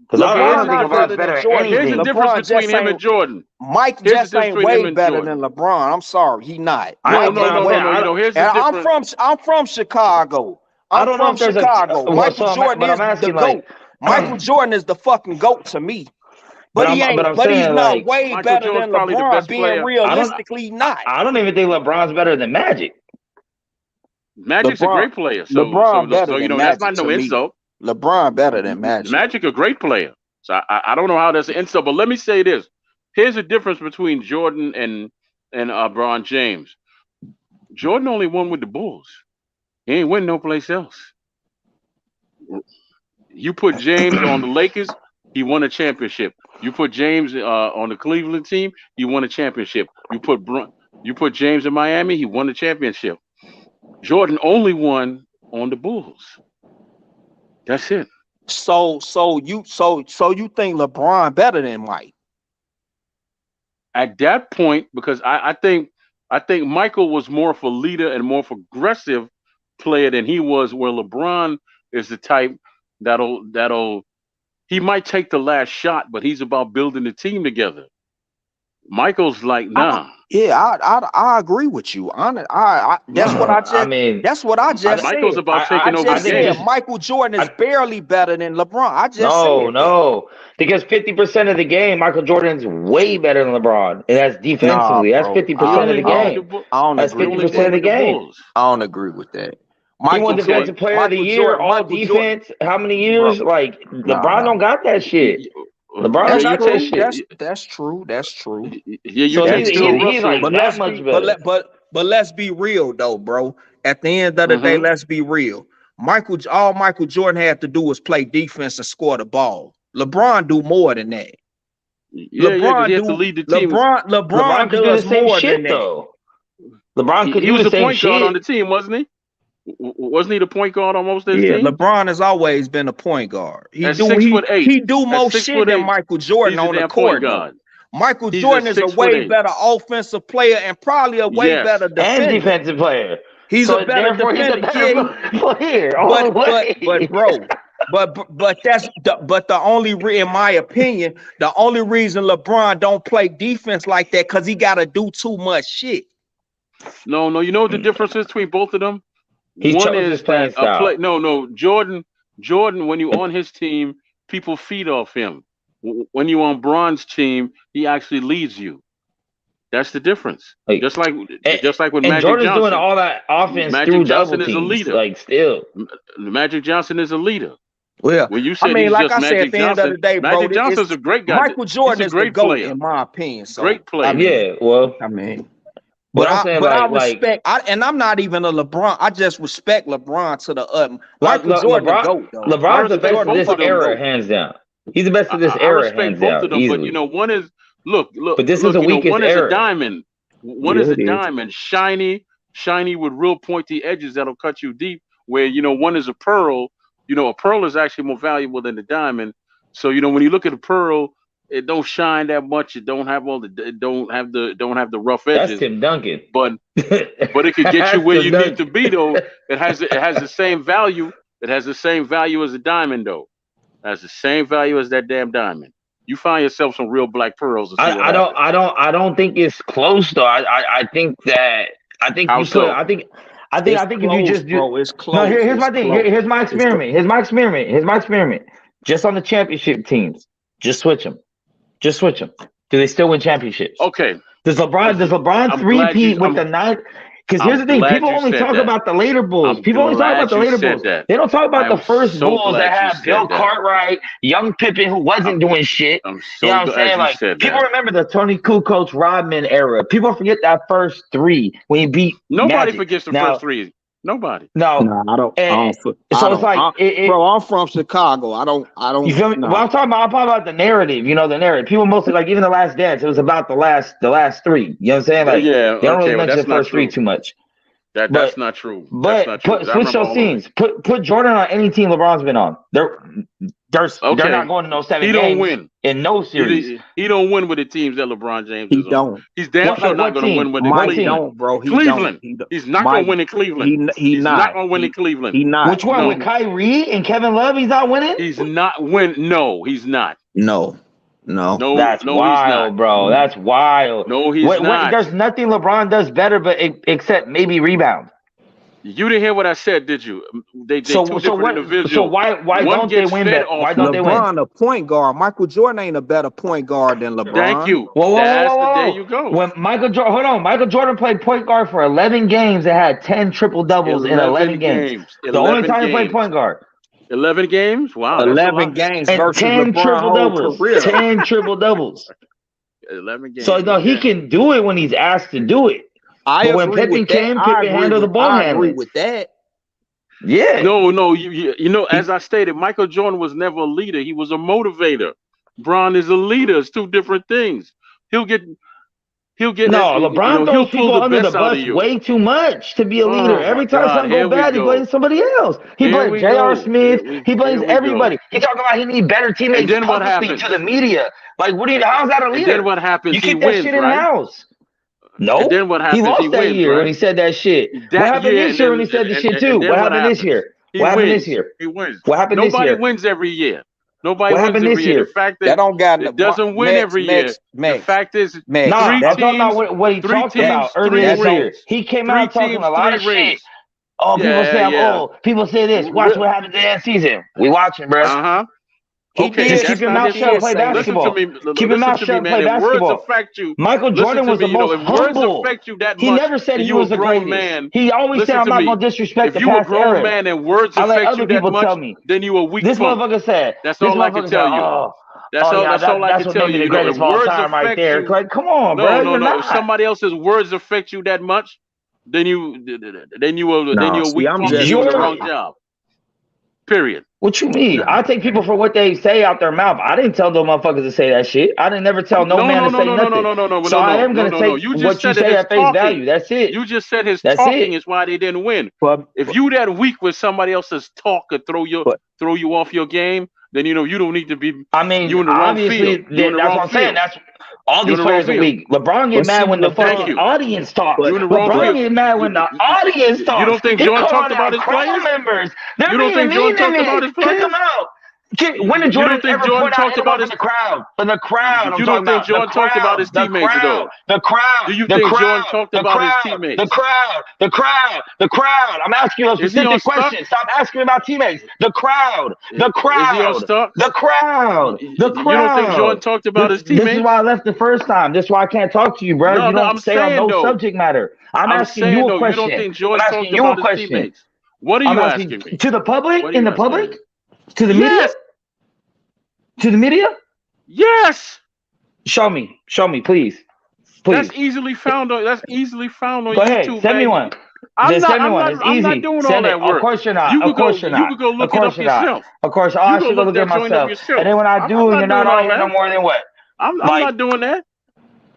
Because I LeBron don't Here's think not LeBron's better than better at Jordan. here's the anything. difference LeBron between just him and ain't. Jordan. Mike Here's the just difference ain't between way him and better than Jordan. LeBron. I'm sorry, he not. No. But I'm saying Here's the And difference. I'm from Chicago. I I'm don't know from if there's Chicago. Michael Jordan but I'm is the asking GOAT. like, Michael Jordan is the fucking GOAT to me. But he but ain't, I'm but he's saying not like, way Michael better Jordan's than probably the LeBron. best Being player. realistically, not. I don't even think LeBron's better than Magic. Magic's a LeBron great player. LeBron better So than that's Magic not to no me. insult. LeBron better than Magic. Magic a great player. So I don't know how that's an insult, but let me say this. Here's the difference between Jordan and LeBron James. Jordan only won with the Bulls. He ain't win no place else. You put James on the Lakers, he won a championship. You put James on the Cleveland team, he won a championship. You put James in Miami, he won a championship. Jordan only won on the Bulls. That's it. So you think LeBron better than Mike? At that point, because I think Michael was more of a leader and more of an aggressive player than he was, where LeBron is the type that'll he might take the last shot, but he's about building the team together. Michael's like, nah. I agree with you. That's what I just. I mean, That's what I just Michael's said. about taking I over the just said game. Michael Jordan is barely better than LeBron. I just said that. No, because 50% of the game, Michael Jordan's way better than LeBron, and that's Nah, defensively. That's bro. 50% of the game. I don't That's agree He only with 50% won of that. the with the game. Bulls. I don't agree with that. He won Okay. Defensive Player of the Year, all defense. How many years? Bro. Like LeBron Nah. don't got that shit. LeBron Yeah, don't That's you got that true. shit. That's true. That's true. Yeah, you So can't That's still true. he's Russell. like But that let's much be better. but let's be real though, bro. At the end of the day, let's be real. All Michael Jordan had to do was play defense and score the ball. LeBron do more than that. Yeah, because he had to lead the team. LeBron could do the does same more than shit that. though. LeBron could He do was the the same point guard on the shit. team, wasn't he? Wasn't he the point guard on most of his Yeah, team? LeBron has always been a point guard. He At do 6'8", more shit than Michael Jordan he's a on the damn point court though. guard. Michael He's Jordan a is a 6'8". way better offensive player and probably a way Yes. better And defender. defensive player. He's So a better therefore he's a defender. better player all the way. But the only in my opinion, the only reason LeBron don't play defense like that because he got to do too much shit. No, you know what the difference is between both of them? He One chose his is playing that a play. style. No, Jordan, when you on his team, people feed off him. When you on Bron's team, he actually leads you. That's the difference. Just like with Magic Jordan's Johnson. doing all that offense Magic through Johnson double is a teams. leader. Like still. Magic Johnson is a leader. Well, when you said he's like just I said, Magic at the Johnson, end of the day, bro, Magic Johnson's a great guy. Michael Jordan He's a is great the GOAT player. in my opinion. So, Great player. Yeah, well, I mean, But I'm saying I like respect. And I'm not even a LeBron. I just respect LeBron to the Michael Jordan the GOAT though. LeBron's the best of this both of them, era, though. hands down. He's the best of this I era, respect hands both down, of them, easily. but one is look. But this is the weakest one is era. a diamond. One is a diamond, shiny with real pointy edges that'll cut you deep. Where one is a pearl. A pearl is actually more valuable than a diamond. So when you look at a pearl, it don't shine that much. It don't have don't have the rough edges. That's Tim Duncan. But it could get you where you need to be though. It has the same value. It has the same value as a diamond though. It has the same value as that damn diamond. You find yourself some real black pearls. I don't think it's close though. I think if you just do, bro, it's close. No, here's my thing. Here's my experiment. Here's my experiment. Just on the championship teams, just switch them. Do they still win championships? Okay. Does LeBron three-peat with the ninth? Because here's the thing: people only talk about the later Bulls. People only talk about the later Bulls. They don't talk about the first Bulls that had Bill Cartwright, young Pippen, who wasn't doing shit. You know what I'm saying? Like people remember the Tony Kukoc, Rodman era. People forget that first three when he beat. Nobody forgets the first three. Nobody. No, I don't. Bro, I'm from Chicago. I don't. You feel me? No. Well, I'm talking about the narrative. The narrative. People mostly like even the Last Dance. It was about the last three. You know what I'm saying? Like, yeah. They don't really mention the first three too much. That's not true. But switch those teams. Put Jordan on any team LeBron's been on. They're not going to no 7 games. He don't win in no series. He don't win with the teams that LeBron James is on. He's damn sure not going to win with Cleveland. Cleveland. He's not going to win in Cleveland. He's not going to win in Cleveland. He's not. Which one? With Kyrie and Kevin Love, he's not winning? He's not win. No, he's not. No. That's wild, bro. That's wild. No, he's not. There's nothing LeBron does better, but except maybe rebound. You didn't hear what I said, did you? They two different individuals. So why don't they win that? Why don't they win? LeBron, a point guard. Michael Jordan ain't a better point guard than LeBron. Thank you. Whoa. There you go. When Michael Jordan played point guard for 11 games and had 10 triple doubles in 11 games. The only time he played point guard. 11 games? Wow. 11 games and versus 10 LeBron triple doubles. career. 10 triple doubles. 11 games. So no, he can do it when he's asked to do it. But when Pippen came, Pippen handled the ball handling. I agree with that. Yeah. No. You as I stated, Michael Jordan was never a leader. He was a motivator. Bron is a leader. It's two different things. He'll get. No, LeBron throws people under the bus way too much to be a leader. Every time something goes bad, he blames somebody else. He blames J.R. Smith. He blames everybody. He talking about he need better teammates publicly to the media. Like, how's that a leader? And then what happens? You keep that shit in the house. No. And then what happens? He lost that year when he said that shit. What happened this year when he said the shit too? What happened this year? What happened this year? He wins. What happened this year? Nobody wins every year. Nobody wins every year. The fact that it doesn't win every year. The fact is, that's not what he talked about earlier this year. He came out talking a lot of shit. Oh, people say I'm old. People say this. Watch what happens in that season. We watching, bro. Okay, just keep your mouth shut and play basketball. Keep your mouth shut and play basketball. Michael Jordan was the most humble. He never said he was a great man. He always said, I'm not going to disrespect the past era. If you a grown man and words affect you that much, then you a weak This motherfucker said. That's all I can tell you. That's all I can tell you. The greatest of all time right there. Like, come on, bro. No. If somebody else's words affect you that much, then you a weak punk. You're the wrong job. Period. What you mean? I take people for what they say out their mouth. I didn't tell those motherfuckers to say that shit. I didn't never tell no man to say nothing. So I am going to take what you say at face value. That's it. You just said his talking is why they didn't win. If you that weak with somebody else's talk could throw you off your game, then you don't need to be. I mean, you in the wrong obviously, field. That's what I'm saying. That's all these players are weak. LeBron get mad when the fucking audience talks. LeBron get mad when the audience talks. You don't think Jordan talked about his players? Members. You don't think Jordan talked about his players? Kick them out. When did Jordan ever point out about his crowd? In the crowd. You don't think Jordan talked about his teammates though? The crowd. Do you think Jordan talked about his teammates? The crowd. I'm asking you a specific question. Stop asking about teammates. The crowd. Is he on stuck? The crowd. You don't think Jordan talked about his teammates? This is why I left the first time. This is why I can't talk to you, bro. You don't stay on no subject matter. I'm asking you a question. You don't think Jordan talked about his teammates? What are you asking me? To the public? In the public? To the media? To the media? Yes. Show me, please. Please. That's easily found on. That's easily found on Go ahead. YouTube, Send me man. one. I'm Just not. send me I'm one. not. It's I'm easy. not doing all Send it. that work. Of course you're not. You Of could go. course you're You not. could go Of look it course up you're not. yourself. Of course, You I go should go look look that at joint up myself. yourself. And then when I I'm do, not you're not doing on all here no that. more than what? I'm Like, not doing that.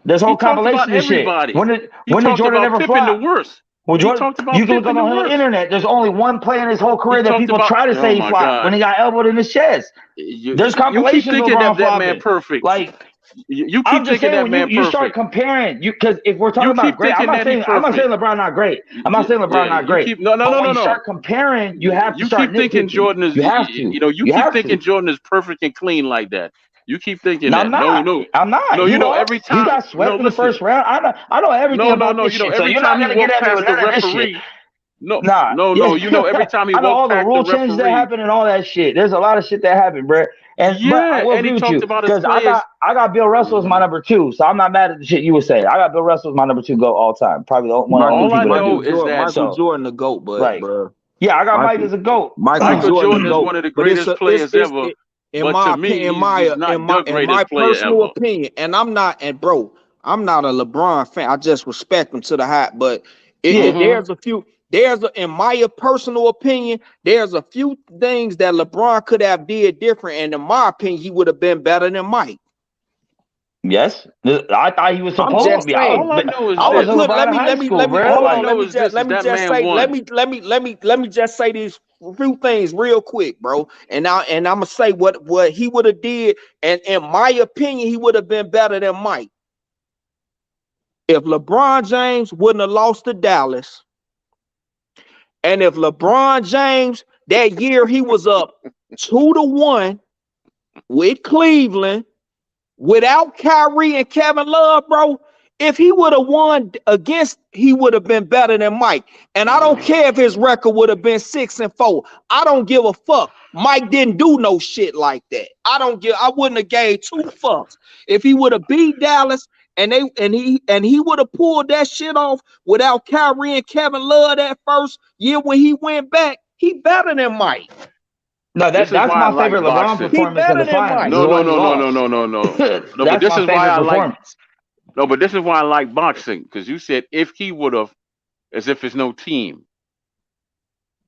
there's He whole talked about compilation of shit. everybody. When He did talked Jordan about ever Pippen the fly? worst. Well, He Jordan, talked about you can look on Pippen the the whole worst. internet. There's only one play in his whole He career that talked people about. try to Oh say he my flopped when God. he got elbowed in his chest. There's You keep compilations of thinking LeBron that man flopping. perfect. Like, You I'm keep just thinking saying, that when man you start perfect. comparing, because if we're talking You about keep great, thinking that he I'm not saying perfect. LeBron not great. I'm not saying LeBron Yeah. not You great. keep no. But when you start comparing, you have to You start keep thinking nitpicking. Jordan is. You have to. You You keep have thinking to. Jordan is perfect and clean like that. You keep thinking No, that. I'm not. No. I'm not. He You know was. every He time. got No, swept in the listen. first round. I know everything about this You know shit. So every you're time not he gonna get walked at me past with the none of this shit. referee. No. Nah. You know every time he I know walked all the past rule the changes that referee. happen and all that shit. There's a lot of shit that happened, bro. But I Yeah, will and agree he with you talked about his because players. I got Bill Russell as my number 2, so I'm not mad at the shit you would say. I got Bill Russell as my number 2 GOAT all time. Probably one of the only All I people that know do. is that Michael Jordan the GOAT, but Like, yeah, I got Mike as a GOAT. Michael Jordan Jordan the is GOAT. one of the But greatest players ever. in But my to me, opinion, he's not the in my greatest player personal ever. opinion, and I'm not a LeBron fan. I just respect him to the hat. But in my personal opinion, there's a few things that LeBron could have did different, and in my opinion, he would have been better than Mike. Yes, I thought he was supposed to be. All I know is I was this. in LeBron in high school, bro. All I Like, know is this: let me that just man say, won. let me just say these few things real quick, bro. And I'm gonna say what he would have did, and in my opinion, he would have been better than Mike. If LeBron James wouldn't have lost to Dallas, and if LeBron James that year he was up 2-1 with Cleveland without Kyrie and Kevin Love, bro. If he would have won against, he would have been better than Mike. And I don't care if his record would have been 6-4. I don't give a fuck. Mike didn't do no shit like that. I wouldn't have gave 2 fucks. If he would have beat Dallas and he would have pulled that shit off without Kyrie and Kevin Love that first year when he went back, he better than Mike. No, that's my favorite LeBron performance in the finals. No. But this is why I like. No, but this is why I like boxing, because you said if he would have, as if it's no team.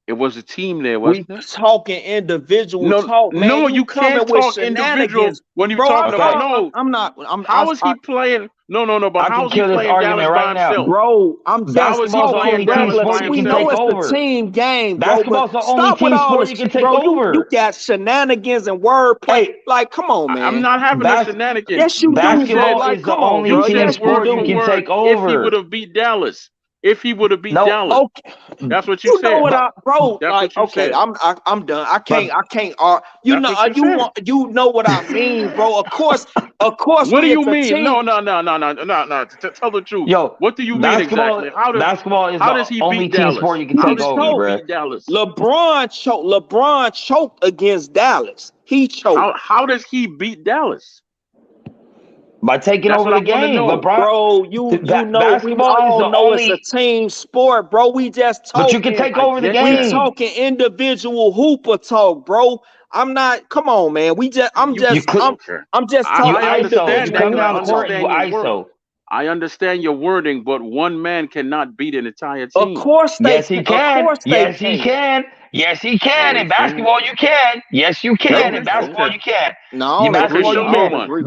It was a team there, wasn't it? Talking individual talk, man. No, you can't talk individual when you're talking about. No, I'm not. How is he playing? No. But how is he playing Dallas by himself? Bro, I'm just talking Dallas. We know it's the team game, bro. Basketball's the only team sport you can take over. You got shenanigans and wordplay. Like, come on, man. I'm not having the shenanigans. Yes, you do. Basketball is the only team sport you can take over. If he would have beat Dallas. If he would have beat Dallas, okay. That's what you said. Know what bro? That's like, what you okay, said. I'm done. I can't. You know what I mean, bro? Of course. What do you mean? No. Tell the truth. Yo, what do you mean exactly? Basketball is the only team sport you can take over, bro. LeBron choked against Dallas. He choked. How does he beat Dallas? By taking over the game, LeBron. Bro, you know, basketball we all is the know only... it's a team sport, bro. We just talking. But you can take over the game. We talking individual hooper talk, bro. I'm not. Come on, man. I'm just talking. I understand you come down the court, you ISO. I understand your wording, but one man cannot beat an entire team. Of course, yes, he can. Yes, he can. Yes, he can. In basketball, you can. Yes, you can. In basketball, you can. No, in basketball, you can.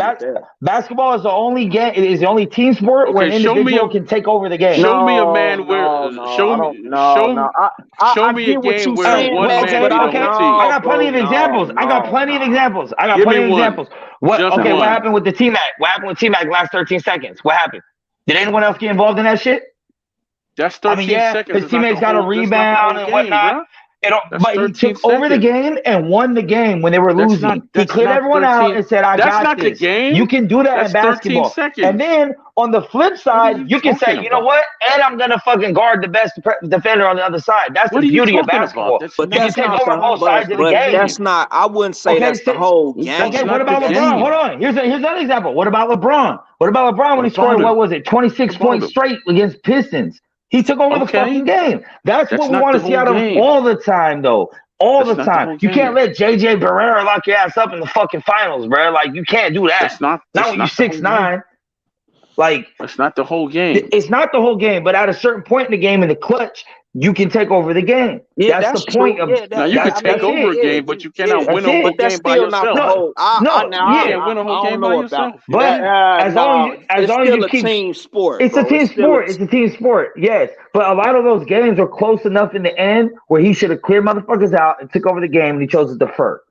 Basketball is the only game. It is the only team sport where an individual can take over the game. Show me a man where. Show me a game where one man beat a whole team. I got plenty of examples. I got plenty of examples. What happened with the T-Mac? What happened with T-Mac last 13 seconds? What happened? Did anyone else get involved in that shit? That's 13 seconds. His teammates got a rebound and whatnot. But he took over the game and won the game when they were losing. He cleared everyone out and said, I got this. That's not the game. You can do that in basketball. And then on the flip side, you can say, you know what? And I'm going to fucking guard the best defender on the other side. That's the beauty of basketball. But you can take over both sides of the game. That's not, I wouldn't say that's the whole game. Okay, what about LeBron? Hold on. Here's another example. What about LeBron? What about LeBron when he scored, 26 points straight against Pistons? He took over the fucking game. That's what we want to see out of him all the time, though. All the time. You can't let JJ Barrera lock your ass up in the fucking finals, bro. Like, you can't do that. Not when you're 6'9". Like, It's not the whole game. it's not the whole game, but at a certain point in the game, in the clutch, you can take over the game. Yeah, That's the point true. of. Yeah, Now you can That's take over a it. game, but you cannot That's win a whole it. but that's game by still not the yourself. whole. You Yeah. can't win a whole I game don't by know about yourself. But as long as it's long as still you a keep, team sport. it's bro. a team It's still sport. It's a team sport. Yes, but a lot of those games are close enough in the end where he should have cleared motherfuckers out and took over the game, and he chose to defer.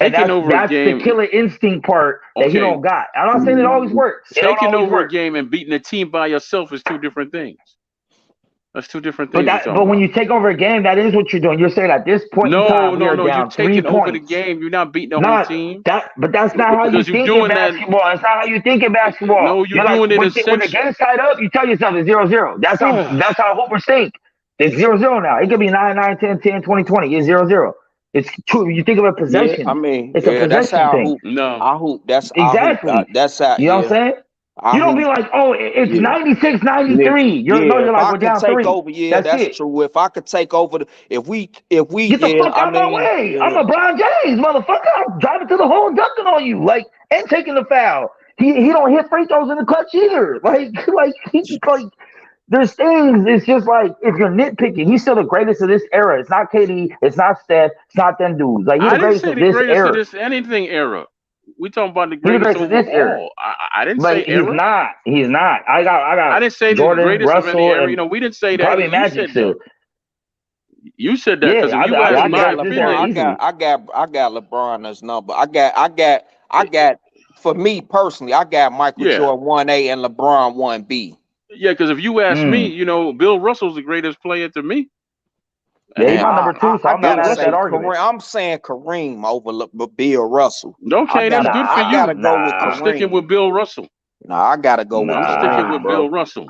And Taking over a that's the game. killer instinct part that he Okay. don't got. I'm not saying it always works. It don't Taking always over a work. game and beating a team by yourself is two different things. That's two different But things. when you take over a game, that is what you're doing. You're saying at this point in time, we are You're down 3 taking over points. the game. You're not beating the whole team. But that's not how you Because you're think in doing that- basketball. That's not how you think in basketball. No, you're like, doing it when the essentially. game's tied up, you tell yourself it's 0-0. That's how hoopers think. It's 0-0 now. It could be 9-9, 10-10, 20-20. It's 0-0. It's true. You think of a possession. Yeah, I mean, it's a possession that's how thing. I hoop. No. I hoop. That's Exactly. I hoop. That's how. You know what I'm saying? You don't be like, oh, it's 96, 93. You're if like, I we're could down take 3. over, that's it. true. If I could take over, if we, Get the fuck out of my way. I'm LeBron James, motherfucker. I'm driving to the hole and dunking on you, like, and taking the foul. He don't hit free throws in the clutch either. There's things. It's just like, if you're nitpicking, he's still the greatest of this era. It's not KD. It's not Steph. It's not them dudes. Like, he's the greatest of this era. Of this anything era. We talking about the He's the greatest greatest of this era. overall. I didn't But say era. He's not. I didn't say Jordan, the greatest Russell, of any era. You know, we didn't say that. Probably You Magic said still. that. You said that because Yeah, if you I ask my got opinion, I got LeBron as number. I got. For me personally, I got Michael Jordan 1A and LeBron 1B. Yeah, because if you ask me, you know, Bill Russell's the greatest player to me. Yeah, he's my number 2, so I'm not at that argument. I'm saying Kareem over Bill Russell. Okay, that's good for you. I gotta go with Kareem. I'm sticking with Bill Russell. No, I gotta go with I'm sticking with Bill Russell.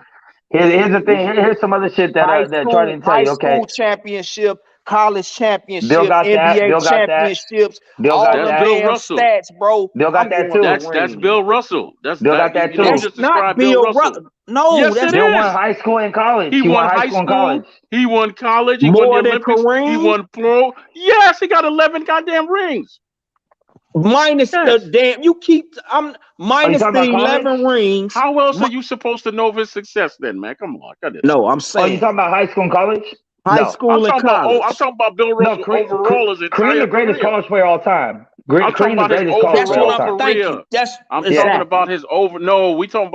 Here's the thing. Here's some other shit that Jordan didn't tell you. Okay, high school championship, college championship, Bill got that. NBA Bill got championships, Bill all got the that. Bill Russell. stats, bro. Bill got that too. That's Bill Russell. Bill got that too. That's not Bill Russell. No, yes, that's it Bill is. won high school and college. He won high school and college. He won college. He More won the than Olympics. Kareem? He won pro. Yes, he got 11 goddamn rings. minus the damn. You keep. I'm minus the 11 rings. How else are you supposed to know of his success then, man? Come on, cut it. No, I'm Oh, saying you talking about high school and college? high school and college. I'm talking about Bill Russell overall as Kareem, the greatest college player of all time. I'm talking about his overall career. I'm talking about his over. No, I'm talking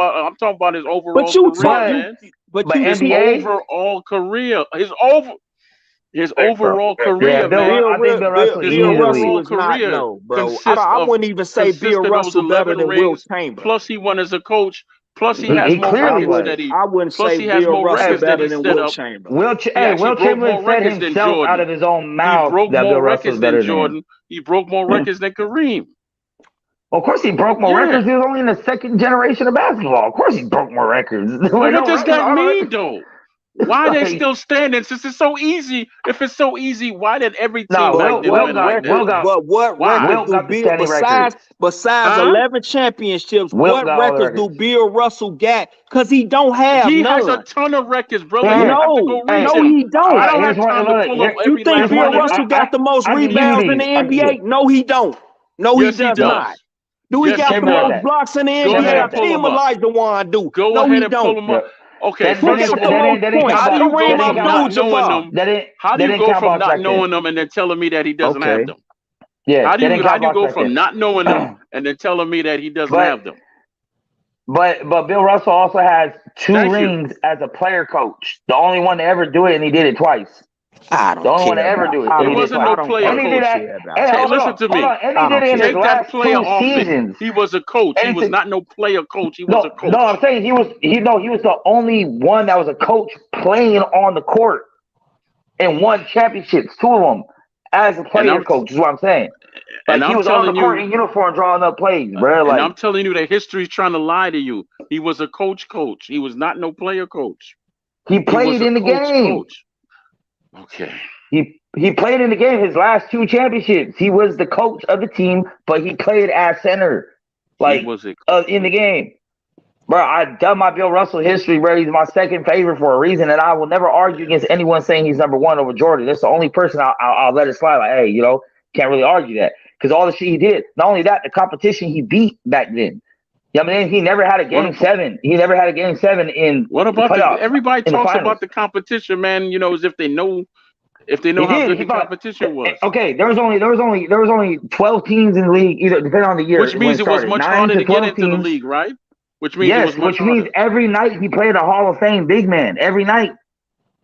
about his overall career, man. But his overall career, his overall career, man. Bill Russell is not, no, bro. I wouldn't even say Bill Russell better than Will Chamberlain. Plus, he won as a coach. Plus, he has more records that he. I wouldn't plus, say he has Bill more Russell records better that he than set Will up. Chamberlain. Will Chamberlain said himself out of his own mouth that Bill Russell is better than Jordan. He broke more records than Kareem. Of course, he broke more records. He was only in the second generation of basketball. Of course, he broke more records. What does that mean, though? Why are they still standing? Since it's so easy. If it's so easy, why did every team But what records do Bill besides 11 championships? What records do Bill Russell got? Because he don't have. He has a ton of records, brother. No, he don't. I don't have time to pull up every. You think Bill Russell got the most rebounds in the NBA? No, he don't. No, he does not. Do he got the most blocks in the NBA? Tim Olajuwon do. Go ahead and pull him up. Okay, first of all, how do you go from not knowing them and then telling me that he doesn't have them? Yeah, how do you go from not knowing them and then telling me that he doesn't have them? But Bill Russell also has 2 rings as a player coach. The only one to ever do it, and he did it twice. I don't the only one to ever do it. It wasn't no player coach. Listen to me. Take that player off it. He was a coach. He was not no player coach. He was a coach. No, I'm saying he was the only one that was a coach playing on the court and won championships, 2 of them as a player coach. Is what I'm saying. Like, he was on the court in uniform drawing up plays, bro. And I'm telling you that history's trying to lie to you. He was a coach. He was not no player coach. He played in the game. Okay. He played in the game. His last 2 championships, he was the coach of the team, but he played as center, in the game. Bro, I done my Bill Russell history, bro. He's my second favorite for a reason, and I will never argue against anyone saying he's number 1 over Jordan. That's the only person I'll let it slide. Like, hey, can't really argue that because all the shit he did. Not only that, the competition he beat back then. Yeah, I mean, he never had a game 7. He never had a game 7 in What the about playoffs. everybody in the talks finals. about the competition, man, you know, as if they know He how did. good He the fought. competition was. Okay, there was only 12 teams in the league, either depending on the year Which when means it it was started. much 9 harder to to get 12 into the teams. league, right? Which means it Yes, was much which means harder. every night he played a Hall of Fame big man. Every night.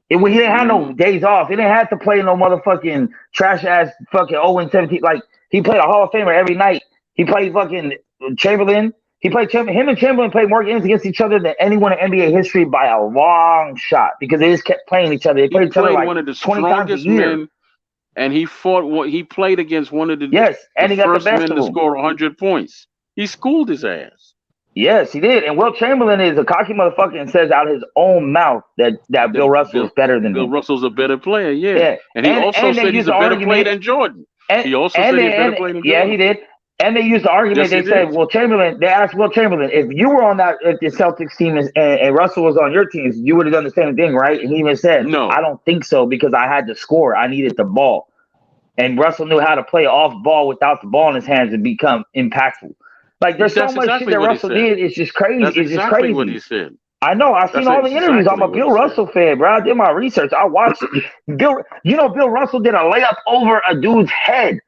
He didn't have no days off. He didn't have to play no motherfucking trash ass fucking 0-17. Like, he played a Hall of Famer every night. He played fucking Chamberlain. Him and Chamberlain played more games against each other than anyone in NBA history by a long shot because they just kept playing each other. They He played each other played like one of the 20 times a strongest year. men, and he played against one of the Yes, and he got the first best men of to them. score 100 points. He schooled his ass. Yes, he did. And Will Chamberlain is a cocky motherfucker and says out his own mouth that Bill Russell is better than Bill him. Russell's a better player, yeah. Yeah. And he also they said he's used a the better player argument. than Jordan. He also and said he's a they- better and- player than Yeah, Jordan. he did. And they used the argument. Yes, he They said, did. well, they asked Will Chamberlain, if you were on that, if the Celtics team and Russell was on your teams, you would have done the same thing, right? And he even said, No. I don't think so because I had to score. I needed the ball. And Russell knew how to play off ball without the ball in his hands and become impactful. Like, there's so much shit that Russell did. It's just crazy. That's It's just exactly crazy. what he said. I know. I've seen all the interviews. I'm a Bill Russell fan, bro. I did my research. I watched Bill. Bill Russell did a layup over a dude's head.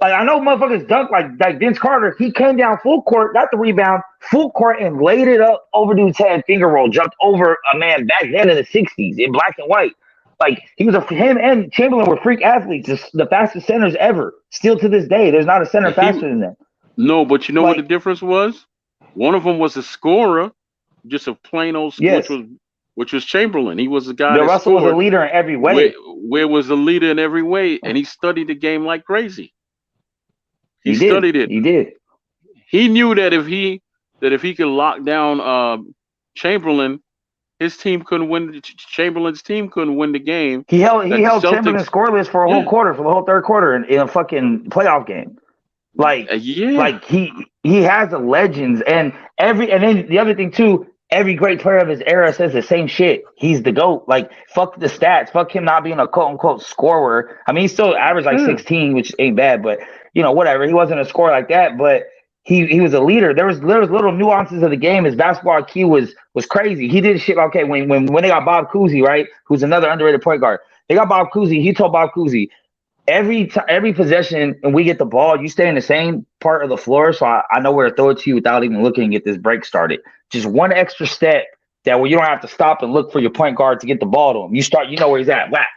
Like, I know motherfuckers dunk like Vince Carter. He came down full court, got the rebound, full court, and laid it up over dude's head, finger roll, jumped over a man back then in the 60s in black and white. Like, him and Chamberlain were freak athletes, the fastest centers ever. Still to this day, there's not a center faster than them. No, but you know what the difference was? One of them was a scorer, just a plain old score, which was Chamberlain. He was a guy Bill that Russell scored. was a leader in every way. Where was a leader in every way, and he studied the game like crazy. He studied it. He did. He knew that if he could lock down Chamberlain, his team couldn't win. Chamberlain's team couldn't win the game. He held Chamberlain scoreless for a whole quarter, for the whole third quarter in a fucking playoff game. Like, like he has the legends and then the other thing too. Every great player of his era says the same shit. He's the GOAT. Like, fuck the stats. Fuck him not being a quote unquote scorer. I mean, he still averaged like 16, which ain't bad, but whatever. He wasn't a scorer like that, but he was a leader. There was little nuances of the game. His basketball IQ was crazy. He did shit. Okay, when they got Bob Cousy, right, who's another underrated point guard. They got Bob Cousy. He told Bob Cousy, every possession and we get the ball, you stay in the same part of the floor, so I know where to throw it to you without even looking and get this break started. Just one extra step that way you don't have to stop and look for your point guard to get the ball to him. You know where he's at. Whack.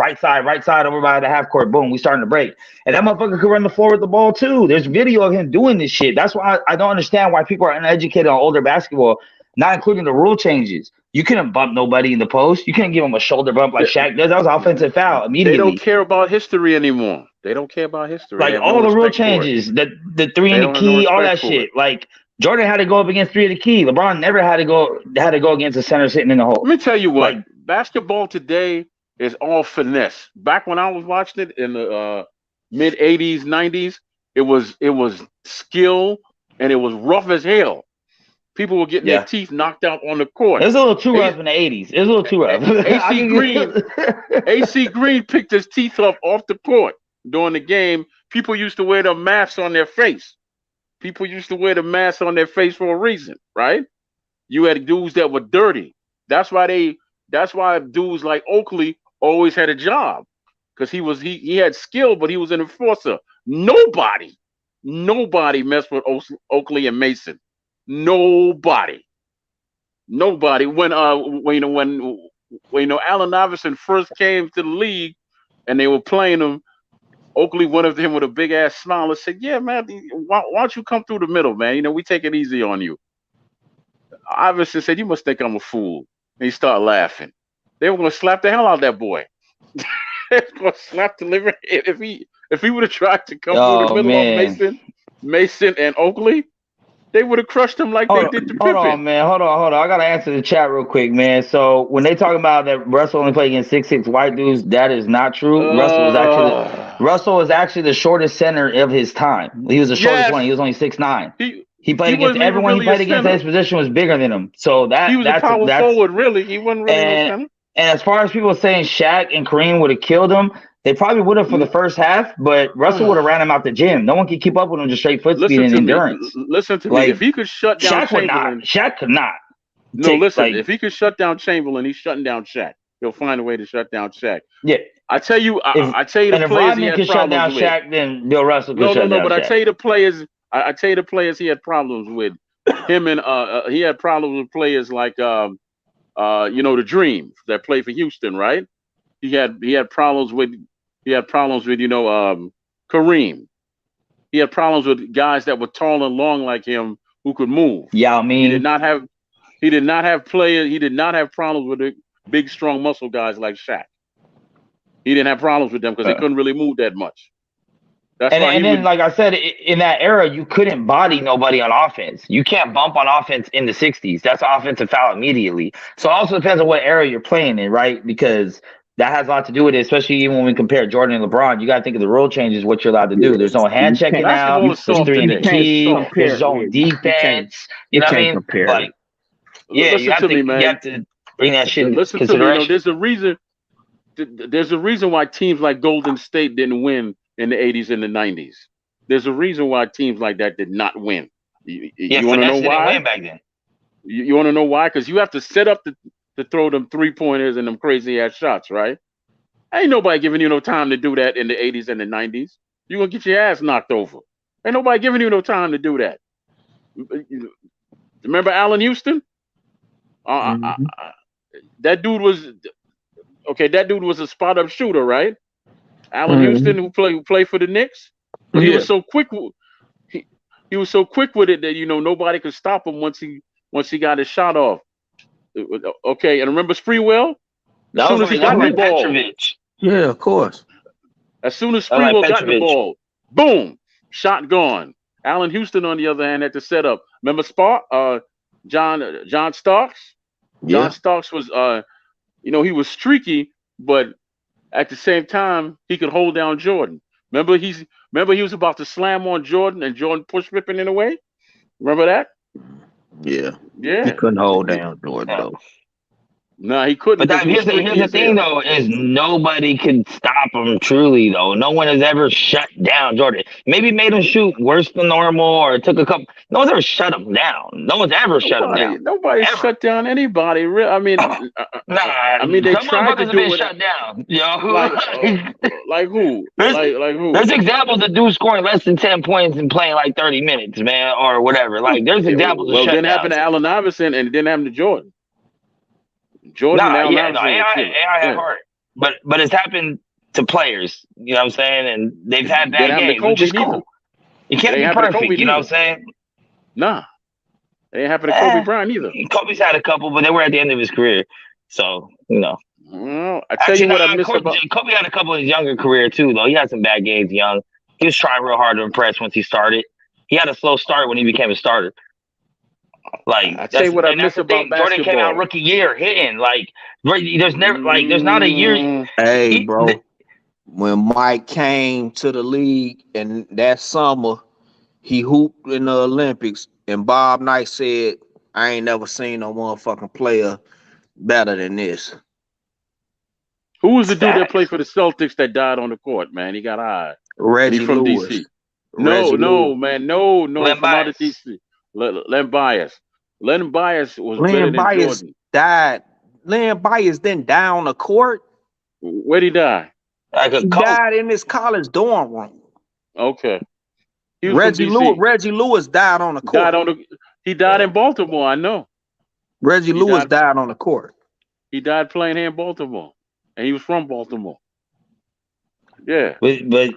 Right side over by the half court. Boom, we starting to break. And that motherfucker could run the floor with the ball too. There's video of him doing this shit. That's why I don't understand why people are uneducated on older basketball, not including the rule changes. You couldn't bump nobody in the post. You couldn't give him a shoulder bump like Shaq does. That was an offensive foul immediately. They don't care about history anymore. They don't care about history. Like, all the rule changes, the three in the key, all that shit. Like, Jordan had to go up against three of the key. LeBron never had to go against a center sitting in the hole. Let me tell you what, basketball today is all finesse. Back when I was watching it in the mid 80s, 90s, it was skill and it was rough as hell. People were getting their teeth knocked out on the court. It was a little too rough in the 80s. It was a little too rough. AC Green picked his teeth off the court during the game. People used to wear the masks on their face. People used to wear the mask on their face for a reason, right? You had dudes that were dirty. That's why dudes like Oakley always had a job, because he had skill, but he was an enforcer. Nobody messed with Oakley and Mason. Nobody. When Allen Iverson first came to the league and they were playing him, Oakley went up to him with a big ass smile and said, "Yeah, man, why don't you come through the middle, man? We take it easy on you." Iverson said, "You must think I'm a fool." And he started laughing. They were going to slap the hell out of that boy. They were going to slap the liver. If he would have tried to come through the middle of Mason and Oakley, they would have crushed him like they did to Pippen. Hold on, man. Hold on. I got to answer the chat real quick, man. So when they talk about that Russell only played against 6'6" white dudes, that is not true. Russell was actually the shortest center of his time. He was the shortest one. He was only 6'9". He played against everyone he played against. His position was bigger than him. So he was a power forward, really. He wasn't really no center. And as far as people saying Shaq and Kareem would have killed him, They probably would have for the first half, but Russell would have ran him out the gym. No one could keep up with him just straight foot speed and endurance. Listen to me. Like, If he could shut down Shaq would not. Chamberlain, Shaq could not. no, listen. Like, if he could shut down Chamberlain, he's shutting down Shaq. He'll find a way to shut down Shaq. yeah. I tell you the if players he Rodman had could shut problems down with. Shaq, then Bill Russell could shut down No, but Shaq. I tell you the players. I tell you the players he had problems with. Him and he had problems with players like the Dream that played for Houston, right? He had problems with Kareem. He had problems with guys that were tall and long like him who could move. Yeah, I mean, he did not have players. He did not have problems with the big, strong muscle guys like Shaq. He didn't have problems with them because they couldn't really move that much. That's why. And then, like I said, in that era, you couldn't body nobody on offense. You can't bump on offense in the 60s. That's an offensive foul immediately. So it also depends on what era you're playing in, right? Because that has a lot to do with it, especially even when we compare Jordan and LeBron. You got to think of the rule changes, what you're allowed to do. There's no hand checking now. There's 3 in the key. There's zone defense. You know what I mean? Like, yeah, you have to bring that shit into consideration. There's a reason. There's a reason why teams like Golden State didn't win in the 80s and the 90s. There's a reason why teams like that did not win. You want to know why? Back then. You want to know why? Because you have to set up to throw them 3-pointers and them crazy ass shots, right? Ain't nobody giving you no time to do that in the 80s and the 90s. You're gonna get your ass knocked over. Ain't nobody giving you no time to do that. Remember Allen Houston? That dude was a spot up shooter, right? Allen Houston, who played for the Knicks, but he was so quick. He was so quick with it that nobody could stop him once he got his shot off. Okay, and remember Spreewell? As soon as he got the ball, Petrovich. Yeah, of course. As soon as Spreewell got the ball, boom, shot gone. Allen Houston, on the other hand, had to set up. Remember John Starks? Yeah. John Starks was he was streaky, but at the same time, he could hold down Jordan. Remember he was about to slam on Jordan and Jordan pushed Pippen in a way? Remember that? Yeah. Yeah. He couldn't hold down Jordan, though. No, he couldn't. But here's the thing, though, is nobody could stop him truly, though. No one has ever shut down Jordan. Maybe made him shoot worse than normal or took a couple. No one's ever shut him down. No one's ever shut him down. Nobody shut down anybody. I mean, they tried to do it. Shut down. Yo. Like who? Like who? There's examples of dudes scoring less than 10 points and playing like 30 minutes, man, or whatever. Like, there's examples of shut it didn't happen to Allen Iverson and it didn't happen to Jordan. AI hard. But it's happened to players, you know what I'm saying? And they've had bad games, which is cool. You can't be perfect, you know what I'm saying? Nah. It ain't happened to Kobe Bryant either. Kobe's had a couple, but they were at the end of his career. So, Well, I tell you what I miss about Kobe had a couple in his younger career too, though. He had some bad games young. He was trying real hard to impress once he started. He had a slow start when he became a starter. Like, I tell you what I miss about basketball. Jordan came out rookie year hitting. Like, there's not a year. Hey, bro. When Mike came to the league and that summer, he hooped in the Olympics, and Bob Knight said, "I ain't never seen no motherfucking player better than this." Who was the dude that played for the Celtics that died on the court, man? He got high. Reggie from Lewis. DC. No, from out of DC. Len Bias. Len Bias was better than Jordan. Died. Len Bias then died on the court. Where'd he die? He died in his college dorm room. Okay. Reggie Lewis died on the court. He died in Baltimore, I know. Reggie Lewis died on the court. He died playing here in Baltimore. And he was from Baltimore. Yeah. But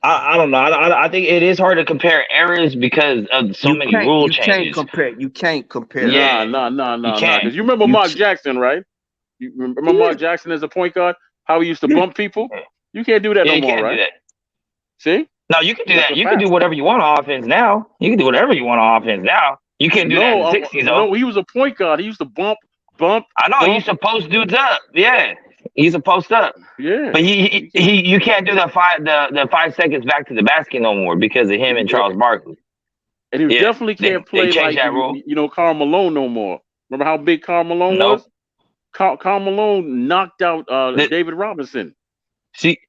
I don't know. I think it is hard to compare eras because of so many rule changes. You can't compare. Yeah, no. Because you remember Mark Jackson, right? You remember Mark Jackson as a point guard? How he used to bump people? You can't do that no more, right? See? No, you can do that. You can do whatever you want on offense now. You can do whatever you want on offense now. You can't do that in the 60s, though. No, he was a point guard. He used to bump. I know. He used to post dudes up. Yeah. He's a post up. Yeah. But you can't do the 5 seconds back to the basket no more because of him and Charles Barkley. And he definitely can't play like Karl Malone no more. Remember how big Karl Malone was? Karl Malone knocked out David Robinson. See,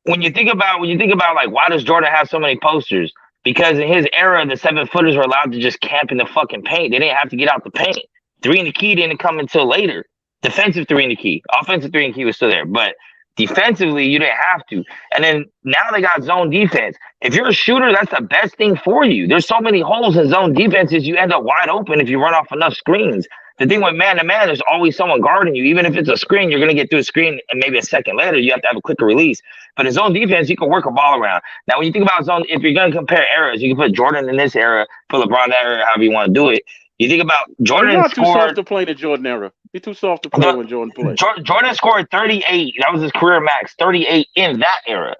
When you think about like why does Jordan have so many posters? Because in his era, the 7-footers were allowed to just camp in the fucking paint. They didn't have to get out the paint. 3 in the key didn't come until later. Defensive 3 in the key. Offensive 3 in the key was still there. But defensively, you didn't have to. And then now they got zone defense. If you're a shooter, that's the best thing for you. There's so many holes in zone defenses, you end up wide open if you run off enough screens. The thing with man-to-man, there's always someone guarding you. Even if it's a screen, you're going to get through a screen, and maybe a second later, you have to have a quicker release. But in zone defense, you can work a ball around. Now, when you think about zone, if you're going to compare eras, you can put Jordan in this era, put LeBron in that era, however you want to do it. You think about Jordan You're not too soft to play the Jordan era. You're too soft to play when Jordan played. Jordan scored 38. That was his career max, 38 in that era.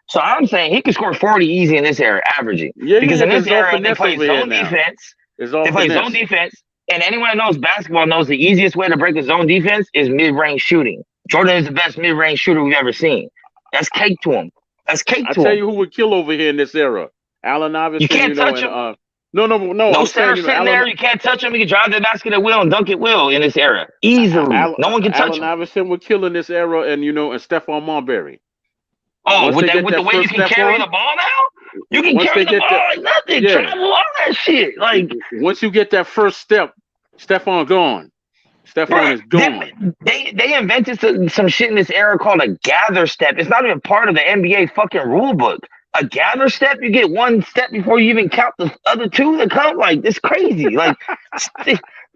So I'm saying he could score 40 easy in this era, averaging. Because in this era, they play zone defense. They play zone defense. And anyone that knows basketball knows the easiest way to break a zone defense is mid-range shooting. Jordan is the best mid-range shooter we've ever seen. That's cake to him. I tell you who would kill over here in this era. Allen Iverson. You can't touch him. No center sitting there. You can't touch him. You can drive the basket at will and dunk at will in this era. Easily. No one can touch him. Allen Iverson would kill in this era, and and Stephon Marbury. Oh, with the way you can carry the ball now? You can carry the ball like nothing. Travel, all that shit. Like once you get that first step, Stephon gone. Stephon is gone. They invented some shit in this era called a gather step. It's not even part of the NBA fucking rule book. A gather step, you get one step before you even count the other two that come. Like, it's crazy. Like,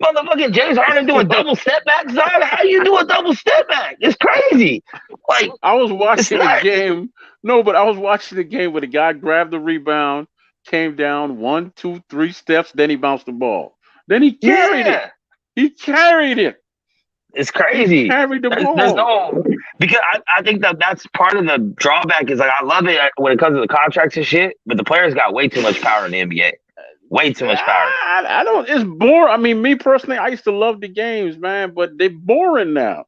motherfucking James Harden doing double step back, son. How you do a double step back? It's crazy. Like, I was watching the game. No, but I was watching the game where the guy grabbed the rebound, came down 1, 2, 3 steps, then he bounced the ball. Then he carried it. He carried it. It's crazy. He carried the ball. Because I think that's part of the drawback is like I love it when it comes to the contracts and shit, but the players got way too much power in the NBA. Way too much power. I don't. It's boring. I mean, me personally, I used to love the games, man, but they're boring now.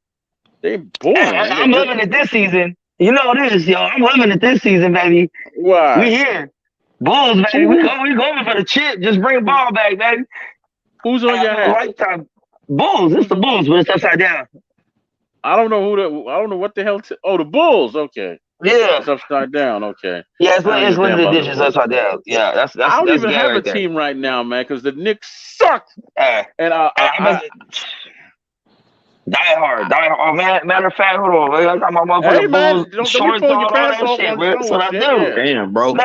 They're boring. I'm loving it this season. You know this, yo. I'm loving it this season, baby. Why? We here. Bulls, baby. We going for the chip. Just bring the ball back, baby. Who's on your hat? Lifetime. Bulls. It's the Bulls, but it's upside down. I don't know I don't know what the hell. The Bulls. Okay. Yeah. It's upside down. Okay. Yeah, it's limited editions upside down. Yeah, that's I don't even have right a team right now, man, because the Knicks suck. And Die hard. Oh, man, matter of fact, hold on. I got my motherfucking Bulls shorts on, all that shit, bro. That's what I do. Damn, bro.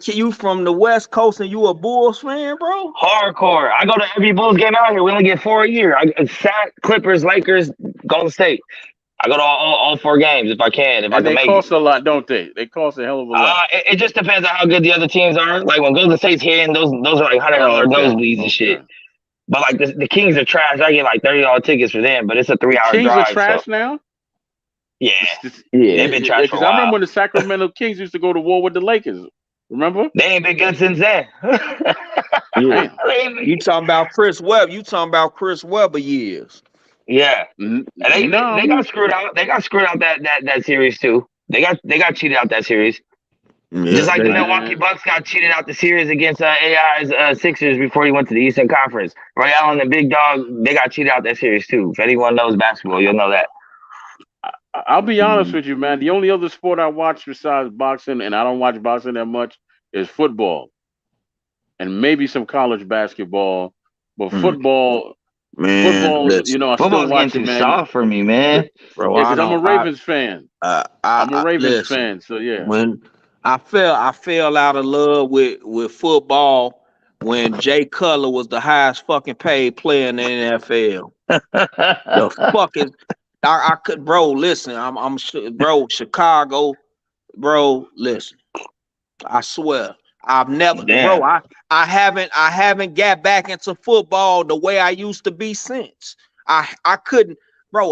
You from the West Coast and you a Bulls fan, bro? Hardcore. I go to every Bulls game out here. We only get 4 a year. Sac, Clippers, Lakers, Golden State. I go to all 4 games if I can. If I can make it. They cost a lot, don't they? They cost a hell of a lot. It just depends on how good the other teams are. Like when Golden State's hitting, those are like $100 nosebleeds and shit. But like the Kings are trash. I get like $30 tickets for them, but it's a 3-hour drive. Kings are trash now? Yeah. They've been trash for a while. I remember when the Sacramento Kings used to go to war with the Lakers. Remember? They ain't been good since then. Yeah. You talking about Chris Webber. You talking about Chris Webber years. Yeah. And they got screwed out. They got screwed out that series too. They got cheated out that series. Yeah, just like the Milwaukee Bucks got cheated out the series against AI's Sixers before he went to the Eastern Conference. Ray Allen and Big Dog, they got cheated out that series too. If anyone knows basketball, you'll know that. I'll be honest with you, man. The only other sport I watch besides boxing, and I don't watch boxing that much, is football. And maybe some college basketball. But football, I still watch it, man. Soft for me, man. Bro, I'm a Ravens fan. I'm a Ravens fan, so yeah. When I fell out of love with football when Jay Cutler was the highest fucking paid player in the NFL. The fucking I could, bro. Listen, I'm bro. Chicago, bro. Listen, I swear, I've never, bro. I haven't got back into football the way I used to be since. I couldn't, bro.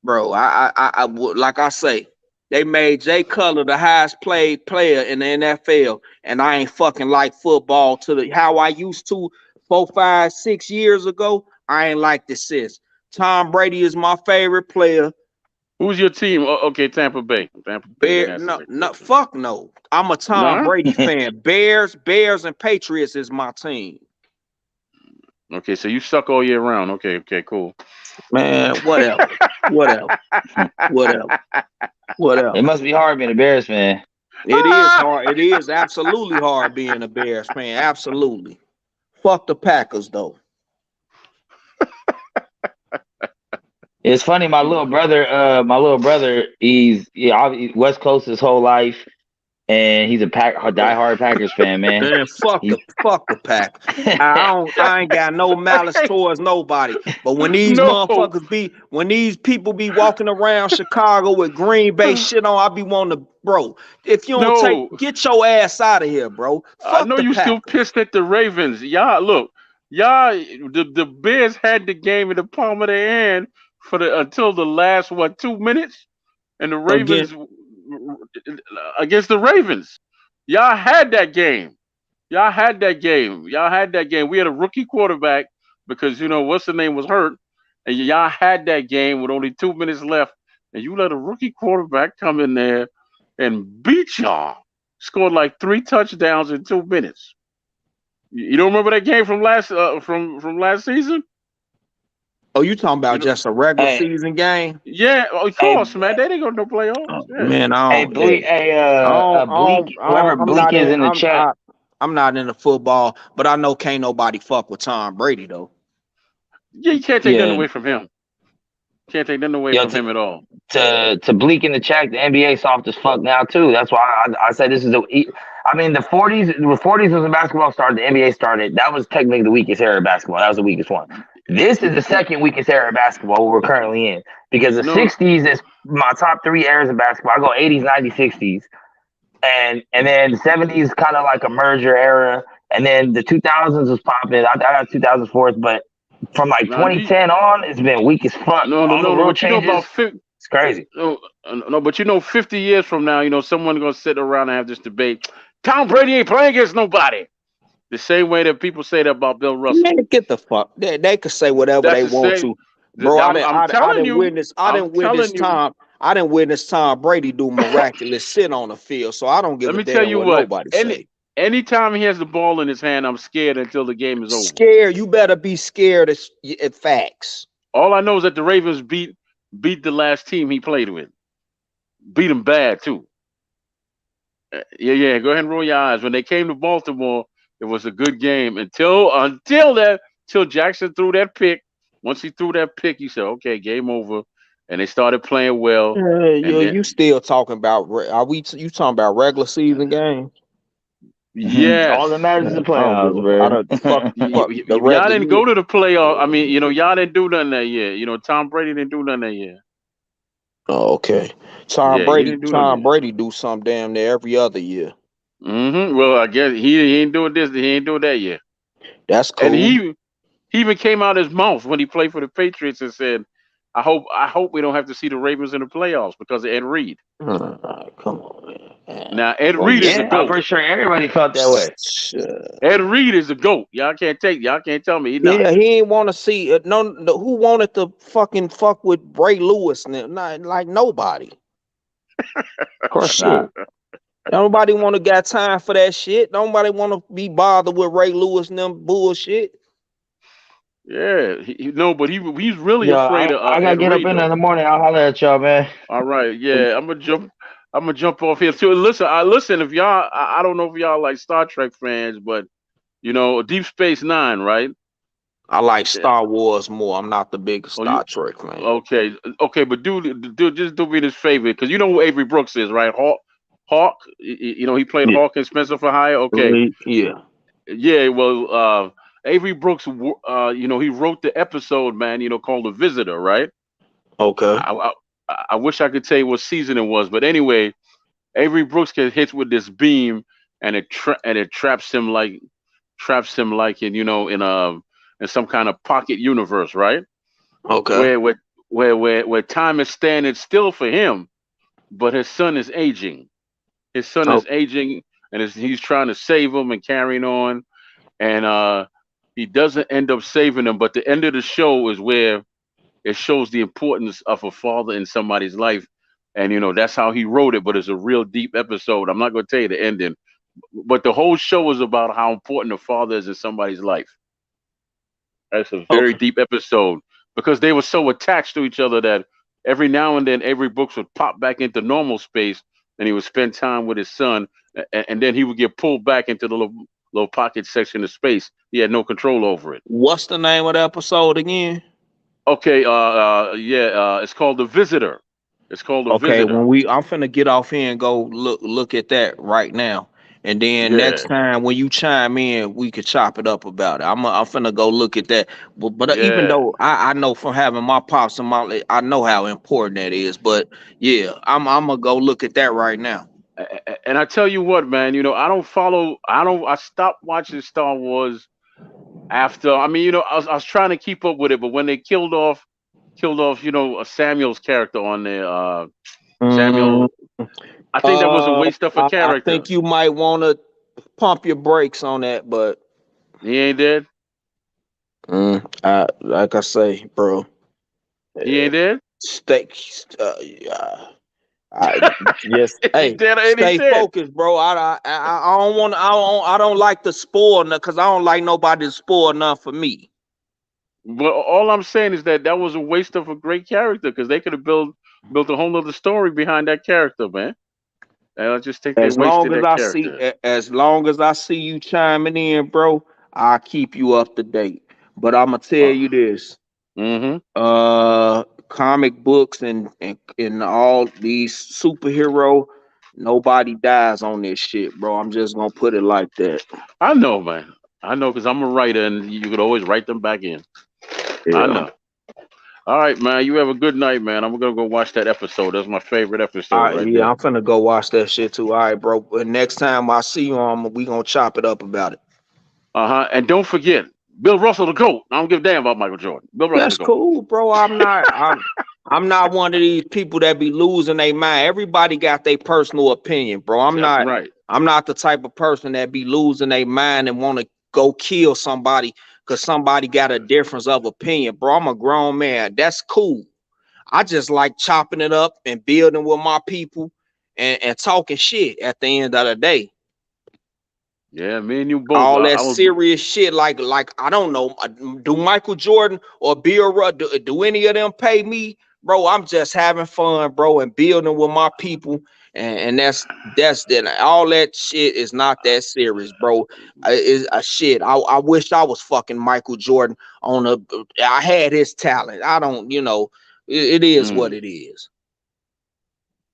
Bro. I like I say. They made Jay Cutler the highest paid player in the NFL, and I ain't fucking like football to how I used to 4, 5, 6 years ago. I ain't like this since. Tom Brady is my favorite player. Who's your team? Okay, Tampa Bay. No, fuck no. I'm a Tom Brady fan. Bears, and Patriots is my team. Okay, so you suck all year round. Okay, cool. Man, whatever, whatever, whatever, whatever. It must be hard being a Bears fan. It is hard. It is absolutely hard being a Bears fan. Absolutely. Fuck the Packers though. It's funny. My little brother, he's West Coast his whole life, and he's a diehard Packers fan, man. Man, fuck the Packers. I ain't got no malice towards nobody. But when these when these people be walking around Chicago with Green Bay shit on, I be wanting to, bro. If you don't get your ass out of here, bro. Fuck I know the you Packers. still pissed at the Ravens. The Bears had the game in the palm of their hand until the last 2 minutes, and the Ravens against the Ravens. Y'all had that game. We had a rookie quarterback because what's the name was hurt, and y'all had that game with only 2 minutes left, and you let a rookie quarterback come in there and beat y'all. Scored like 3 touchdowns in 2 minutes. You don't remember that game from last season? Oh, you talking about just a regular season game? Yeah, of course, man. They didn't go to no playoffs. Yeah. Man, Bleak is in the chat. I'm not into football, but I know can't nobody fuck with Tom Brady though. Yeah, you can't take nothing away from him. Can't take nothing away from him at all. To Bleak in the chat, the NBA soft as fuck now too. That's why I say this is the 40s was when basketball started. The NBA started. That was technically the weakest era of basketball. That was the weakest one. This is the second weakest era of basketball we're currently in, because the 60s is my top 3 eras of basketball. I go 80s, 90s, 60s, and then the 70s kind of like a merger era, and then the 2000s was popping. I got 2004, but from like 2010 on, it's been weak as fuck. No. But you know about it's crazy. No, but 50 years from now, someone's gonna sit around and have this debate. Tom Brady ain't playing against nobody. The same way that people say that about Bill Russell. Man, get the fuck. They can say whatever they want to, bro. I didn't witness Tom Brady do miraculous shit on the field, so I don't give a damn what nobody say. Anytime he has the ball in his hand, I'm scared until the game is over. Scared? You better be scared at facts. All I know is that the Ravens beat the last team he played with. Beat him bad too. Yeah. Go ahead and roll your eyes. When they came to Baltimore, it was a good game until Jackson threw that pick. Once he threw that pick, he said, "Okay, game over," and they started playing well. You still talking about? You talking about regular season games? Yeah, all that matters is the playoffs, bro. Y'all didn't go to the playoff. I mean, y'all didn't do nothing that year. Tom Brady didn't do nothing that year. Oh, okay. Tom Brady do something damn near every other year. Mm-hmm. Well, I guess he ain't doing this. He ain't doing that yet. That's cool. And he even came out his mouth when he played for the Patriots and said, "I hope we don't have to see the Ravens in the playoffs because of Ed Reed." Come on, man. Now Ed Reed is the GOAT. I'm pretty sure everybody felt that way. Ed Reed is the GOAT. Y'all can't tell me. Yeah, he ain't want to see who wanted to fucking fuck with Ray Lewis? Not like nobody. Of course not. Nobody want to got time for that shit. Nobody want to be bothered with Ray Lewis and them bullshit. Yeah, but he's really afraid of. I gotta get up in the morning. I'll holler at y'all, man. All right, yeah, I'm gonna jump off here too. Listen. If y'all, I don't know if y'all like Star Trek fans, but Deep Space Nine, right? I like Star Wars more. I'm not the biggest Star Trek fan. Okay, but just do me this favor, because you know who Avery Brooks is, right? Hawk. He played Hawk in Spencer for Hire. Okay. Yeah. Well, Avery Brooks, he wrote the episode, man, called The Visitor, right? Okay. I wish I could tell you what season it was, but anyway, Avery Brooks gets hit with this beam, and it traps him like in some kind of pocket universe, right? Okay. Where time is standing still for him, but his son is aging. His son is aging, and he's trying to save him and carrying on, and he doesn't end up saving him. But the end of the show is where it shows the importance of a father in somebody's life, and that's how he wrote it. But it's a real deep episode. I'm not going to tell you the ending, but the whole show is about how important a father is in somebody's life. That's a very Okay. deep episode because they were so attached to each other that every now and then Avery Brooks would pop back into normal space and he would spend time with his son, and then he would get pulled back into the little pocket section of space. He had no control over it. What's the name of the episode again? Okay, yeah, it's called The Visitor. It's called The Okay, Visitor. I'm finna get off here and go look at that right now. And then next Yeah, time when you chime in, we could chop it up about it. I'm finna go look at that. But even yeah. though I know from having my pops and my, I know how important that is. But yeah, I'm gonna go look at that right now. And I tell you what, man, I don't follow. I stopped watching Star Wars after. I mean, I was trying to keep up with it, but when they killed off, Samuel's character on there, Mm, Samuel. I think that was a waste of a I character. think you might want to pump your brakes on that, but He ain't dead. like I say, bro, He ain't dead. stay, yeah, I yes, He hey, dead or ain't he stay dead? focused, bro. I don't want, I don't like to spoil nothing because I don't like nobody to spoil nothing for me. But all I'm saying is that was a waste of a great character because they could have built a whole other story behind that character, man. And I just think they wasted that character. As long as I see you chiming in, bro, I'll keep you up to date. But I'm gonna tell Uh, you this. mm-hmm. Comic books and all these superhero, nobody dies on this shit, bro. I'm just gonna put it like that. I know, man. I know because I'm a writer, and you could always write them back in. I Yeah. know. All right, man. You have a good night, man. I'm gonna go watch that episode. That's my favorite All episode right, right yeah, there. I'm finna go watch that shit too. All right, bro. But next time I see you on, we gonna chop it up about it. And don't forget, Bill Russell the GOAT. I don't give a damn about Michael Jordan. Bill Russell the That's GOAT. cool, bro. I'm not one of these people that be losing their mind. Everybody got their personal opinion, bro. That's right. I'm not the type of person that be losing their mind and want to go kill somebody because somebody got a difference of opinion, bro. I'm a grown man. That's cool. I just like chopping it up and building with my people and talking shit at the end of the day. Yeah, me and you both. All I that was. serious shit, like I don't know, do Michael Jordan or Bill Rudd, do any of them pay me, bro? I'm just having fun, bro, and building with my people, and that's that. All that shit is not that serious, bro. Is a shit. I wish I was fucking Michael Jordan on a. I had his talent. I don't, it is what Mm. it is.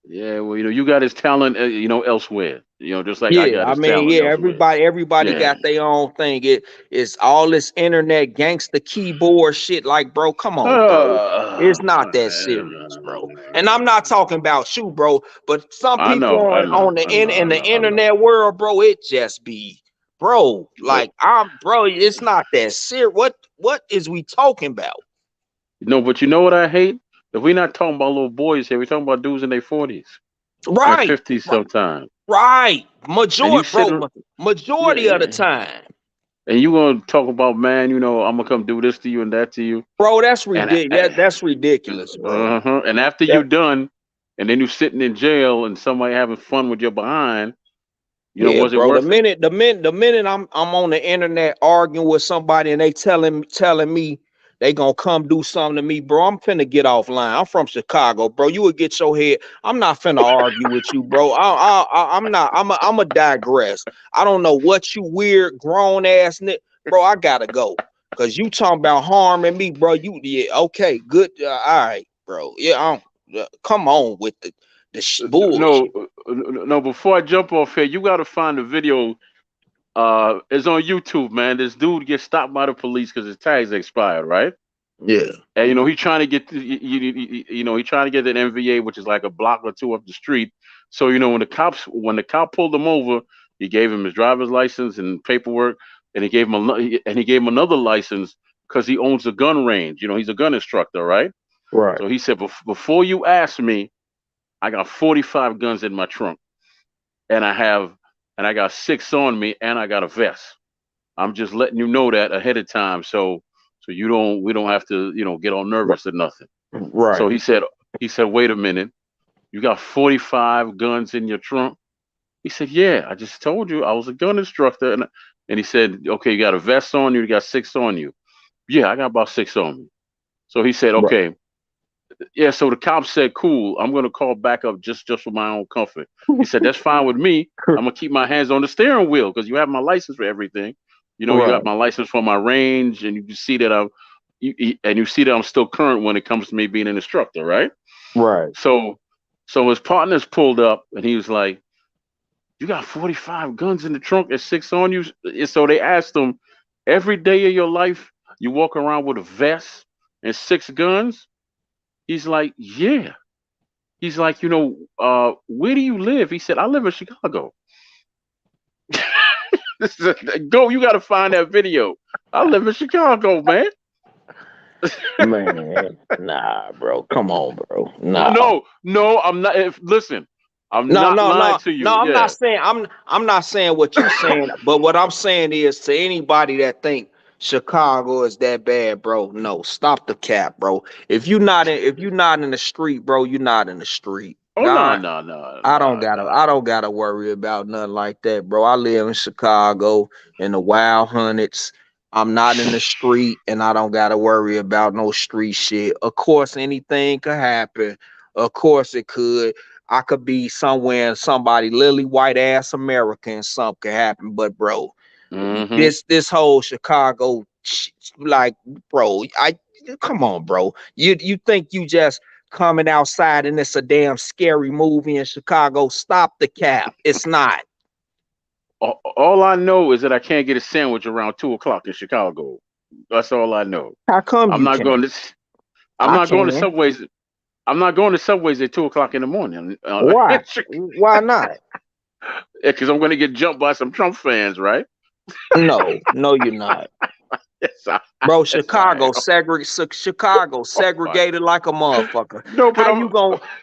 Yeah, well, you got his talent, elsewhere. Just like I Yeah, got I his mean, talent yeah, elsewhere. everybody Yeah. got their own thing. It's all this internet gangster keyboard shit. Like, bro, come on, bro. It's not that serious, bro. And I'm not talking about you, bro, but some I people know, I know, on the I know, I in the know, I know. internet world, bro, it just be, bro, But like bro, it's not that serious. What is we talking about? but you know what I hate? If we're not talking about little boys here, we're talking about dudes in their 40s and Right, 50s sometimes. right. And you Majority, sit, bro, yeah, majority of the yeah. time. And you gonna talk about, man, I'm gonna come do this to you and that to you. Bro, that's And ridiculous. That's ridiculous, bro. and after you That done, and then you sitting in jail and somebody having fun with your behind, yeah, was it bro. The worth it? minute I'm on the internet arguing with somebody and they telling me they gonna come do something to me, bro, I'm finna get offline. I'm from Chicago, bro. You would get your head. I'm not finna argue with you, bro. I'm not. I'm a digress. I don't know what you weird grown ass bro. I gotta go because you talking about harming me, bro. Yeah, okay, good. All right, bro. Yeah, come on with the No, bullshit. no. Before I jump off here, you got to find the video. It's on YouTube, man. This dude gets stopped by the police because his tags expired, right? Yeah. And he's trying to get, he's trying to get an MVA, which is like a block or two up the street. So when the cop pulled him over, he gave him his driver's license and paperwork, and he gave him another license because he owns a gun range. He's a gun instructor, right? Right. So he said, before you ask me, I got 45 guns in my trunk, and I got 6 on me, and I got a vest. I'm just letting you know that ahead of time, so we don't have to get all nervous or nothing. Right. So he said, wait a minute, you got 45 guns in your trunk? He said, yeah, I just told you I was a gun instructor, and he said, okay, you got a vest on you, you got 6 on you. Yeah, I got about 6 on me. So he said, Right. okay, yeah. So the cop said, cool. I'm gonna call back up just for my own comfort. He said, that's fine with me. I'm gonna keep my hands on the steering wheel because you have my license for everything. You know, you got Right. my license for my range, and you can see that you see that I'm still current when it comes to me being an instructor, right? Right. So, so his partners pulled up, and he was like, "You got 45 guns in the trunk and 6 on you." And so they asked him, "Every day of your life, you walk around with a vest and 6 guns?" He's like, "Yeah." He's like, "Where do you live?" He said, "I live in Chicago." Go, you got to find that video. I live in Chicago, man. Man, nah, bro. Come on, bro. Nah. No, I'm not. Listen, I'm No, not no, lying no, to you. no. I'm not Yeah. saying I'm not saying what you saying, but what I'm saying is to anybody that think Chicago is that bad, bro. No, stop the cap, bro. If you not in the street, bro, you're not in the street. Oh no, God, no, no, I don't no, gotta no. I don't gotta worry about nothing like that, bro. I live in Chicago in the wild hundreds. I'm not in the street and I don't gotta worry about no street shit. Of course, anything could happen. Of course it could. I could be somewhere and somebody lily white ass American, something could happen. But bro, Mm-hmm. this whole Chicago like bro, I come on, bro. You think you just coming outside and it's a damn scary movie in Chicago? Stop the cap. It's not. All I know is that I can't get a sandwich around 2 o'clock in Chicago. That's all I know. How come I'm you not can't? going to. I'm I not going to can. subways. I'm not going to subways at 2 o'clock in the morning. Why? Why not? Because I'm going to get jumped by some Trump fans, right? No, no, you're not. Yes, I, Bro, yes, I am. Chicago Oh my. segregated like a motherfucker. No, but I'm.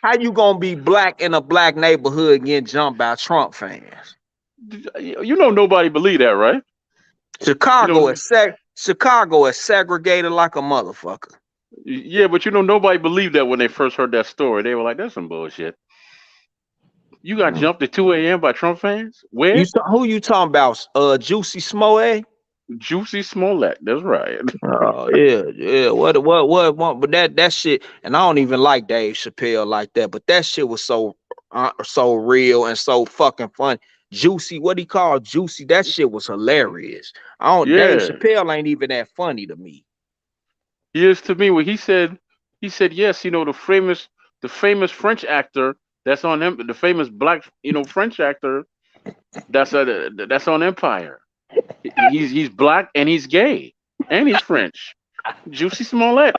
How you gonna be black in a black neighborhood getting jumped by Trump fans? Nobody believe that, right? You know, Chicago is segregated like a motherfucker. yeah, but nobody believed that when they first heard that story. They were like, "That's some bullshit." You got jumped at 2 a.m. by Trump fans? Where? Who you talking about? Juicy Smollett? Juicy Smollett. That's right. Oh yeah, yeah. What? But that shit, and I don't even like Dave Chappelle like that. But that shit was so real and so fucking fun. Juicy, what he called Juicy? That shit was hilarious. I don't. Dave Yeah, Chappelle ain't even that funny to me. he is to me. When he said yes. The famous French actor that's on the famous black, French actor that's on Empire. He's black and he's gay and he's French. Juicy Smollett.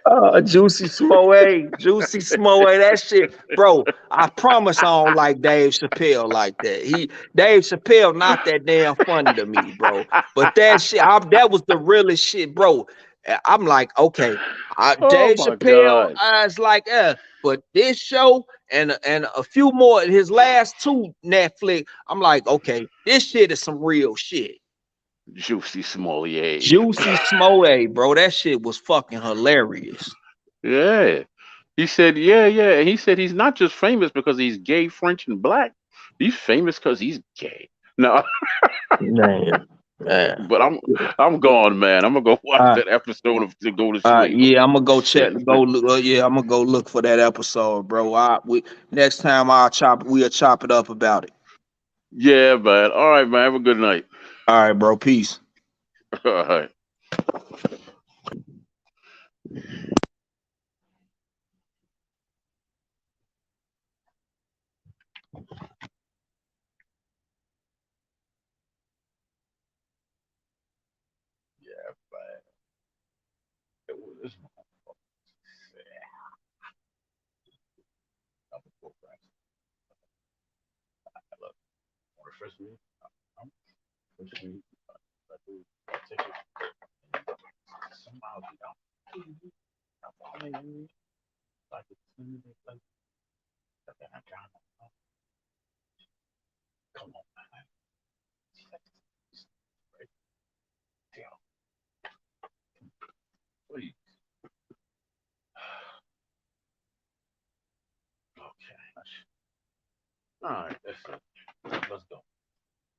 Juicy Smollett, that shit, bro. I promise I don't like Dave Chappelle like that. Dave Chappelle not that damn funny to me, bro. But that shit, that was the realest shit, bro. I'm like, okay, Oh Dave my Chappelle, God. I was like, but this show and a few more, his last two Netflix, I'm like, okay, this shit is some real shit. Juicy Smollett. Juicy Smollett, bro, that shit was fucking hilarious. Yeah. He said, yeah, yeah. And he said he's not just famous because he's gay, French, and black. He's famous because he's gay. No, Man, man. but I'm gone, man. I'm gonna go watch that episode to go to sleep. Yeah, I'm gonna go check. Go look. Yeah, I'm gonna go look for that episode, bro. Next time we'll chop it up about it. Yeah, man. All right, man. Have a good night. All right, bro. Peace. All right. Yeah, man. This motherfucker. I'm gonna go back. Look, refresh me. I'm refresh me. I do. I take it. Somehow, I'm like it's like I got come on, man. Right? Damn, please. Okay. All right, that's it. Let's go.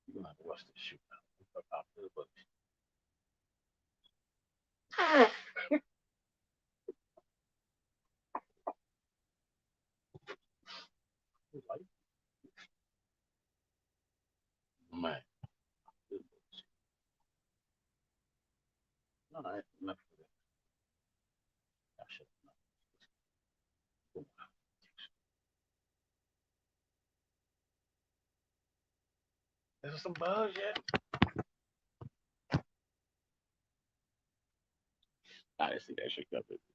You're gonna have to watch this shoot now. right. There's some bugs yet. I didn't see that shit coming.